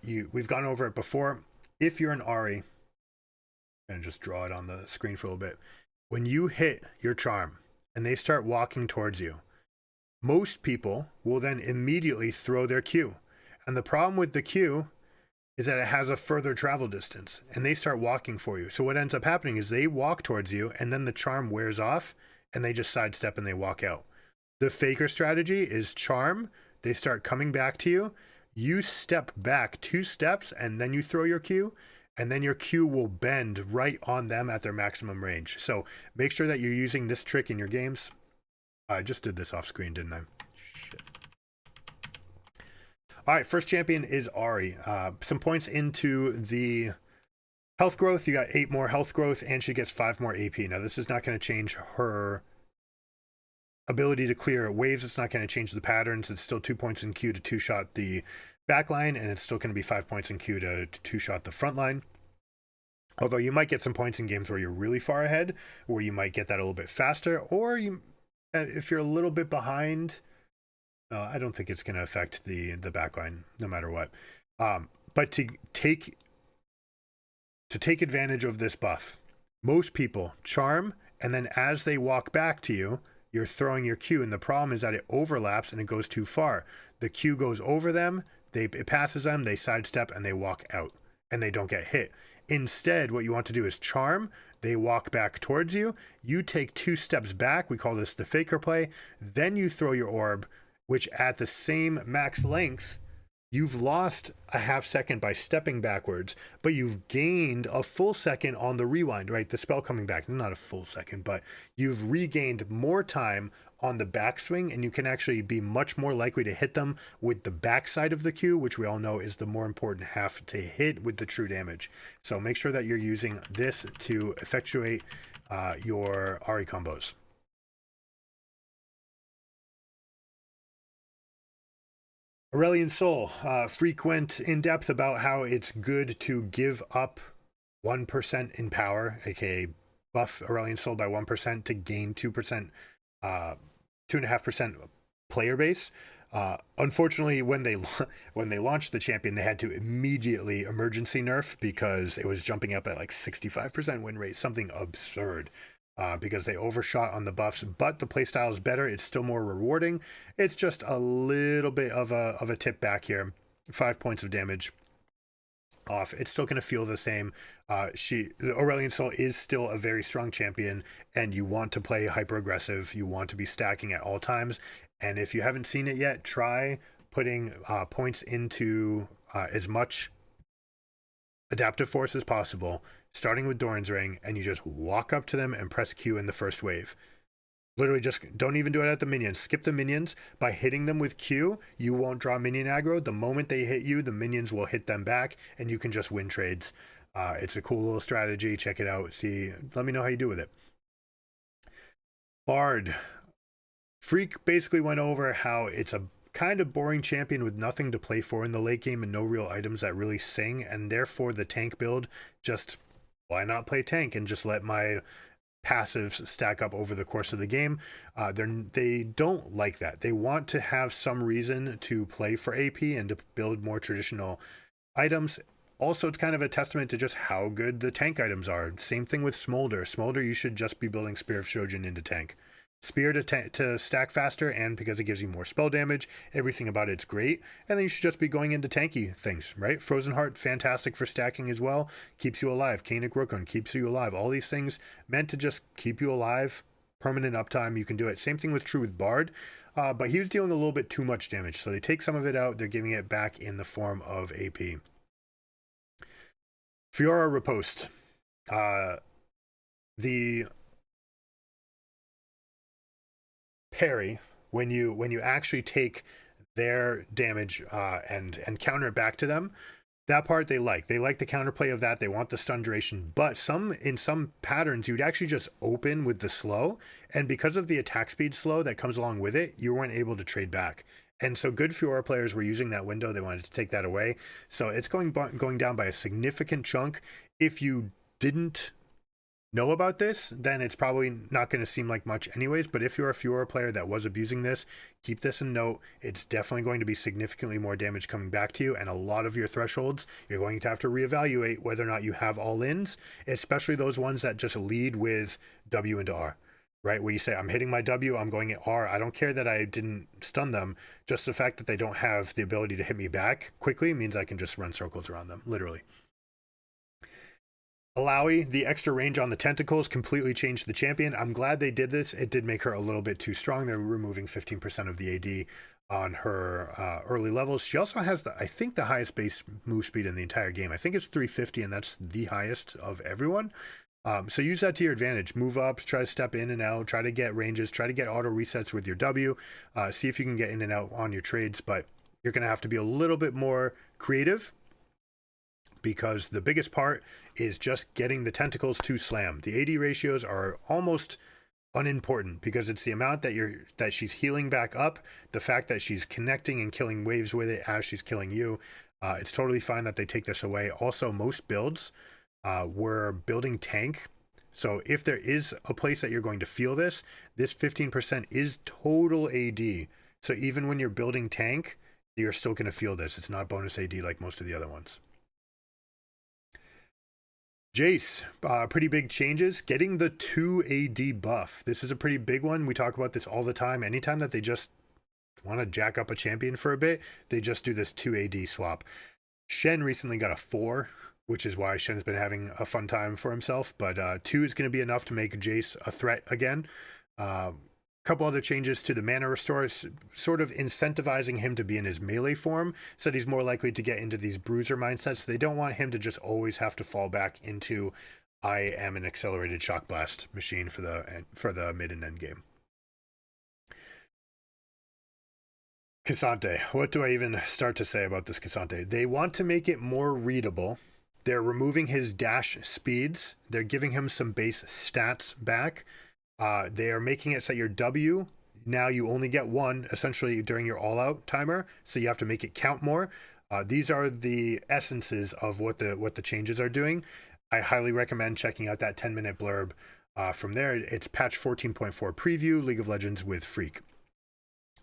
We've gone over it before. If you're an Ahri, I'm going to just draw it on the screen for a little bit. When you hit your charm and they start walking towards you, most people will then immediately throw their Q. And the problem with the Q is that it has a further travel distance and they start walking for you. So what ends up happening is they walk towards you and then the charm wears off and they just sidestep and they walk out. The faker strategy is charm. They start coming back to you. You step back 2 steps and then you throw your Q. And then your Q will bend right on them at their maximum range. So make sure that you're using this trick in your games. I just did this off screen, didn't I? Shit. All right, first champion is Ahri. Some points into the health growth. You got 8 more health growth, and she gets 5 more AP. Now, this is not going to change her ability to clear waves. It's not going to change the patterns. It's still 2 points in Q to two-shot the backline, and it's still going to be 5 points in Q to two-shot the front line. Although you might get some points in games where you're really far ahead, where you might get that a little bit faster, or if you're a little bit behind, I don't think it's going to affect the backline no matter what. But to take advantage of this buff, most people charm, and then as they walk back to you, you're throwing your Q, and the problem is that it overlaps and it goes too far. The Q goes over them, it passes them, they sidestep, and they walk out, and they don't get hit. Instead, what you want to do is charm, they walk back towards you, you take 2 steps back, we call this the faker play, then you throw your orb, which at the same max length, you've lost a half second by stepping backwards, but you've gained a full second on the rewind, right? The spell coming back, not a full second, but you've regained more time on the backswing, and you can actually be much more likely to hit them with the backside of the Q, which we all know is the more important half to hit with the true damage. So make sure that you're using this to effectuate your Ahri combos. Aurelion Sol, frequent in depth about how it's good to give up 1% in power, aka buff Aurelion Sol by 1% to gain 2%, 2.5% player base. Unfortunately, when they launched the champion, they had to immediately emergency nerf because it was jumping up at like 65% win rate, something absurd. Because they overshot on the buffs, but the playstyle is better. It's still more rewarding. It's just a little bit of a tip back here. 5 points of damage off. It's still going to feel the same. Aurelion Sol is still a very strong champion, and you want to play hyper aggressive. You want to be stacking at all times. And if you haven't seen it yet, try putting points into as much adaptive force as possible, starting with Doran's Ring, and you just walk up to them and press Q in the first wave. Literally just don't even do it at the minions. Skip the minions. By hitting them with Q, you won't draw minion aggro. The moment they hit you, the minions will hit them back, and you can just win trades. It's a cool little strategy. Check it out. Let me know how you do with it. Bard. Freak basically went over how it's a kind of boring champion with nothing to play for in the late game and no real items that really sing, and therefore the tank build, just why not play tank and just let my passives stack up over the course of the game. They don't like that. They want to have some reason to play for AP and to build more traditional items. Also, it's kind of a testament to just how good the tank items are. Same thing with Smolder. Smolder, you should just be building Spear of Shojin into tank. Spear to stack faster, and because it gives you more spell damage, everything about it's great. And then you should just be going into tanky things, right? Frozen Heart, fantastic for stacking as well. Keeps you alive. Cainic Rokon keeps you alive. All these things meant to just keep you alive. Permanent uptime, you can do it. Same thing was true with Bard, but he was dealing a little bit too much damage. So they take some of it out. They're giving it back in the form of AP. Fiora Riposte. The parry, when you actually take their damage and counter it back to them, that part they like the counterplay of that. They want the stun duration, but in some patterns you'd actually just open with the slow, and because of the attack speed slow that comes along with it, you weren't able to trade back. And so good Fiora players were using that window. They wanted to take that away, so it's going down by a significant chunk. If you didn't know about this, then it's probably not going to seem like much anyways. But if you're a Fiora player that was abusing this, keep this in note. It's definitely going to be significantly more damage coming back to you, and a lot of your thresholds you're going to have to reevaluate whether or not you have all-ins, especially those ones that just lead with W into R, right? Where you say, I'm hitting my W, I'm going at R. I don't care that I didn't stun them. Just the fact that they don't have the ability to hit me back quickly means I can just run circles around them, literally. Alawi, the extra range on the tentacles completely changed the champion. I'm glad they did this. It did make her a little bit too strong. They're removing 15% of the AD on her early levels. She also has, I think, the highest base move speed in the entire game. I think it's 350, and that's the highest of everyone. So use that to your advantage. Move up, try to step in and out, try to get ranges, try to get auto resets with your W. See if you can get in and out on your trades, but you're going to have to be a little bit more creative, because the biggest part is just getting the tentacles to slam. The AD ratios are almost unimportant because it's the amount that she's healing back up, the fact that she's connecting and killing waves with it as she's killing you. It's totally fine that they take this away. Also, most builds were building tank. So if there is a place that you're going to feel this 15% is total AD. So even when you're building tank, you're still going to feel this. It's not bonus AD like most of the other ones. Jace, pretty big changes. Getting the 2 AD buff. This is a pretty big one. We talk about this all the time. Anytime that they just want to jack up a champion for a bit, they just do this 2 AD swap. Shen recently got a 4, which is why Shen's been having a fun time for himself. But 2 is going to be enough to make Jace a threat again. Couple other changes to the mana restore, sort of incentivizing him to be in his melee form, so that he's more likely to get into these bruiser mindsets. They don't want him to just always have to fall back into, I am an accelerated shock blast machine for the mid and end game. K'Sante, what do I even start to say about this K'Sante? They want to make it more readable. They're removing his dash speeds. They're giving him some base stats back. They are making it so your W, now you only get 1 essentially during your all-out timer, so you have to make it count more. These are the essences of what the changes are doing. I highly recommend checking out that 10-minute blurb from there. It's patch 14.4 preview, League of Legends with Freak.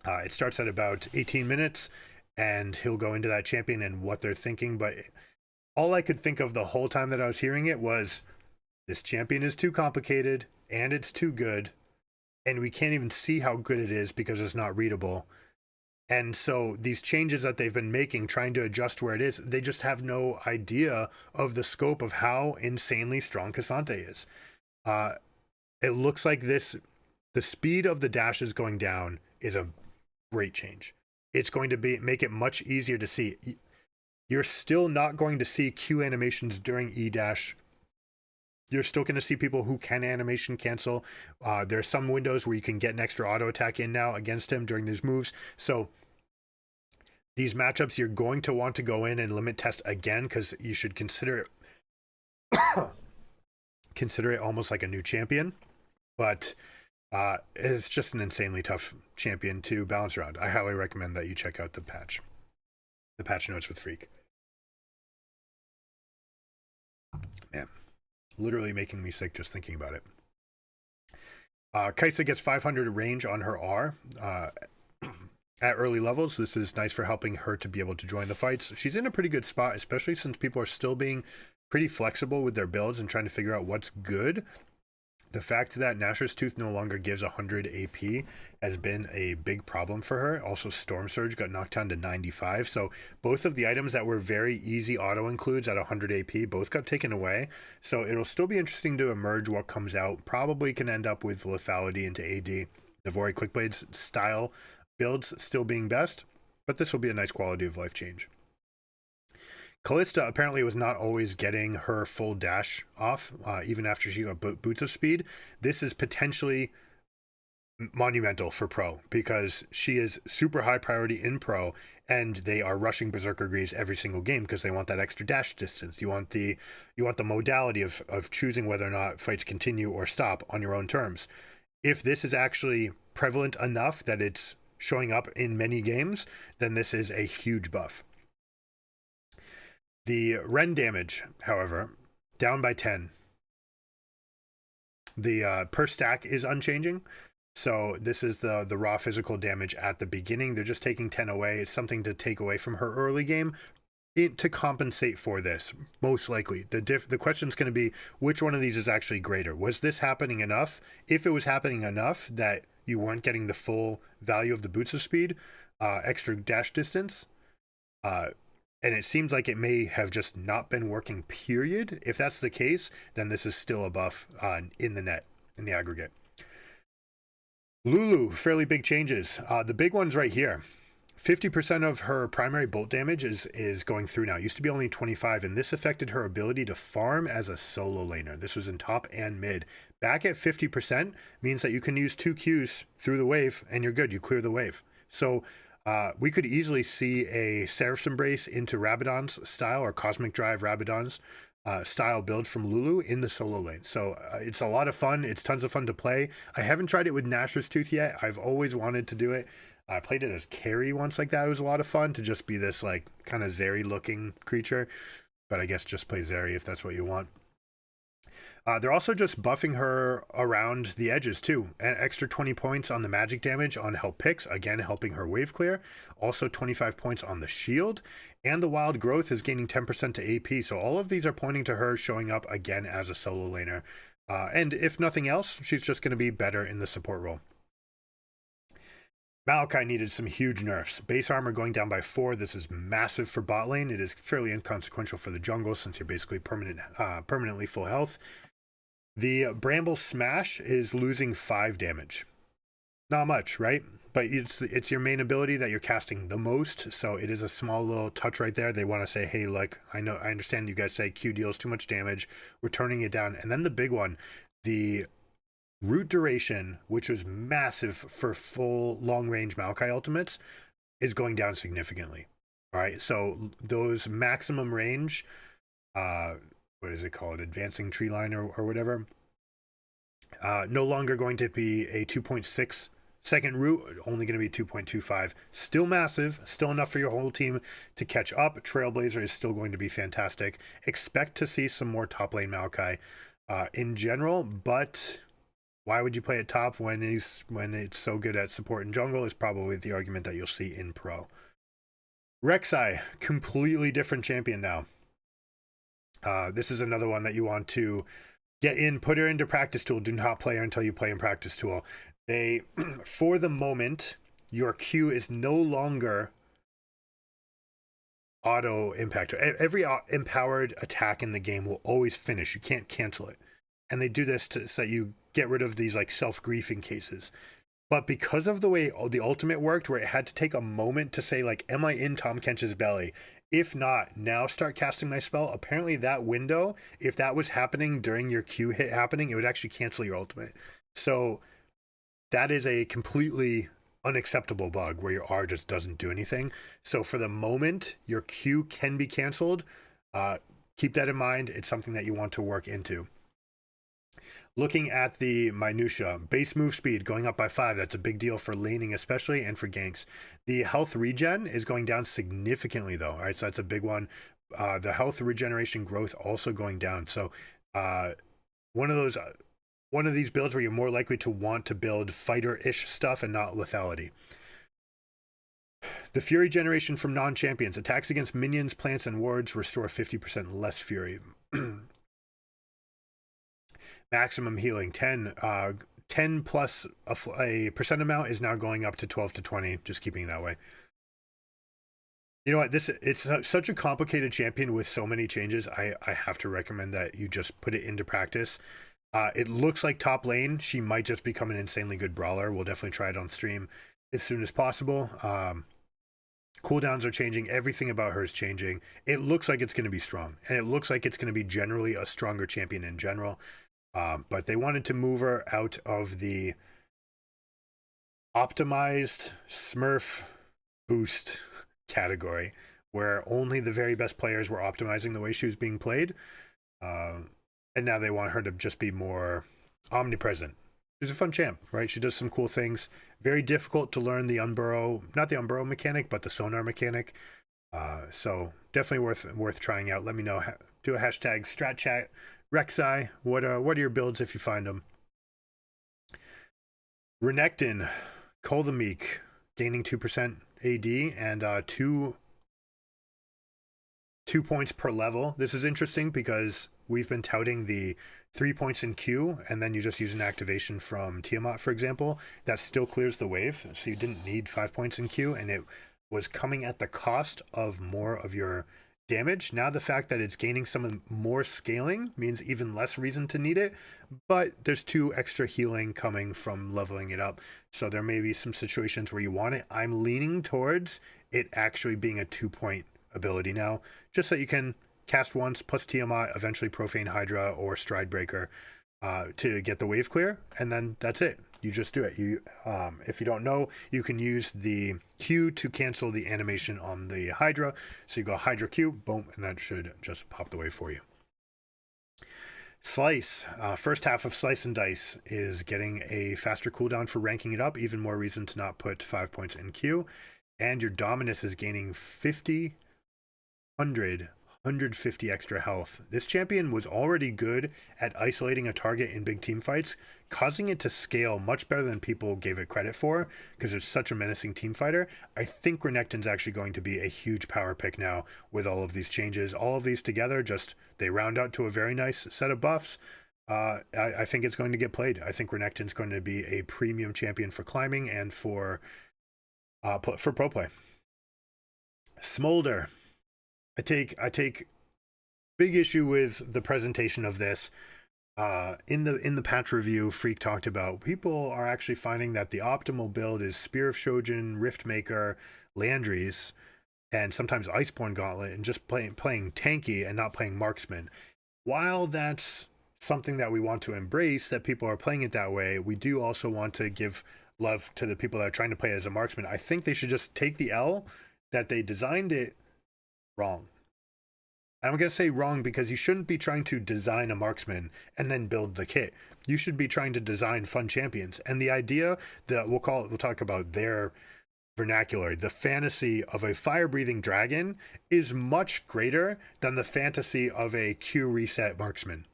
It starts at about 18 minutes, and he'll go into that champion and what they're thinking, but all I could think of the whole time that I was hearing it was, this champion is too complicated, and it's too good, and we can't even see how good it is because it's not readable. And so these changes that they've been making, trying to adjust where it is, they just have no idea of the scope of how insanely strong K'Sante is. It looks like the speed of the dashes going down is a great change. It's going to make it much easier to see. You're still not going to see Q animations during E-dash. You're still going to see people who can animation cancel. There's some windows where you can get an extra auto attack in now against him during these moves. So these matchups, you're going to want to go in and limit test again, because you should consider it almost like a new champion. But it's just an insanely tough champion to balance around. I highly recommend that you check out the patch notes with Freak. Man. Literally making me sick just thinking about it. Kaisa gets 500 range on her R at early levels. This is nice for helping her to be able to join the fights. She's in a pretty good spot, especially since people are still being pretty flexible with their builds and trying to figure out what's good. The fact that Nashor's Tooth no longer gives 100 AP has been a big problem for her. Also, Storm Surge got knocked down to 95. So both of the items that were very easy auto includes at 100 AP both got taken away. So it'll still be interesting to emerge what comes out. Probably can end up with lethality into AD. Navori Quickblades style builds still being best, but this will be a nice quality of life change. Callista apparently was not always getting her full dash off, even after she got boots of speed. This is potentially monumental for pro because she is super high priority in pro, and they are rushing Berserker Greaves every single game because they want that extra dash distance. You want the modality of choosing whether or not fights continue or stop on your own terms. If this is actually prevalent enough that it's showing up in many games, then this is a huge buff. The Ren damage, however, down by 10. The per stack is unchanging. So this is the raw physical damage at the beginning. They're just taking 10 away. It's something to take away from her early game to compensate for this, most likely. The question's going to be, which one of these is actually greater? Was this happening enough? If it was happening enough that you weren't getting the full value of the boots of speed, extra dash distance, and it seems like it may have just not been working, period. If that's the case, then this is still a buff in the net, in the aggregate. Lulu, fairly big changes. The big one's right here. 50% of her primary bolt damage is going through now. It used to be only 25, and this affected her ability to farm as a solo laner. This was in top and mid. Back at 50% means that you can use 2 Qs through the wave, and you're good. You clear the wave. So we could easily see a Seraph's Embrace into Rabadon's style, or Cosmic Drive Rabadon's style build from Lulu in the solo lane. So it's a lot of fun. It's tons of fun to play. I haven't tried it with Nashor's Tooth yet. I've always wanted to do it. I played it as carry once like that. It was a lot of fun to just be this like kind of Zeri looking creature. But I guess just play Zeri if that's what you want. They're also just buffing her around the edges too. An extra 20 points on the magic damage on help picks, again helping her wave clear. Also 25 points on the shield, and the wild growth is gaining 10% to AP. So all of these are pointing to her showing up again as a solo laner. And if nothing else, she's just going to be better in the support role. Maokai needed some huge nerfs. Base armor going down by 4. This is massive for bot lane. It is fairly inconsequential for the jungle since you're basically permanently full health. The Bramble Smash is losing 5 damage. Not much, right? But it's your main ability that you're casting the most, so it is a small little touch right there. They want to say, hey, look, I understand you guys say Q deals too much damage. We're turning it down. And then the big one, the root duration, which was massive for full long-range Maokai ultimates, is going down significantly. All right, so those maximum range, what is it called? Advancing tree line or whatever. No longer going to be a 2.6 second root, only going to be 2.25. Still massive, still enough for your whole team to catch up. Trailblazer is still going to be fantastic. Expect to see some more top lane Maokai in general, but why would you play at top when it's so good at support and jungle is probably the argument that you'll see in pro. Rek'Sai, completely different champion now. This is another one that you want to get in, put her into practice tool. Do not play her until you play in practice tool. For the moment, your Q is no longer auto impact. Every empowered attack in the game will always finish. You can't cancel it. And they do this so that you get rid of these like self-griefing cases. But because of the way the ultimate worked, where it had to take a moment to say, like, am I in Tom Kench's belly? If not, now start casting my spell. Apparently that window, if that was happening during your Q hit happening, it would actually cancel your ultimate. So that is a completely unacceptable bug where your R just doesn't do anything. So for the moment, your Q can be canceled. Keep that in mind. It's something that you want to work into. Looking at the minutia, base move speed going up by 5. That's a big deal for laning especially, and for ganks. The health regen is going down significantly though. All right, so that's a big one. The health regeneration growth also going down. So one of one of these builds where you're more likely to want to build fighter-ish stuff and not lethality. The Fury generation from non-champions. Attacks against minions, plants, and wards restore 50% less Fury. Maximum healing, 10. 10 plus a percent amount is now going up to 12 to 20, just keeping it that way. You know what, it's such a complicated champion with so many changes. I have to recommend that you just put it into practice. It looks like top lane, she might just become an insanely good brawler. We'll definitely try it on stream as soon as possible. Cooldowns are changing. Everything about her is changing. It looks like it's going to be strong, and it looks like it's going to be generally a stronger champion in general. But they wanted to move her out of the optimized Smurf boost category, where only the very best players were optimizing the way she was being played. And now they want her to just be more omnipresent. She's a fun champ, right? She does some cool things. Very difficult to learn the unburrow, not the unburrow mechanic, but the sonar mechanic. So definitely worth trying out. Let me know. Do a hashtag StratChat Rek'Sai. What are your builds if you find them? Renekton, Call the Meek, gaining 2% AD and 2 points per level. This is interesting because we've been touting the 3 points in Q, and then you just use an activation from Tiamat, for example. That still clears the wave, so you didn't need 5 points in Q, and it was coming at the cost of more of your damage. Now the fact that it's gaining some more scaling means even less reason to need it, but there's 2 extra healing coming from leveling it up, so there may be some situations where you want it. I'm leaning towards it actually being a 2-point ability now, just so you can cast once plus Tiamat, eventually Profane Hydra or Stride Breaker to get the wave clear, and then that's it. You just do it. You if you don't know, you can use the Q to cancel the animation on the Hydra. So you go Hydra Q, boom, and that should just pop the wave for you. Slice, first half of Slice and Dice is getting a faster cooldown for ranking it up. Even more reason to not put 5 points in Q. And your Dominus is gaining 50, 100, 150 extra health. This champion was already good at isolating a target in big team fights, causing it to scale much better than people gave it credit for because it's such a menacing team fighter. I think Renekton's actually going to be a huge power pick now with all of these changes. All of these together, just they round out to a very nice set of buffs. I think it's going to get played. I think Renekton's going to be a premium champion for climbing and for pro play. Smolder. I take big issue with the presentation of this. In the patch review, Freak talked about people are actually finding that the optimal build is Spear of Shojin, Riftmaker, Landry's, and sometimes Iceborne Gauntlet, and just playing tanky and not playing Marksman. While that's something that we want to embrace, that people are playing it that way, we do also want to give love to the people that are trying to play as a Marksman. I think they should just take the L that they designed it wrong. I'm going to say wrong because you shouldn't be trying to design a Marksman and then build the kit. You should be trying to design fun champions. And the idea that we'll talk about their vernacular, the fantasy of a fire-breathing dragon is much greater than the fantasy of a Q reset Marksman.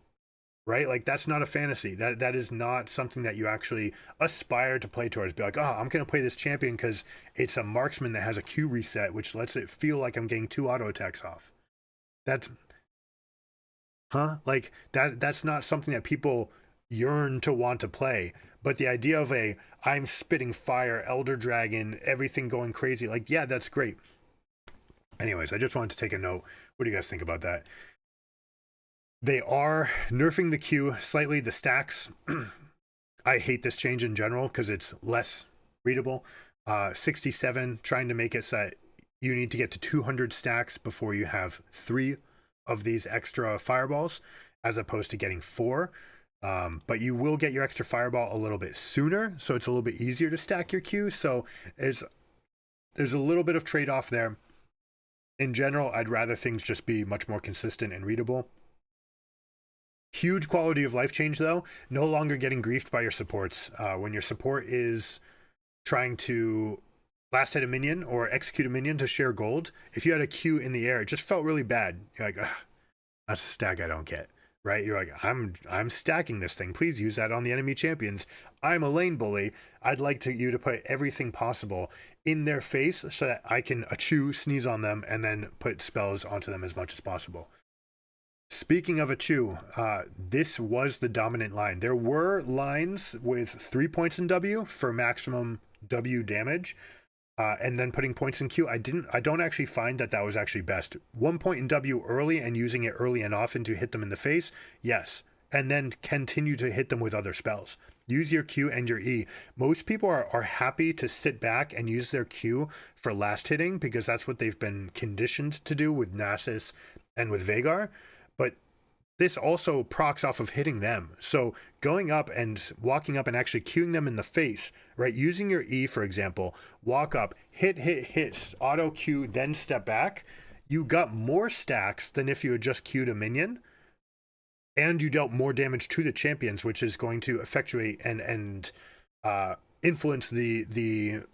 Right? Like, that's not a fantasy. That is not something that you actually aspire to play towards. Be like, oh, I'm going to play this champion because it's a Marksman that has a Q reset, which lets it feel like I'm getting 2 auto attacks off. That's not something that people yearn to want to play. But the idea of I'm spitting fire, Elder Dragon, everything going crazy, like, yeah, that's great. Anyways, I just wanted to take a note. What do you guys think about that? They are nerfing the Q slightly, the stacks. I hate this change in general because it's less readable. 67, trying to make it so that you need to get to 200 stacks before you have 3 of these extra fireballs, as opposed to getting 4. But you will get your extra fireball a little bit sooner, so it's a little bit easier to stack your Q. So there's a little bit of trade-off there. In general, I'd rather things just be much more consistent and readable. Huge quality of life change, though. No longer getting griefed by your supports. When your support is trying to last hit a minion or execute a minion to share gold, if you had a Q in the air, it just felt really bad. You're like, ugh, that's a stack I don't get. right? You're like, I'm stacking this thing. Please use that on the enemy champions. I'm a lane bully. I'd like you to put everything possible in their face so that I can achoo, sneeze on them, and then put spells onto them as much as possible. Speaking of achoo, this was the dominant line. There were lines with 3 points in W for maximum W damage, and then putting points in Q. I don't actually find that was actually best. 1 point in W early and using it early and often to hit them in the face, yes. And then continue to hit them with other spells. Use your Q and your E. Most people are happy to sit back and use their Q for last hitting because that's what they've been conditioned to do with Nasus and with Vhagar. But this also procs off of hitting them. So going up and walking up and actually cueing them in the face, right? Using your E, for example, walk up, hit, auto cue, then step back. You got more stacks than if you had just cued a minion. And you dealt more damage to the champions, which is going to effectuate and influence the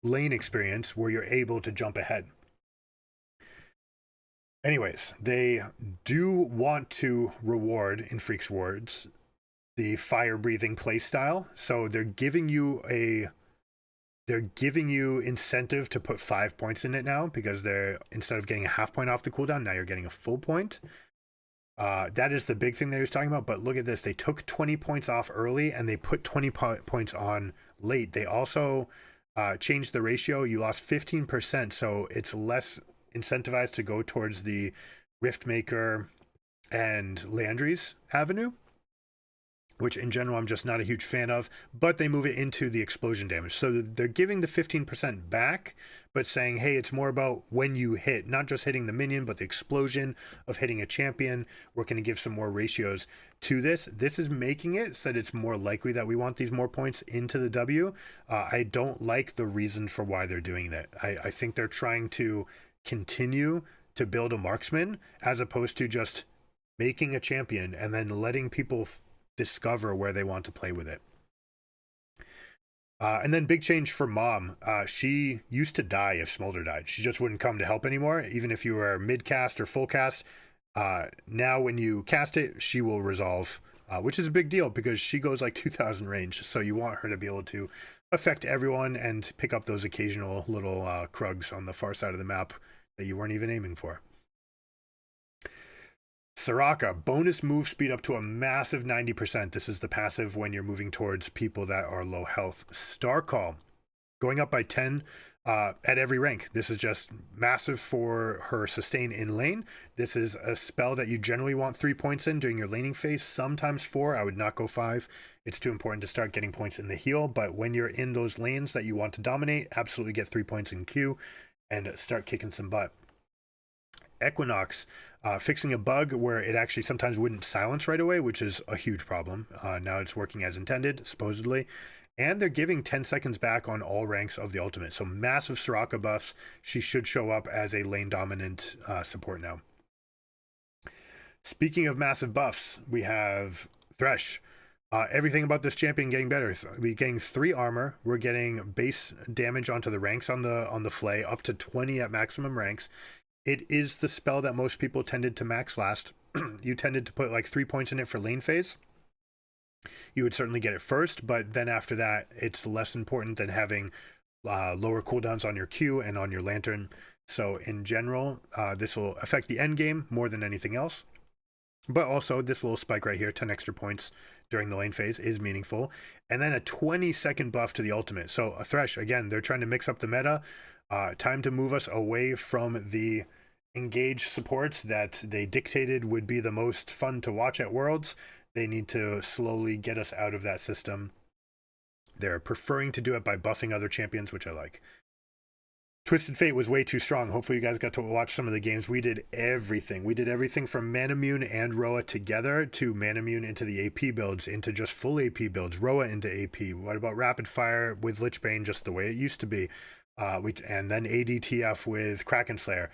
lane experience where you're able to jump ahead. Anyways, they do want to reward, in Freak's words, the fire-breathing playstyle. So they're giving you incentive to put 5 points in it now because instead of getting a half point off the cooldown, now you're getting a full point. That is the big thing that he was talking about. But look at this. They took 20 points off early and they put 20 points on late. They also changed the ratio. You lost 15%, so it's less incentivized to go towards the Riftmaker and Landry's avenue, which in general I'm just not a huge fan of, but they move it into the explosion damage. So they're giving the 15% back, but saying, hey, it's more about when you hit, not just hitting the minion, but the explosion of hitting a champion. We're going to give some more ratios to this. This is making it so that it's more likely that we want these more points into the W. I don't like the reason for why they're doing that. I think they're trying to continue to build a marksman as opposed to just making a champion and then letting people discover where they want to play with it. And then big change for Mom. She used to die if Smolder died. She just wouldn't come to help anymore, even if you were mid cast or full cast. Now when you cast it, she will resolve, which is a big deal because she goes like 2,000 range. So you want her to be able to affect everyone and pick up those occasional little Krugs on the far side of the map that you weren't even aiming for. Soraka, bonus move speed up to a massive 90%. This is the passive when you're moving towards people that are low health. Star Call, going up by 10 at every rank. This is just massive for her sustain in lane. This is a spell that you generally want 3 points in during your laning phase, sometimes 4. I would not go 5. It's too important to start getting points in the heal, but when you're in those lanes that you want to dominate, absolutely get 3 points in Q and start kicking some butt. Equinox, fixing a bug where it actually sometimes wouldn't silence right away, which is a huge problem. Now it's working as intended, supposedly. And they're giving 10 seconds back on all ranks of the ultimate. So massive Soraka buffs. She should show up as a lane dominant support now. Speaking of massive buffs, we have Thresh. Everything about this champion getting better. We're getting 3 armor. We're getting base damage onto the ranks on the flay, up to 20 at maximum ranks. It is the spell that most people tended to max last. You tended to put like 3 points in it for lane phase. You would certainly get it first, but then after that, it's less important than having lower cooldowns on your Q and on your lantern. So in general, this will affect the end game more than anything else. But also this little spike right here, 10 extra points during the lane phase is meaningful. And then a 20-second buff to the ultimate. So a Thresh, again, they're trying to mix up the meta. Time to move us away from the engage supports that they dictated would be the most fun to watch at Worlds. They need to slowly get us out of that system. They're preferring to do it by buffing other champions, which I like. Twisted Fate was way too strong. Hopefully you guys got to watch some of the games. We did everything. We did everything from Manamune and Roa together to Manamune into the AP builds, into just full AP builds, Roa into AP. What about Rapid Fire with Lichbane just the way it used to be? And then ADTF with Kraken Slayer.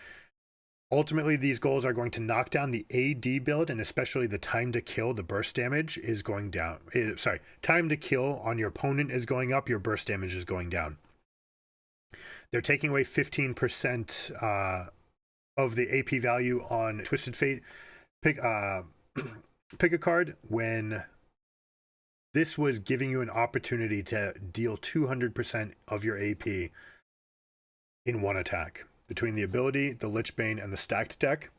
Ultimately, these goals are going to knock down the AD build, and especially the time to kill, the burst damage is going down. Time to kill on your opponent is going up, your burst damage is going down. They're taking away 15% of the AP value on Twisted Fate. pick a card when this was giving you an opportunity to deal 200% of your AP in one attack. Between the ability, the Lich Bane, and the stacked deck,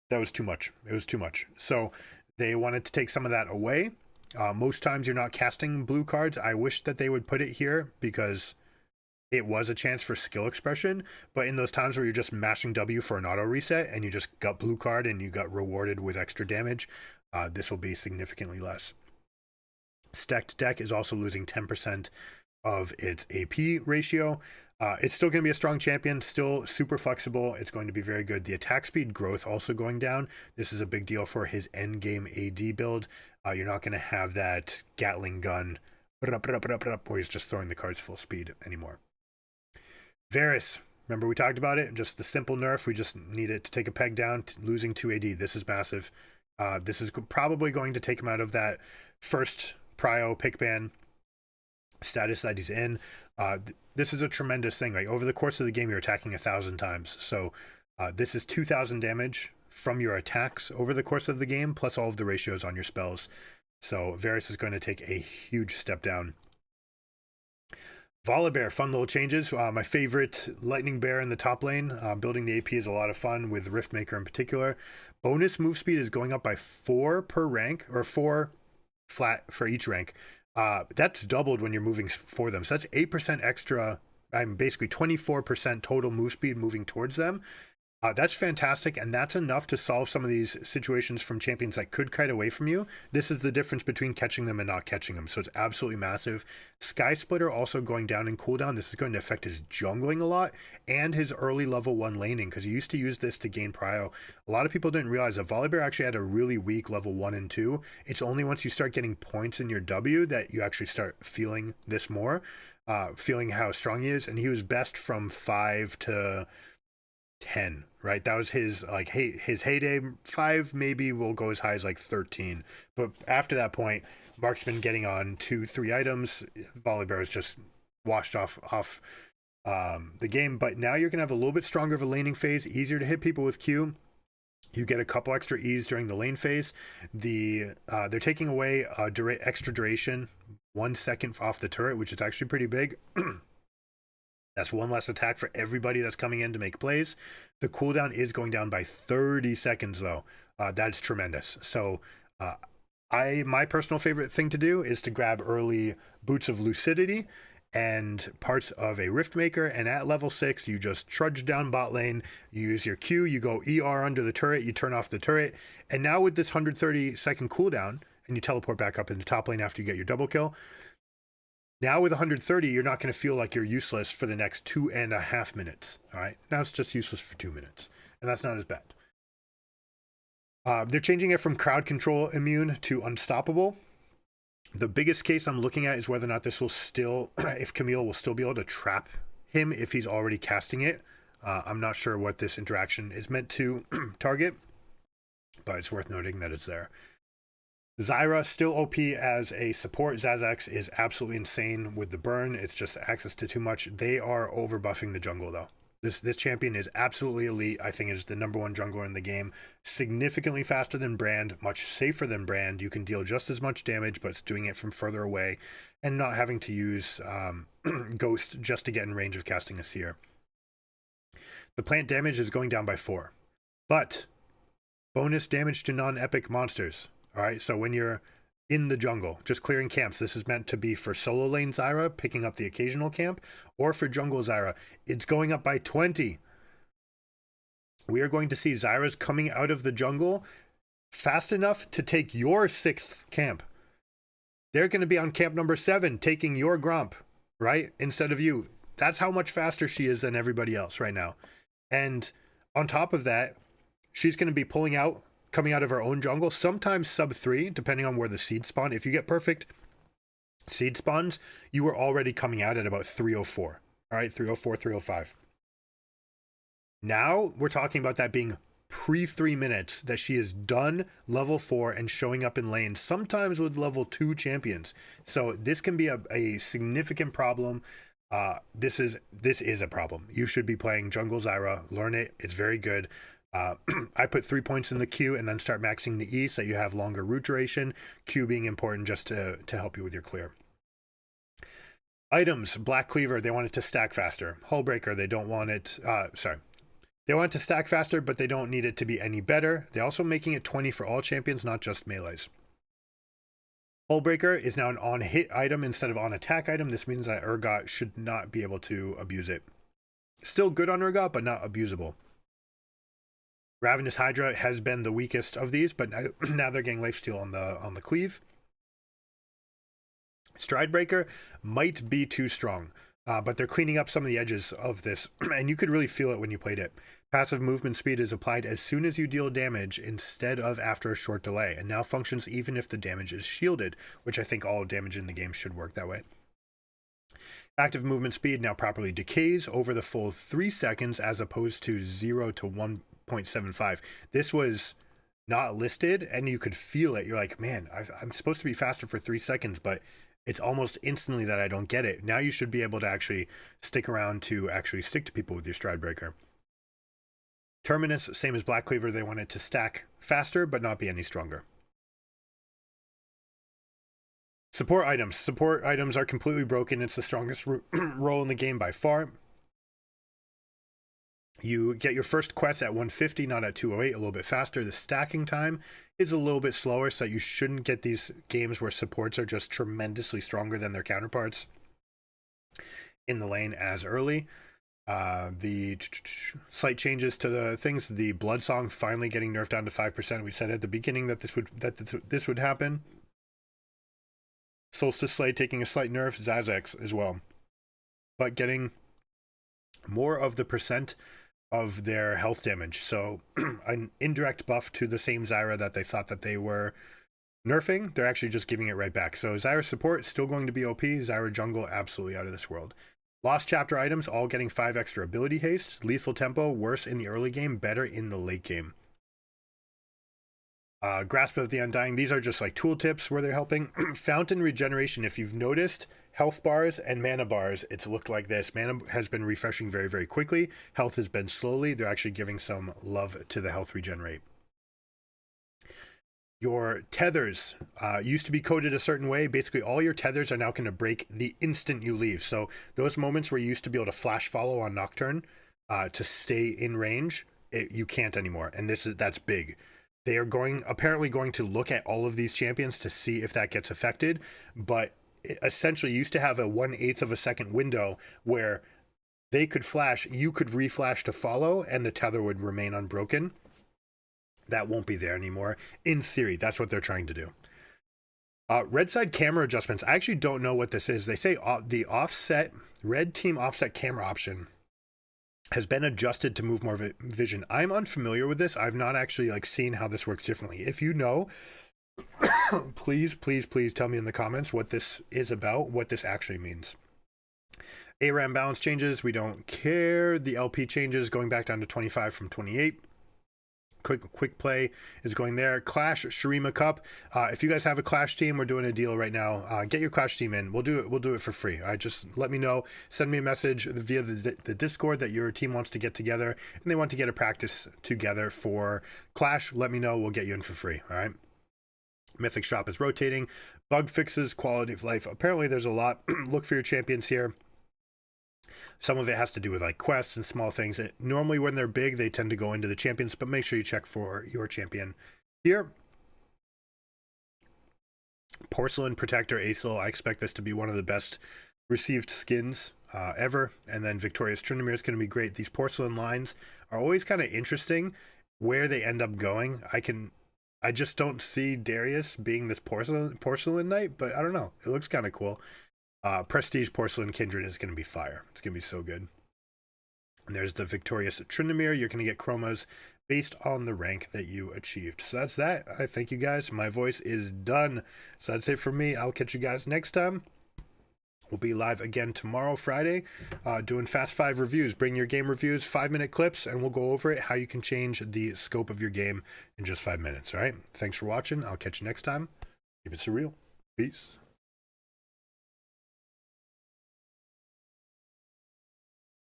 that was too much. It was too much. So they wanted to take some of that away. Most times you're not casting blue cards. I wish that they would put it here because it was a chance for skill expression. But in those times where you're just mashing W for an auto reset and you just got blue card and you got rewarded with extra damage, this will be significantly less. Stacked deck is also losing 10% of its AP ratio. It's still going to be a strong champion, still super flexible. It's going to be very good. The attack speed growth also going down. This is a big deal for his end game AD build. You're not going to have that Gatling gun where he's just throwing the cards full speed anymore. Varus, remember we talked about it? Just the simple nerf. We just need it to take a peg down, losing 2 AD. This is massive. This is probably going to take him out of that first prio pick ban status that he's in. This is a tremendous thing. Like over the course of the game, you're attacking 1,000 times. So this is 2,000 damage from your attacks over the course of the game, plus all of the ratios on your spells. So Varus is going to take a huge step down. Volibear, fun little changes. My favorite lightning bear in the top lane. Building the AP is a lot of fun with Riftmaker in particular. Bonus move speed is going up by 4 per rank, or 4 flat for each rank. That's doubled when you're moving for them. So that's 8% extra. I'm basically 24% total move speed moving towards them. That's fantastic, and that's enough to solve some of these situations from champions that could kite away from you. This is the difference between catching them and not catching them, so it's absolutely massive. Sky Splitter also going down in cooldown. This is going to affect his jungling a lot and his early level 1 laning, because he used to use this to gain prio. A lot of people didn't realize that Volibear actually had a really weak level 1 and 2. It's only once you start getting points in your W that you actually start feeling this more, feeling how strong he is, and he was best from 5 to 10, right? That was his his heyday. 5 maybe will go as high as like 13, but after that point, Mark's been getting on 2-3 items. Volibear is just washed off the game. But now you're gonna have a little bit stronger of a laning phase, easier to hit people with Q. You get a couple extra E's during the lane phase. They're taking away extra duration, 1 second off the turret, which is actually pretty big. That's 1 less attack for everybody that's coming in to make plays. The cooldown is going down by 30 seconds, though. That's tremendous. So my personal favorite thing to do is to grab early Boots of Lucidity and parts of a Riftmaker, and at level 6, you just trudge down bot lane, you use your Q, you go ER under the turret, you turn off the turret, and now with this 130-second cooldown, and you teleport back up into top lane after you get your double kill, now with 130, you're not going to feel like you're useless for the next 2.5 minutes. All right, now it's just useless for 2 minutes, and that's not as bad. They're changing it from crowd control immune to unstoppable. The biggest case I'm looking at is whether or not this will still, if Camille will still be able to trap him if he's already casting it. I'm not sure what this interaction is meant to target, but it's worth noting that it's there. Zyra still OP as a support. Zazax is absolutely insane with the burn. It's just access to too much. They are over buffing the jungle though. This champion is absolutely elite. I think it is the #1 jungler in the game. Significantly faster than Brand, much safer than Brand. You can deal just as much damage, but it's doing it from further away and not having to use Ghost just to get in range of casting a Seer. The plant damage is going down by 4, but bonus damage to non-epic monsters. All right, so when you're in the jungle, just clearing camps, this is meant to be for solo lane Zyra, picking up the occasional camp, or for jungle Zyra. It's going up by 20. We are going to see Zyra's coming out of the jungle fast enough to take your 6th camp. They're going to be on camp number 7, taking your Gromp, right? Instead of you. That's how much faster she is than everybody else right now. And on top of that, she's going to be coming out of her own jungle, sometimes sub 3, depending on where the seed spawn. If you get perfect seed spawns, you are already coming out at about 304. All right, 304, 305. Now we're talking about that being pre 3 minutes that she is done level 4 and showing up in lane, sometimes with level 2 champions. So this can be a significant problem. This is a problem. You should be playing jungle Zyra. Learn it. It's very good. I put 3 points in the Q and then start maxing the E so you have longer root duration. Q being important just to help you with your clear. Items, Black Cleaver, they want it to stack faster. Hullbreaker, they don't want it, they want it to stack faster, but they don't need it to be any better. They're also making it 20 for all champions, not just melees. Hullbreaker is now an on-hit item instead of on-attack item. This means that Urgot should not be able to abuse it. Still good on Urgot, but not abusable. Ravenous Hydra has been the weakest of these, but now they're getting lifesteal on the cleave. Stridebreaker might be too strong, but they're cleaning up some of the edges of this, and you could really feel it when you played it. Passive movement speed is applied as soon as you deal damage instead of after a short delay, and now functions even if the damage is shielded, which I think all damage in the game should work that way. Active movement speed now properly decays over the full 3 seconds as opposed to 0 to 1.75. This was not listed, and you could feel it. You're like, man, I'm supposed to be faster for 3 seconds, but it's almost instantly that I don't get it. Now you should be able to actually stick around to actually stick to people with your Stridebreaker. Terminus, same as Black Cleaver, they want it to stack faster, but not be any stronger. Support items. Support items are completely broken. It's the strongest role in the game by far. You get your first quest at 150, not at 208, a little bit faster. The stacking time is a little bit slower, so you shouldn't get these games where supports are just tremendously stronger than their counterparts in the lane as early. The slight changes to the things, the Blood Song finally getting nerfed down to 5%. We said at the beginning that this would happen. Solstice Slay taking a slight nerf, Zazax as well. But getting more of the percent of their health damage. So an indirect buff to the same Zyra that they thought that they were nerfing, they're actually just giving it right back. So Zyra support still going to be OP, Zyra jungle absolutely out of this world. Lost chapter items all getting 5 extra ability haste. Lethal tempo worse in the early game, better in the late game. Grasp of the Undying, these are just like tooltips where they're helping. Fountain regeneration, if you've noticed, health bars and mana bars, it's looked like this. Mana has been refreshing very, very quickly. Health has been slowly. They're actually giving some love to the health regenerate. Your tethers used to be coded a certain way. Basically, all your tethers are now going to break the instant you leave. So those moments where you used to be able to flash follow on Nocturne to stay in range, you can't anymore. And that's big. They are apparently going to look at all of these champions to see if that gets affected, but it essentially used to have a 1/8 of a second window where they could flash, you could reflash to follow, and the tether would remain unbroken. That won't be there anymore. In theory, that's what they're trying to do. Red side camera adjustments. I actually don't know what this is. They say the offset, red team offset camera option has been adjusted to move more vision. I'm unfamiliar with this. I've not actually seen how this works differently. If you know, please tell me in the comments what this is about, what this actually means. ARAM balance changes, we don't care. The LP changes, going back down to 25 from 28. Quick play is going there. Clash Shurima Cup. If you guys have a Clash team, we're doing a deal right now. Get your Clash team in. We'll do it for free. All right, just let me know. Send me a message via the Discord that your team wants to get together and they want to get a practice together for Clash. Let me know. We'll get you in for free. All right. Mythic Shop is rotating. Bug fixes, quality of life. Apparently, there's a lot. Look for your champions here. Some of it has to do with quests and small things. Normally when they're big, they tend to go into the champions, but make sure you check for your champion here. Porcelain Protector Acel. I expect this to be one of the best received skins ever. And then Victorious Tryndamere is going to be great. These porcelain lines are always kind of interesting where they end up going. I just don't see Darius being this porcelain knight, but I don't know. It looks kind of cool. Prestige Porcelain Kindred is going to be fire. It's going to be so good. And there's the Victorious Tryndamere. You're going to get chromas based on the rank that you achieved. So that's that. I thank you guys. My voice is done. So that's it for me. I'll catch you guys next time. We'll be live again tomorrow, Friday, doing Fast 5 reviews. Bring your game reviews, 5-minute clips, and we'll go over it, how you can change the scope of your game in just 5 minutes. All right. Thanks for watching. I'll catch you next time. Keep it surreal. Peace.